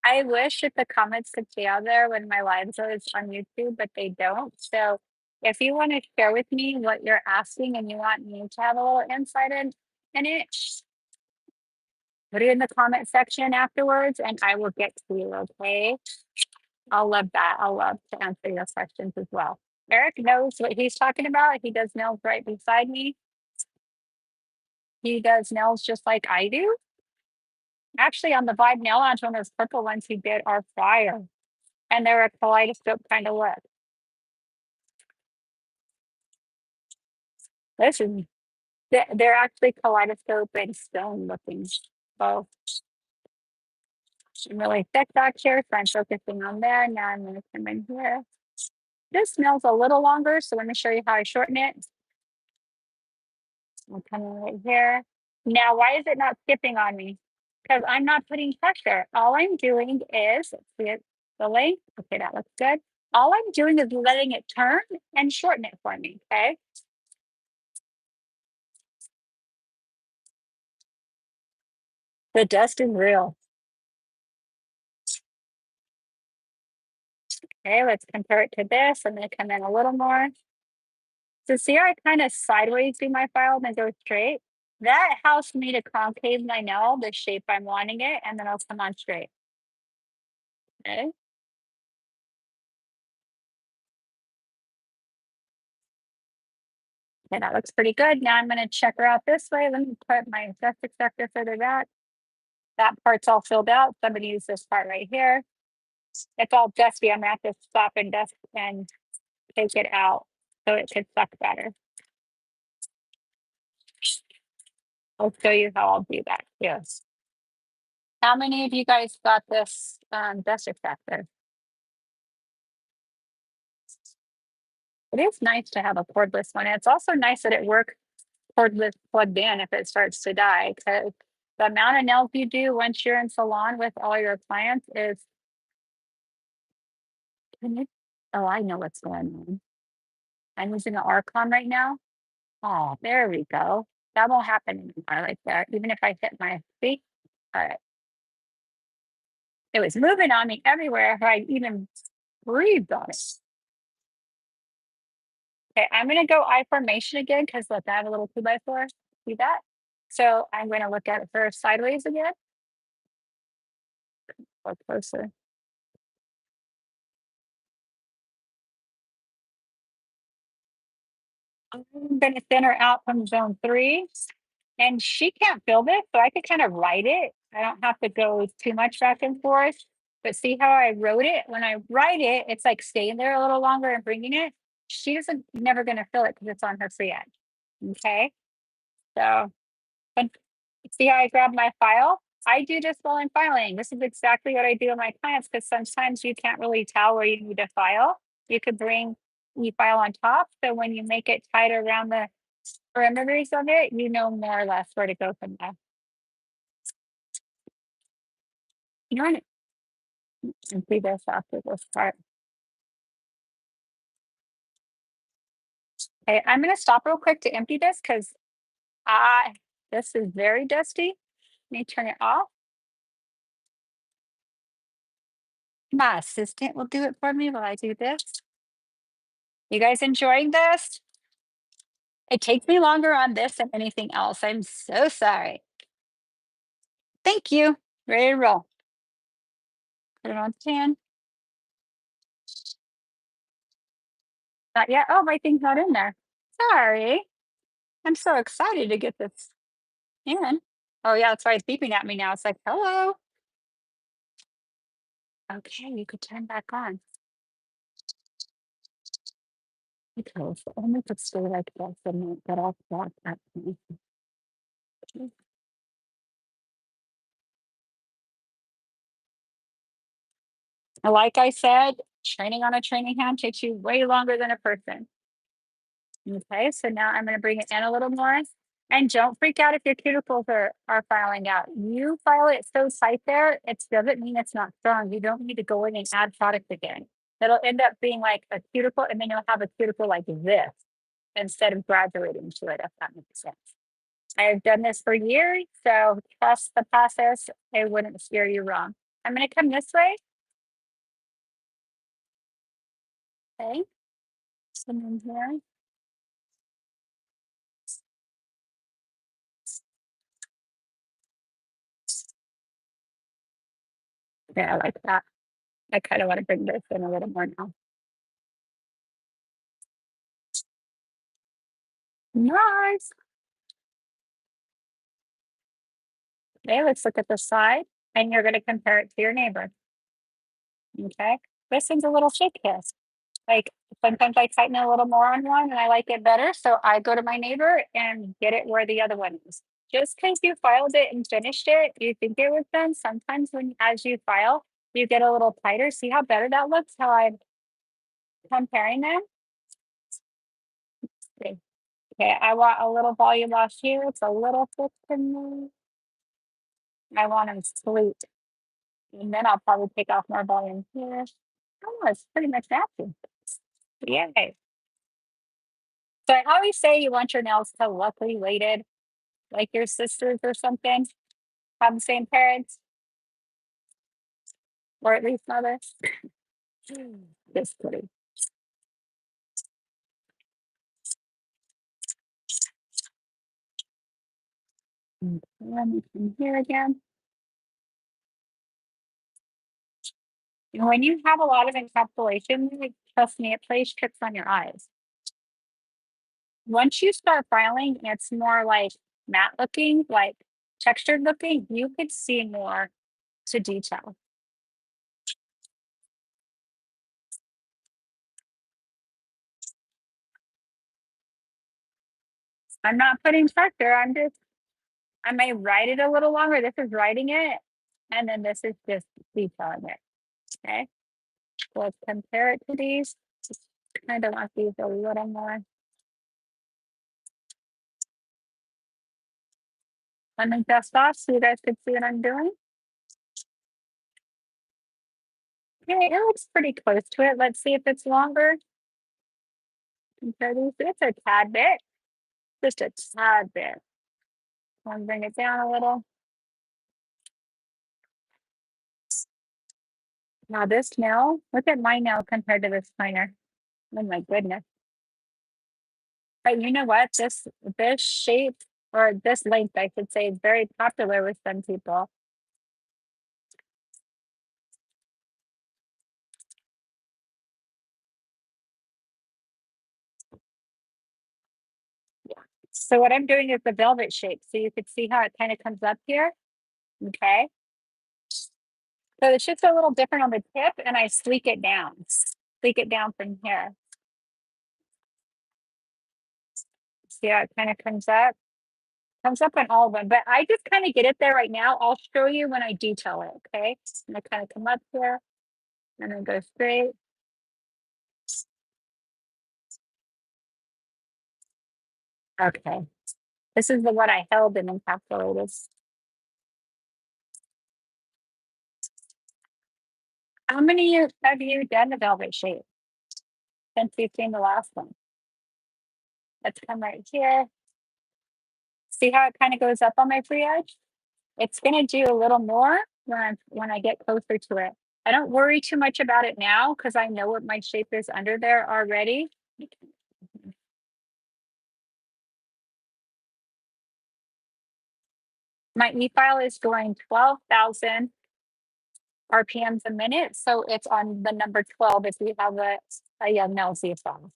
I wish that the comments could stay out there when my lives are on YouTube, but they don't. So if you want to share with me what you're asking and you want me to have a little insight in it, put it in the comment section afterwards and I will get to you, okay? I'll love that. I'll love to answer your questions as well. Eric knows what he's talking about. He does nails right beside me. He does nails just like I do. Actually, on the Vibe Nail Lounge, one of those purple ones he did are fire. And they're a kaleidoscope kind of look. This is they're actually kaleidoscope and stone looking. So I'm really thick back here, so I'm focusing on there. Now I'm going to come in here. This nail's a little longer, so let me show you how I shorten it. I'll come in right here. Now, why is it not skipping on me? Because I'm not putting pressure. All I'm doing is, let's see it, the length. Okay, that looks good. All I'm doing is letting it turn and shorten it for me, okay? The dust is real. Okay, let's compare it to this. I'm going to come in a little more. So see how I kind of sideways do my file and then go straight? That helps me to concave my nail the shape I'm wanting it, and then I'll come on straight. Okay. Okay, that looks pretty good. Now I'm going to check her out this way. Let me put my dust extractor further back. That part's all filled out. So I'm going to use this part right here. It's all dusty. I'm going to have to stop and dust and take it out so it could suck better. I'll show you how I'll do that. Yes. How many of you guys got this dust extractor? It is nice to have a cordless one. It's also nice that it works cordless plugged in if it starts to die, because the amount of nails you do once you're in salon with all your clients is, can you, oh, I know what's going on. I'm using an Archon right now. Oh, there we go. That won't happen anymore right there, even if I hit my feet. All right. It was moving on me everywhere if I even breathed on it. Okay, I'm gonna go I formation again because look, I have a little 2x4. See that? So I'm gonna look at it first sideways again. Or closer. I'm gonna thin her out from zone 3. And she can't feel this, so I could kind of write it. I don't have to go too much back and forth. But see how I wrote it? When I write it, it's like staying there a little longer and bringing it. She doesn't never gonna feel it because it's on her free end. Okay. So and see how I grab my file? I do this while I'm filing. This is exactly what I do with my clients because sometimes you can't really tell where you need to file. You could bring e-file on top. So when you make it tight around the perimeters of it, you know more or less where to go from there. You want to see this after this part. Okay, I'm going to stop real quick to empty this because I this is very dusty. Let me turn it off. My assistant will do it for me while I do this. You guys enjoying this? It takes me longer on this than anything else. I'm so sorry. Thank you. Ready to roll. Put it on 10. Not yet. Oh, my thing's not in there. Sorry. I'm so excited to get this in. Oh, yeah, that's why it's beeping at me now. It's like, hello. Okay, you could turn back on. Okay, so only could stay like this and not get off that at me. Like I said, training on a training hand takes you way longer than a person. Okay, so now I'm going to bring it in a little more. And don't freak out if your cuticles are filing out. You file it so tight there, it doesn't mean it's not strong. You don't need to go in and add product again. It'll end up being like a cuticle, and then you'll have a cuticle like this instead of graduating to it, if that makes sense. I have done this for years, so trust the process. It wouldn't steer you wrong. I'm going to come this way. Okay, come in here. Yeah, I like that. I kind of want to bring this in a little more now. Nice. Okay, let's look at the side, and you're going to compare it to your neighbor. Okay, this one's a little shake kiss. Like sometimes I tighten a little more on one and I like it better. So I go to my neighbor and get it where the other one is. Just because you filed it and finished it, you think it was done. Sometimes when as you file, you get a little tighter. See how better that looks? How I'm comparing them? Okay, I want a little volume off here. It's a little thick to me. I want them sweet. And then I'll probably take off more volume here. Oh, it's pretty much matching. Yay. So I always say you want your nails to look related, like your sisters or something, have the same parents, or at least mothers. Just kidding. Let me come here again. And when you have a lot of encapsulation, trust me, it plays tricks on your eyes. Once you start filing, it's more like matte looking, like textured looking, you could see more to detail. I'm not putting pressure, I may write it a little longer. This is writing it, and then this is just detailing it. Okay, let's compare it to these. Just kind of want these a little more. Let me dust off so you guys can see what I'm doing. Okay, it looks pretty close to it. Let's see if it's longer. Compare these. It's a tad bit, just a tad bit. I'll bring it down a little. Now this nail, look at my nail compared to this pointer. Oh my goodness. But you know what? This shape or this length, I should say, is very popular with some people. So what I'm doing is the velvet shape. So you could see how it kind of comes up here. Okay. So it's just a little different on the tip, and I sleek it down. Sleek it down from here. See how it kind of comes up? Comes up on all of them, but I just kind of get it there right now. I'll show you when I detail it. Okay. And I kind of come up here and then go straight. Okay. This is the one I held and encapsulated. How many years have you done the velvet shape since you've seen the last one? Let's come right here. See how it kind of goes up on my free edge? It's gonna do a little more when I get closer to it. I don't worry too much about it now because I know what my shape is under there already. My e-file is going 12,000 RPMs a minute. So it's on the number 12 if you have a young Nels e-file.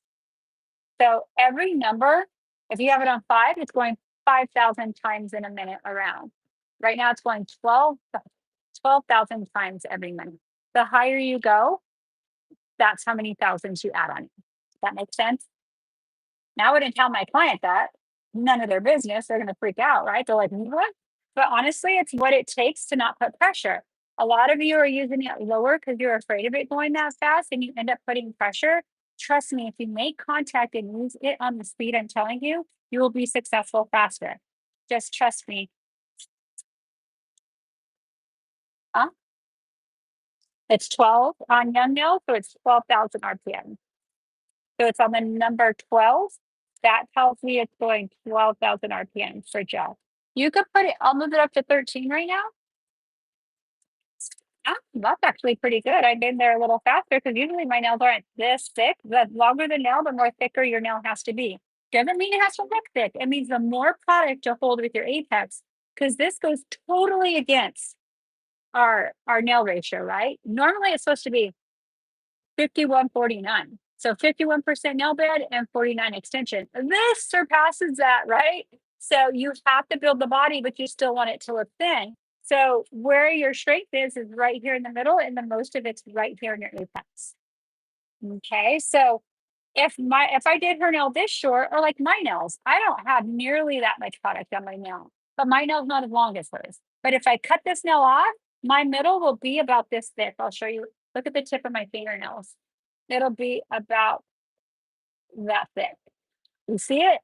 So every number, if you have it on 5, it's going 5,000 times in a minute around. Right now it's going 12,000 times every minute. The higher you go, that's how many thousands you add on it. That makes sense? Now I wouldn't tell my client that. none of their business. They're going to freak out, right? They're like, what? But honestly, it's what it takes to not put pressure. A lot of you are using it lower because you're afraid of it going that fast and you end up putting pressure. Trust me, if you make contact and use it on the speed I'm telling you, you will be successful faster. Just trust me. Huh? It's 12 on young nails, so it's 12,000 RPM. So it's on the number 12. That tells me it's going 12,000 RPM for gel. You could put it, I'll move it up to 13 right now. Yeah, that's actually pretty good. I've been there a little faster because usually my nails aren't this thick. The longer the nail, the more thicker your nail has to be. Doesn't mean it has to look thick. It means the more product you hold with your apex, because this goes totally against our nail ratio, right? Normally it's supposed to be 51-49. So 51% nail bed and 49 extension. This surpasses that, right? So you have to build the body, but you still want it to look thin. So where your strength is right here in the middle, and the most of it's right here in your apex. Okay, so if I did her nail this short, or like my nails, I don't have nearly that much product on my nail, but my nail's not as long as hers. But if I cut this nail off, my middle will be about this thick. I'll show you. Look at the tip of my fingernails. It'll be about that thick. You see it?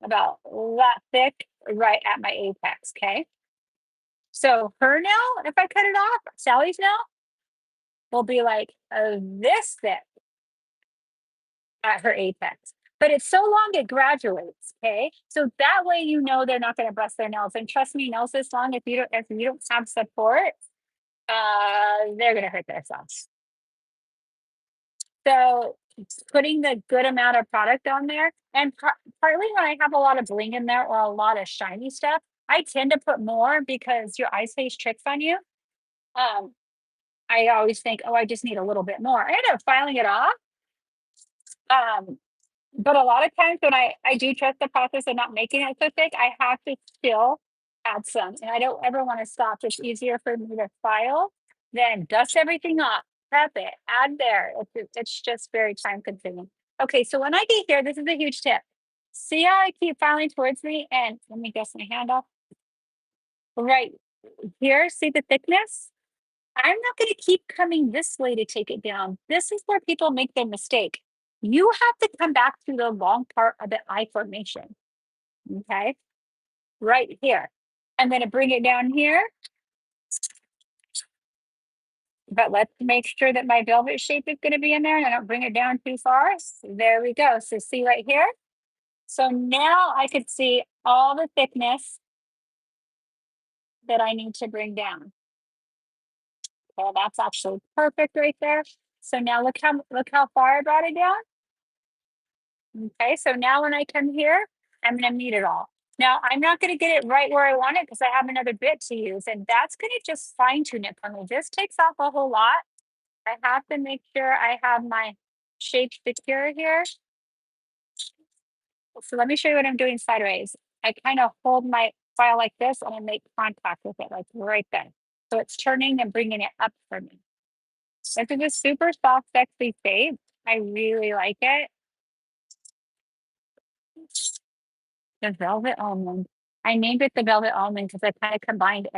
About that thick right at my apex. Okay. So her nail, if I cut it off, Sally's nail will be like this thick at her apex. But it's so long it graduates. Okay. So that way you know they're not going to bust their nails. And trust me, nails this long, if you don't have support, they're gonna hurt themselves. So putting the good amount of product on there, and partly when I have a lot of bling in there or a lot of shiny stuff, I tend to put more because your eyes plays tricks on you. Um, I always think, oh, I just need a little bit more. I end up filing it off. Um, but a lot of times when I do trust the process of not making it so thick, I have to still add some, and I don't ever want to stop. It's easier for me to file than dust everything off, prep it, add there. It's just very time consuming. Okay, so when I get here, this is a huge tip. See how I keep filing towards me, and let me dust my hand off. Right here, see the thickness? I'm not going to keep coming this way to take it down. This is where people make their mistake. You have to come back to the long part of the eye formation. Okay. Right here. I'm going to bring it down here. But let's make sure that my velvet shape is going to be in there and I don't bring it down too far. There we go. So see right here. So now I could see all the thickness that I need to bring down. Okay, that's actually perfect right there. So now look how far I brought it down. Okay, so now when I come here, I'm going to meet it all. Now, I'm not going to get it right where I want it because I have another bit to use, and that's going to just fine tune it for me. This takes off a whole lot. I have to make sure I have my shape secure here. So let me show you what I'm doing sideways. I kind of hold my file like this and I make contact with it like right there. So it's turning and bringing it up for me. This is a super soft, sexy shape. I really like it. The velvet almond. I named it the velvet almond because I kind of combined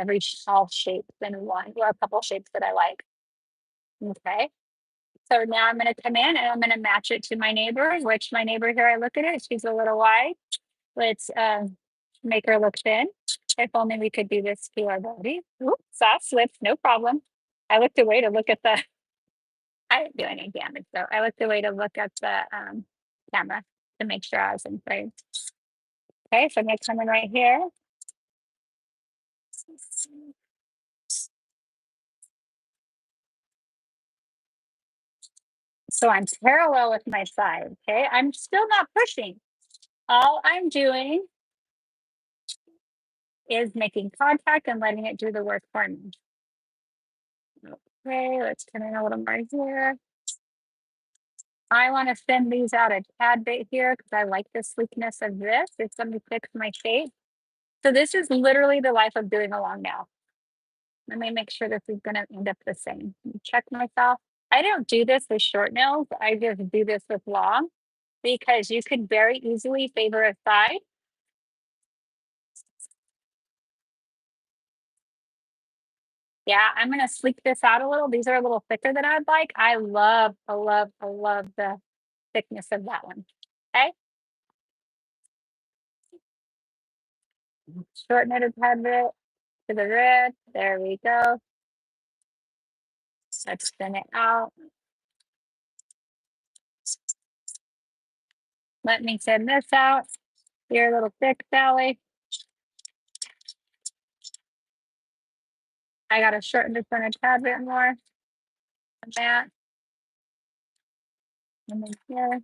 all shapes in one, or a couple shapes that I like. Okay. So now I'm going to come in and I'm going to match it to my neighbor, which my neighbor here, I look at it, she's a little wide. Let's make her look thin. If only we could do this to our body. Oops, that slipped, no problem. I looked away to look at the, I didn't do any damage though. I looked away to look at the camera to make sure I was in frame. Okay, so I'm gonna come in right here. So I'm parallel with my side, okay? I'm still not pushing. All I'm doing is making contact and letting it do the work for me. Okay, let's come in a little more here. I want to thin these out a tad bit here because I like the sleekness of this. It's going to fix my shape. So this is literally the life of doing a long nail. Let me make sure this is going to end up the same. Check myself. I don't do this with short nails. I just do this with long. because you could very easily favor a side. Yeah, I'm gonna sleek this out a little. These are a little thicker than I'd like. I love the thickness of that one. Okay, shorten it a tad bit to the red. There we go. Let's thin it out. Let me thin this out. You're a little thick, Sally. I gotta shorten this one a tad bit more than that. And then here.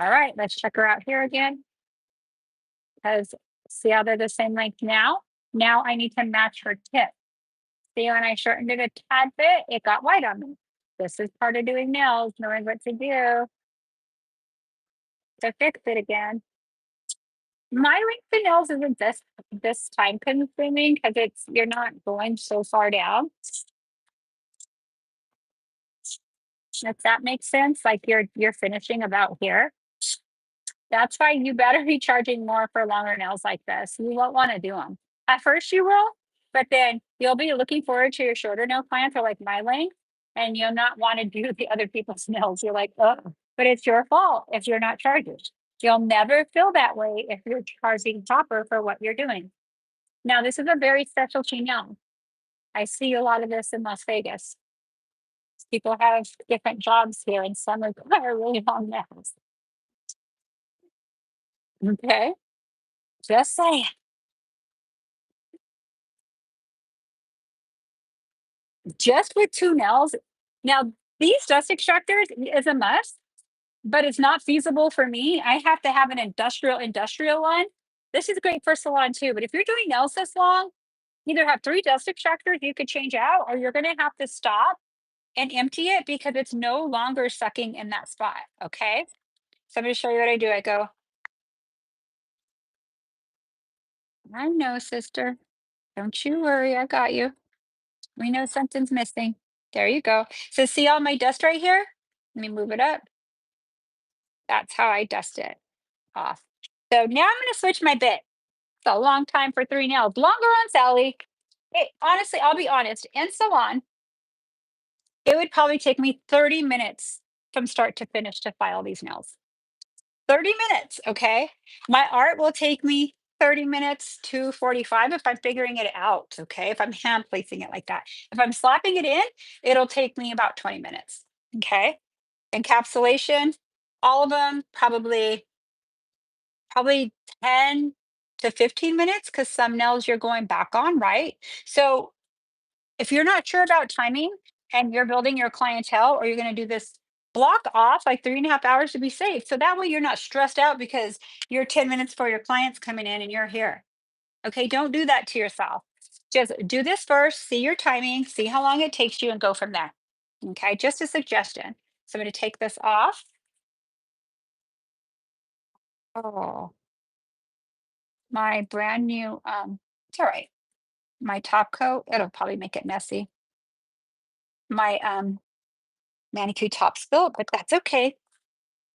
All right, let's check her out here again. Because see how they're the same length now? Now I need to match her tip. See, when I shortened it a tad bit, it got white on me. This is part of doing nails, knowing what to do to fix it again. My length of nails isn't this time consuming because it's you're not going so far down. If that makes sense, like you're finishing about here. That's why you better be charging more for longer nails like this. You won't want to do them. At first you will, but then you'll be looking forward to your shorter nail clients or like my length, and you'll not want to do the other people's nails. You're like, oh, but it's your fault if you're not charging. You'll never feel that way if you're charging proper for what you're doing. Now, this is a very specialty nail. I see a lot of this in Las Vegas. People have different jobs here, and some require really long nails. Okay, just saying. Just with 2 nails. Now, these dust extractors is a must, but it's not feasible for me. I have to have an industrial one. This is great for salon too, but if you're doing nails this long, either have 3 dust extractors you could change out, or you're gonna have to stop and empty it because it's no longer sucking in that spot, okay? So I'm gonna show you what I do. I go, "I know, sister. Don't you worry, I got you. We know something's missing." There you go. So see all my dust right here? Let me move it up. That's how I dust it off. So now I'm gonna switch my bit. It's a long time for 3 nails. Longer on Sally. Honestly, I'll be honest, in salon, it would probably take me 30 minutes from start to finish to file these nails. 30 minutes, okay? My art will take me 30 minutes to 45 if I'm figuring it out, okay? If I'm hand placing it like that. If I'm slapping it in, it'll take me about 20 minutes, okay? Encapsulation, all of them probably 10 to 15 minutes because some nails you're going back on, right? So if you're not sure about timing and you're building your clientele or you're going to do this, block off like 3.5 hours to be safe. So that way you're not stressed out because you're 10 minutes for your clients coming in and you're here. Okay, don't do that to yourself. Just do this first, see your timing, see how long it takes you, and go from there. Okay, just a suggestion. So I'm going to take this off. Oh, my brand new, it's all right. My top coat, it'll probably make it messy. My manicure top spill, but that's okay.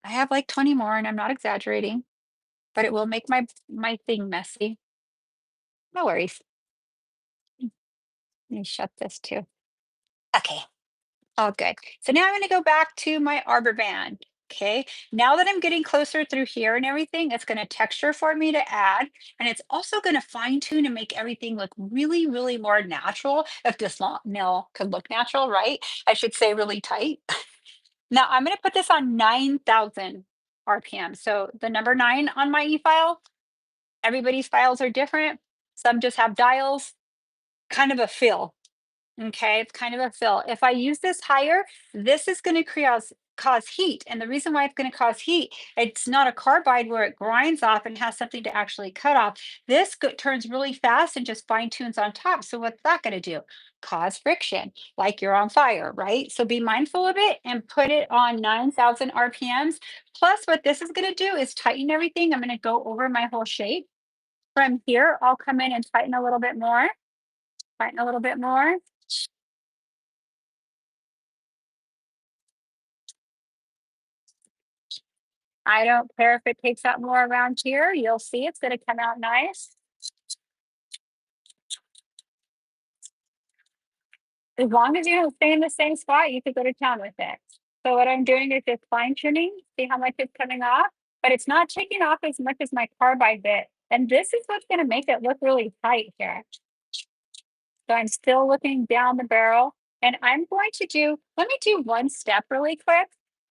I have like 20 more and I'm not exaggerating, but it will make my thing messy. No worries. Let me shut this too. Okay. All good. So now I'm going to go back to my arbor band. Okay. Now that I'm getting closer through here and everything, it's going to texture for me to add. And it's also going to fine tune and make everything look really, really more natural. If this long nail could look natural, right? I should say really tight. Now I'm going to put this on 9,000 RPM. So the number 9 on my e-file, everybody's files are different. Some just have dials, kind of a feel. Okay, it's kind of a fill. If I use this higher, this is going to cause heat. And the reason why it's going to cause heat, it's not a carbide where it grinds off and has something to actually cut off. This turns really fast and just fine tunes on top. So what's that going to do? Cause friction, like you're on fire, right? So be mindful of it and put it on 9,000 RPMs. Plus, what this is going to do is tighten everything. I'm going to go over my whole shape. From here, I'll come in and tighten a little bit more, tighten a little bit more. I don't care if it takes out more around here. You'll see it's going to come out nice. As long as you don't stay in the same spot, you could go to town with it. So what I'm doing is just fine tuning, see how much it's coming off, but it's not taking off as much as my carbide bit. And this is what's going to make it look really tight here. So I'm still looking down the barrel, and I'm going to let me do one step really quick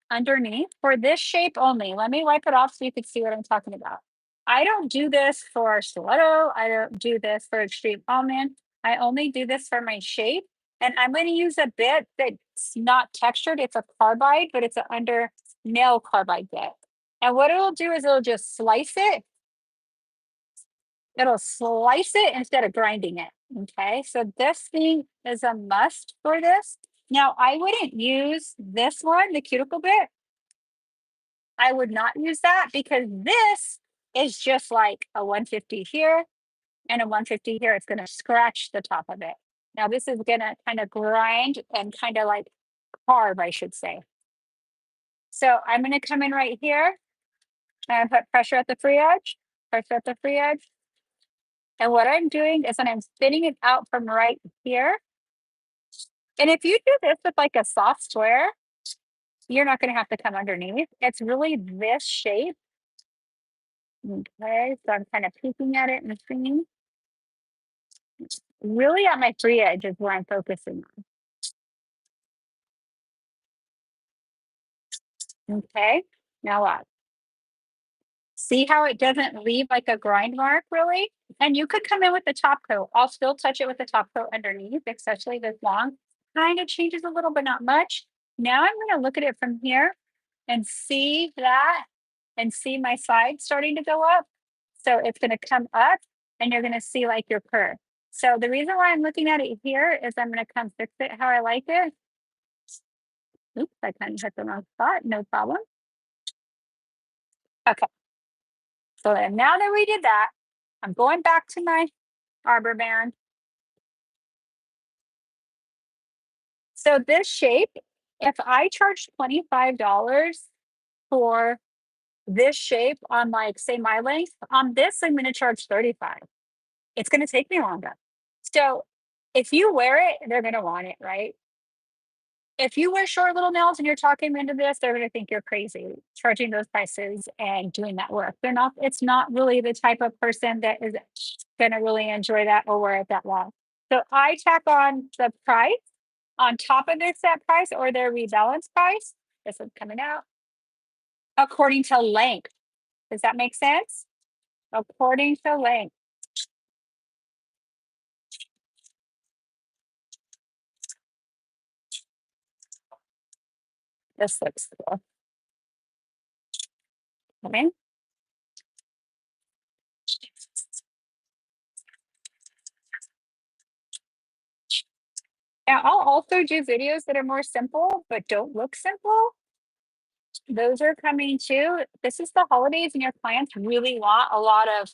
underneath for this shape only. Let me wipe it off so you can see what I'm talking about. I don't do this for stiletto. I don't do this for extreme almond. I only do this for my shape. And I'm going to use a bit that's not textured. It's a carbide, but it's an under nail carbide bit. And what it'll do is it'll just slice it. It'll slice it instead of grinding it. Okay, so this thing is a must for this. Now, I wouldn't use this one, the cuticle bit. I would not use that because this is just like a 150 here and a 150 here. It's going to scratch the top of it. Now, this is going to kind of grind and kind of like carve, I should say. So I'm going to come in right here and put pressure at the free edge, pressure at the free edge. And what I'm doing is I'm spinning it out from right here. And if you do this with like a soft square, you're not going to have to come underneath. It's really this shape. Okay, so I'm kind of peeking at it and seeing. Really at my free edge is where I'm focusing on. Okay, now what? See how it doesn't leave like a grind mark really? And you could come in with the top coat. I'll still touch it with the top coat underneath, especially this long. Kind of changes a little, but not much. Now I'm going to look at it from here and see that and see my side starting to go up. So it's going to come up and you're going to see like your curve. So the reason why I'm looking at it here is I'm going to come fix it how I like it. Oops, I kind of hit the wrong spot. No problem. Okay. So then now that we did that, I'm going back to my arbor band. So this shape, if I charge $25 for this shape on like say my length, on this I'm going to charge 35. It's going to take me longer. So if you wear it, they're going to want it, right? If you wear short little nails and you're talking them into this, they're going to think you're crazy charging those prices and doing that work. They're not, it's not really the type of person that is going to really enjoy that or wear it that long. So I tack on the price on top of their set price or their rebalance price. This is coming out according to length. Does that make sense? According to length. This looks cool. Okay. Now, I'll also do videos that are more simple, but don't look simple. Those are coming too. This is the holidays, and your clients really want a lot of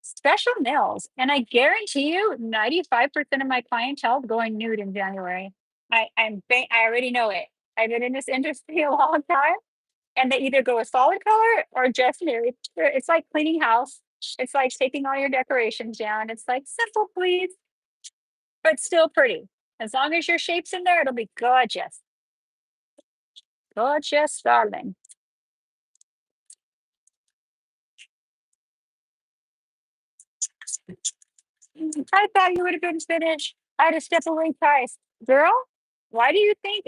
special nails. And I guarantee you, 95% of my clientele is going nude in January. I already know it. I've been in this industry a long time, and they either go a solid color or just nude. It's like cleaning house. It's like taking all your decorations down. It's like simple, please, but still pretty. As long as your shape's in there, it'll be gorgeous. Gorgeous, darling. I thought you would have been finished. I had to step away twice. Girl, why do you think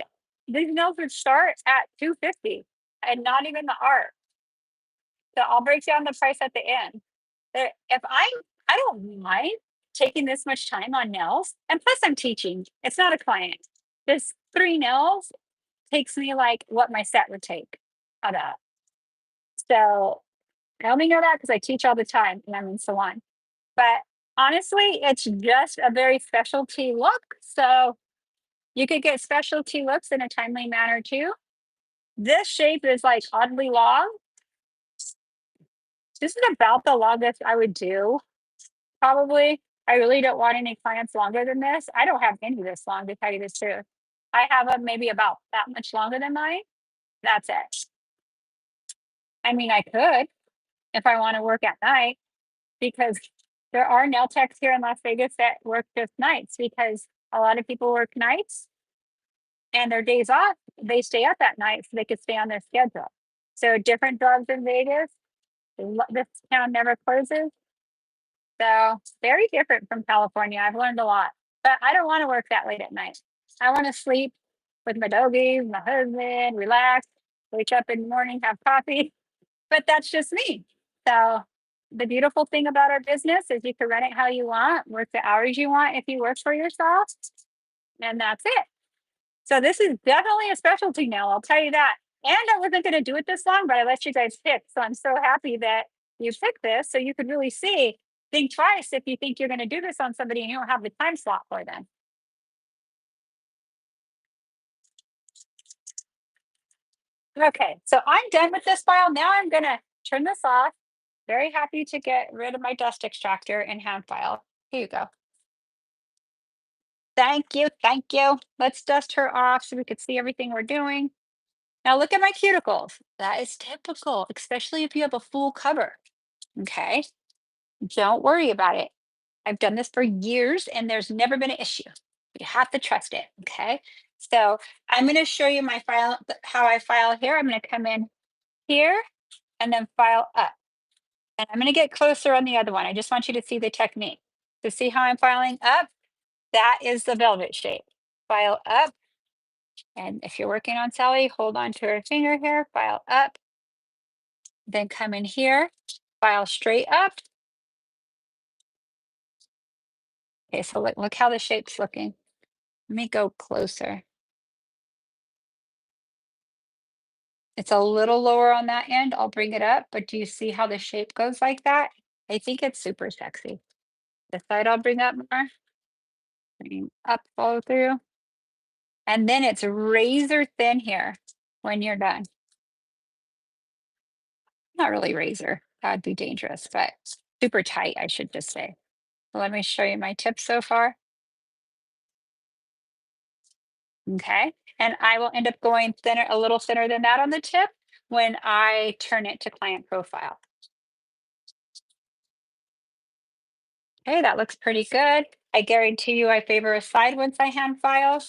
these nails would start at 250 and not even the art? So I'll break down the price at the end. If I don't mind taking this much time on nails, and plus I'm teaching. It's not a client. This 3 nails takes me like what my set would take out of. So I only know that because I teach all the time and I'm in salon. But honestly, it's just a very specialty look. So you could get specialty looks in a timely manner too. This shape is like oddly long. This is about the longest I would do, probably. I really don't want any clients longer than this. I don't have any this long, to tell you the truth. I have them maybe about that much longer than mine. That's it. I mean, I could if I want to work at night because there are nail techs here in Las Vegas that work just nights because a lot of people work nights and their days off, they stay up at night so they could stay on their schedule. So different jobs in Vegas, this town never closes. So very different from California. I've learned a lot, but I don't want to work that late at night. I want to sleep with my doggies, my husband, relax, wake up in the morning, have coffee. But that's just me. So the beautiful thing about our business is you can run it how you want, work the hours you want if you work for yourself, and that's it. So this is definitely a specialty now, I'll tell you that. And I wasn't going to do it this long, but I let you guys pick. So I'm so happy that you picked this so you could really see. Think twice if you think you're going to do this on somebody and you don't have the time slot for them. Okay, so I'm done with this file. Now I'm going to turn this off. Very happy to get rid of my dust extractor and hand file. Here you go. Thank you. Thank you. Let's dust her off so we could see everything we're doing. Now look at my cuticles. That is typical, especially if you have a full cover. Okay. Don't worry about it. I've done this for years and there's never been an issue. You have to trust it. Okay. So I'm going to show you my file, how I file here. I'm going to come in here and then file up. And I'm going to get closer on the other one. I just want you to see the technique. To see how I'm filing up, that is the velvet shape. File up. And if you're working on Sally, hold on to her finger here, file up. Then come in here, file straight up. Okay, so look how the shape's looking. Let me go closer. It's a little lower on that end. I'll bring it up, but do you see how the shape goes like that? I think it's super sexy. This side I'll bring up more. Bring up, follow through. And then it's razor thin here when you're done. Not really razor. That'd be dangerous, but super tight, I should just say. Let me show you my tips so far. Okay. And I will end up going thinner, a little thinner than that on the tip when I turn it to client profile. Okay, that looks pretty good. I guarantee you I favor a side once I hand file.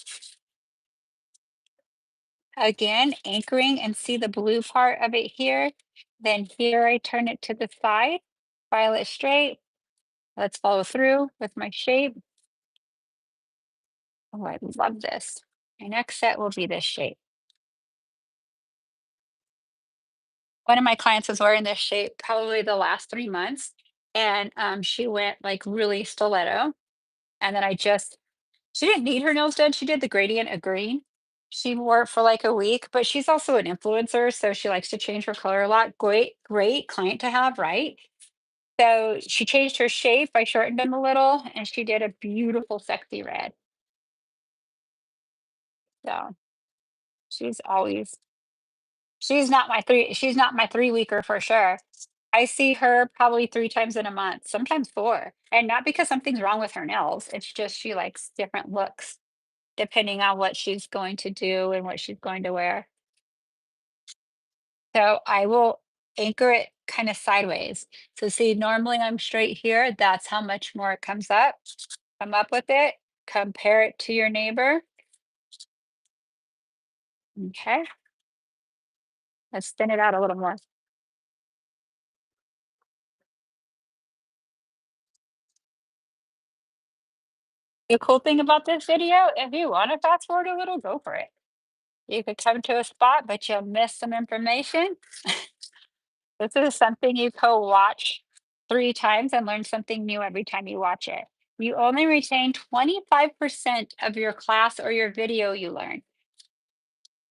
Again, anchoring and see the blue part of it here. Then here I turn it to the side, file it straight. Let's follow through with my shape. Oh, I love this. My next set will be this shape. One of my clients was wearing this shape probably the last 3 months, and she went like really stiletto. And then she didn't need her nails done. She did the gradient of green. She wore it for like a week, but she's also an influencer, so she likes to change her color a lot. Great client to have, right? So she changed her shape. I shortened them a little, and she did a beautiful, sexy red. So she's always she's not my 3 weeker for sure. I see her probably 3 times in a month, sometimes 4, and not because something's wrong with her nails, it's just she likes different looks depending on what she's going to do and what she's going to wear. So I will anchor it kind of sideways. So see, normally I'm straight here, that's how much more it comes up. Come up with it, compare it to your neighbor. Okay, let's thin it out a little more. The cool thing about this video, if you want to fast forward a little, go for it. You could come to a spot, but you'll miss some information. This is something you co-watch 3 times and learn something new every time you watch it. You only retain 25% of your class or your video you learn.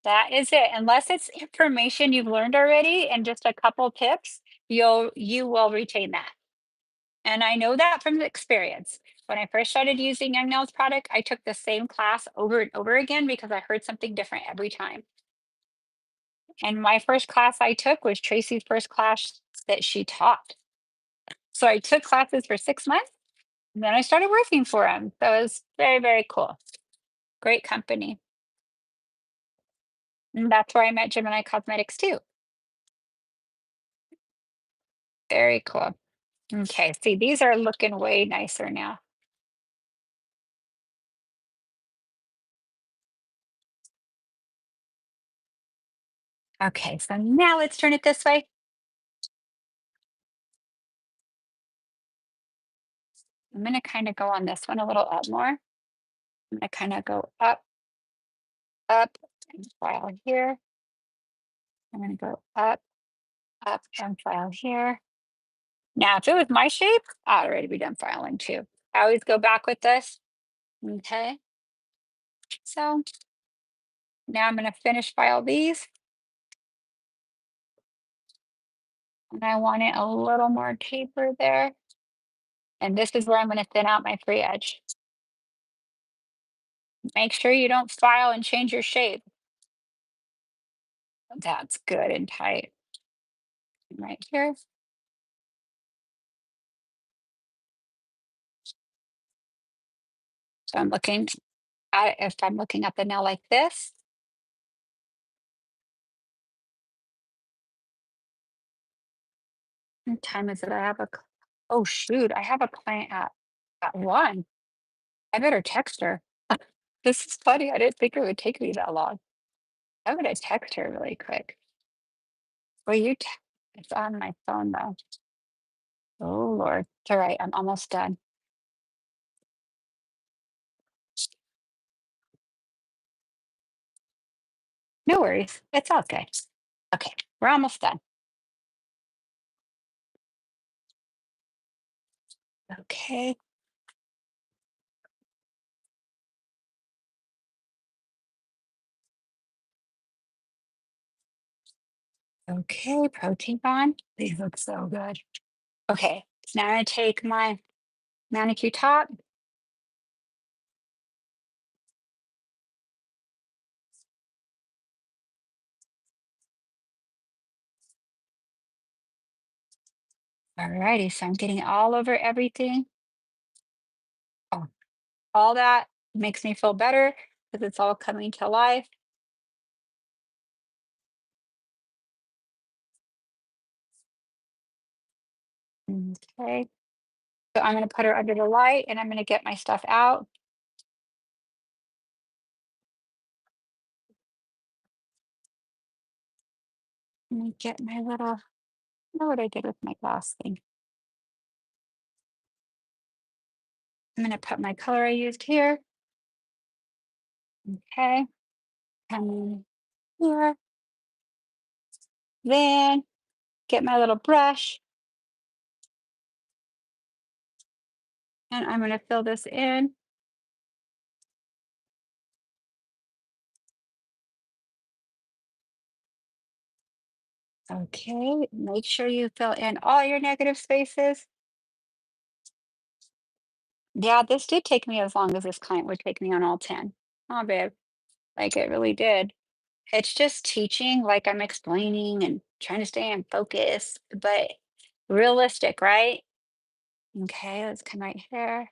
That is it. Unless it's information you've learned already and just a couple tips, you will retain that. And I know that from experience. When I first started using Young Nails product, I took the same class over and over again because I heard something different every time. And my first class I took was Tracy's first class that she taught. So I took classes for 6 months and then I started working for him. So it was very, very cool. Great company. And that's where I met Gemini Cosmetics too. Very cool. Okay, see, these are looking way nicer now. Okay, so now let's turn it this way. I'm gonna kind of go on this one a little up more. I'm gonna kind of go up, and file here. I'm gonna go up, and file here. Now, if it was my shape, I'd already be done filing too. I always go back with this. Okay, so now I'm gonna finish file these, and I want it a little more taper there. And this is where I'm gonna thin out my free edge. Make sure you don't file and change your shape. That's good and tight. Right here. So I'm looking at, if I'm looking at the nail like this, what time is it? I have a, oh shoot, I have a client at 1. I better text her. This is funny. I didn't think it would take me that long. I'm gonna text her really quick. Well, it's on my phone though. Oh Lord. It's all right. I'm almost done. No worries. It's all good. Okay, we're almost done. Okay. Okay, protein bond. These look so good. Okay, so now I'm gonna take my manicure top. Alrighty, so I'm getting it all over everything. Oh, all that makes me feel better because it's all coming to life. Okay, so I'm gonna put her under the light and I'm gonna get my stuff out. Let me get my little, I know what I did with my glass thing. I'm gonna put my color I used here. Okay, come here. Then get my little brush and I'm gonna fill this in. Okay, make sure you fill in all your negative spaces. Yeah, this did take me as long as this client would take me on all 10. Oh, babe, like it really did. It's just teaching, like I'm explaining and trying to stay in focus, but realistic, right? Okay, let's come right here.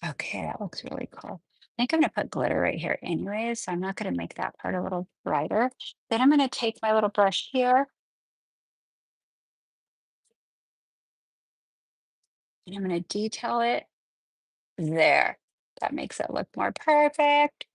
Okay, that looks really cool. I think I'm gonna put glitter right here anyways, so I'm not gonna make that part a little brighter. Then I'm gonna take my little brush here and I'm gonna detail it there. That makes it look more perfect.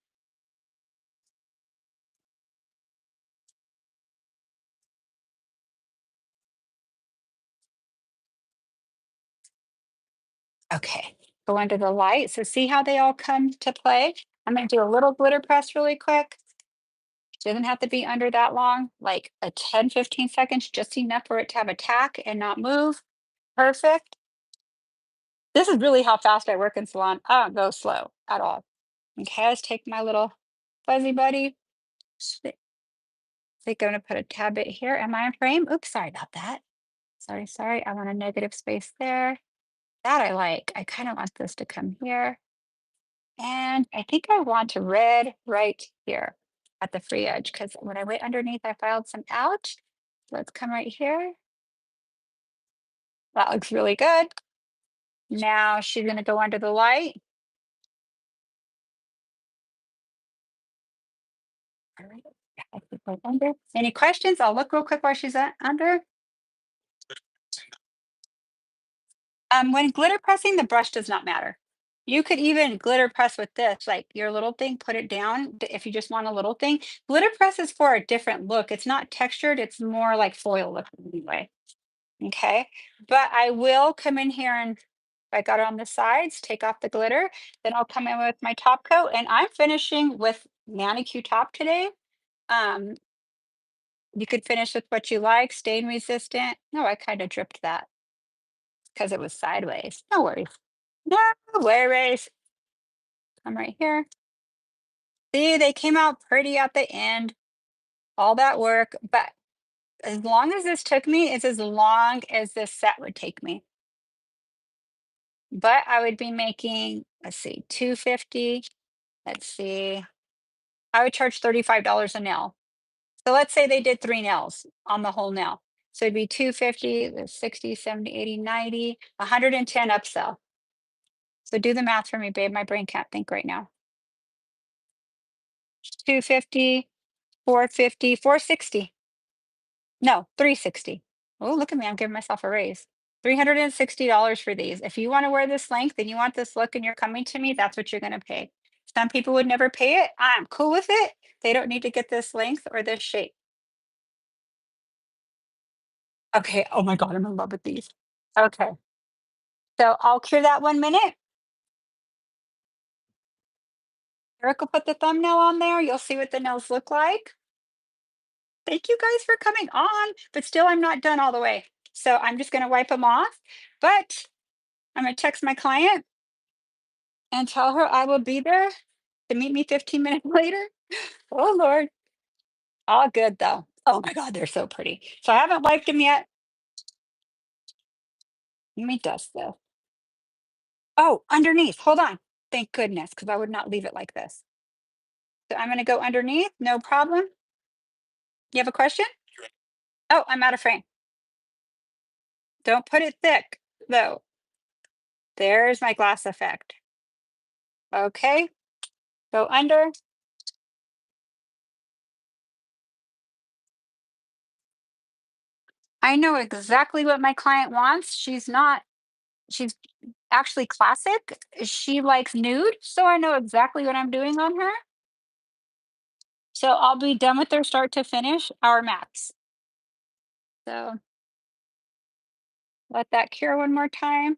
Okay, go under the light. So see how they all come to play? I'm gonna do a little glitter press really quick. Doesn't have to be under that long, like a 10, 15 seconds, just enough for it to have a tack and not move. Perfect. This is really how fast I work in salon. I don't go slow at all. Okay, let's take my little fuzzy buddy. Think I'm gonna put a tad bit here. Am I in frame? Oops, sorry about that. Sorry, sorry. I want a negative space there. That I like. I kind of want this to come here. And I think I want a red right here at the free edge because when I went underneath, I filed some out. Let's come right here. That looks really good. Now she's gonna go under the light. All right. I think we're under. Any questions? I'll look real quick while she's under. When glitter pressing, the brush does not matter. You could even glitter press with this, like your little thing, put it down if you just want a little thing. Glitter press is for a different look. It's not textured, it's more like foil look anyway. Okay. But I will come in here and I got it on the sides, take off the glitter, then I'll come in with my top coat and I'm finishing with manicure top today. Um, you could finish with what you like, stain resistant. No, I kind of dripped that because it was sideways. No worries. No worries. I'm right here. See, they came out pretty at the end. All that work, but as long as this took me, it's as long as this set would take me. But I would be making, let's see, 250. Let's see. I would charge $35 a nail. So let's say they did 3 nails on the whole nail. So it'd be 250, the 60, 70, 80, 90, 110 upsell. So do the math for me, babe. My brain can't think right now. 250, 450, 460. No, 360. Oh, look at me. I'm giving myself a raise. $360 for these. If you want to wear this length and you want this look and you're coming to me, that's what you're going to pay. Some people would never pay it. I'm cool with it. They don't need to get this length or this shape. Okay. Oh my God, I'm in love with these. Okay. So I'll cure that 1 minute. Eric will put the thumbnail on there. You'll see what the nails look like. Thank you guys for coming on, but still I'm not done all the way. So I'm just going to wipe them off, but I'm going to text my client and tell her I will be there to meet me 15 minutes later. Oh Lord. All good though. Oh my God, they're so pretty. So I haven't wiped them yet. Let me dust this. Oh, underneath. Hold on. Thank goodness, because I would not leave it like this. So I'm going to go underneath. No problem. You have a question? Oh, I'm out of frame. Don't put it thick though. There's my glass effect. Okay. Go under. I know exactly what my client wants. She's actually classic. She likes nude, so I know exactly what I'm doing on her. So I'll be done with her start to finish, our max. So let that cure one more time.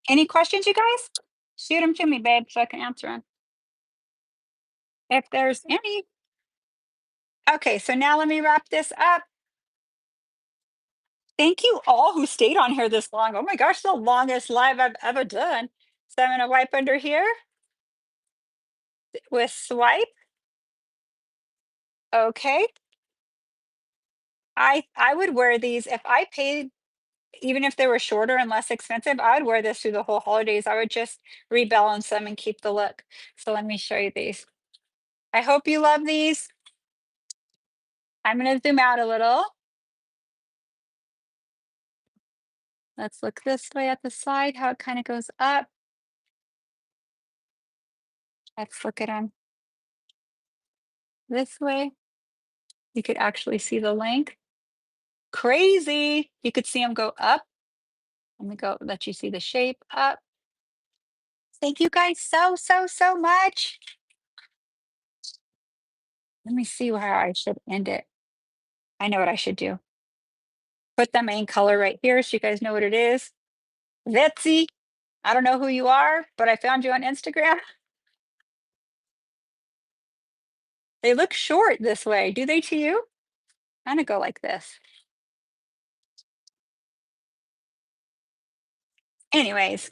Any questions, you guys? Shoot them to me, babe, so I can answer them. If there's any. Okay, so now let me wrap this up. Thank you all who stayed on here this long. Oh my gosh, the longest live I've ever done. So I'm gonna wipe under here with swipe. Okay. I would wear these if I paid, even if they were shorter and less expensive, I would wear this through the whole holidays. I would just rebalance them and keep the look. So let me show you these. I hope you love these. I'm going to zoom out a little. Let's look this way at the side, how it kind of goes up. Let's look at them this way. You could actually see the length. Crazy. You could see them go up. Let me go let you see the shape up. Thank you guys so, so, so much. Let me see how I should end it. I know what I should do. Put the main color right here so you guys know what it is. Betsy, I don't know who you are, but I found you on Instagram. They look short this way. Do they to you? I'm gonna go like this. Anyways,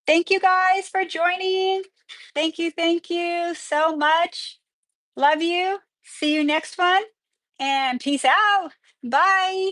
thank you guys for joining. Thank you so much. Love you. See you next one. And peace out. Bye.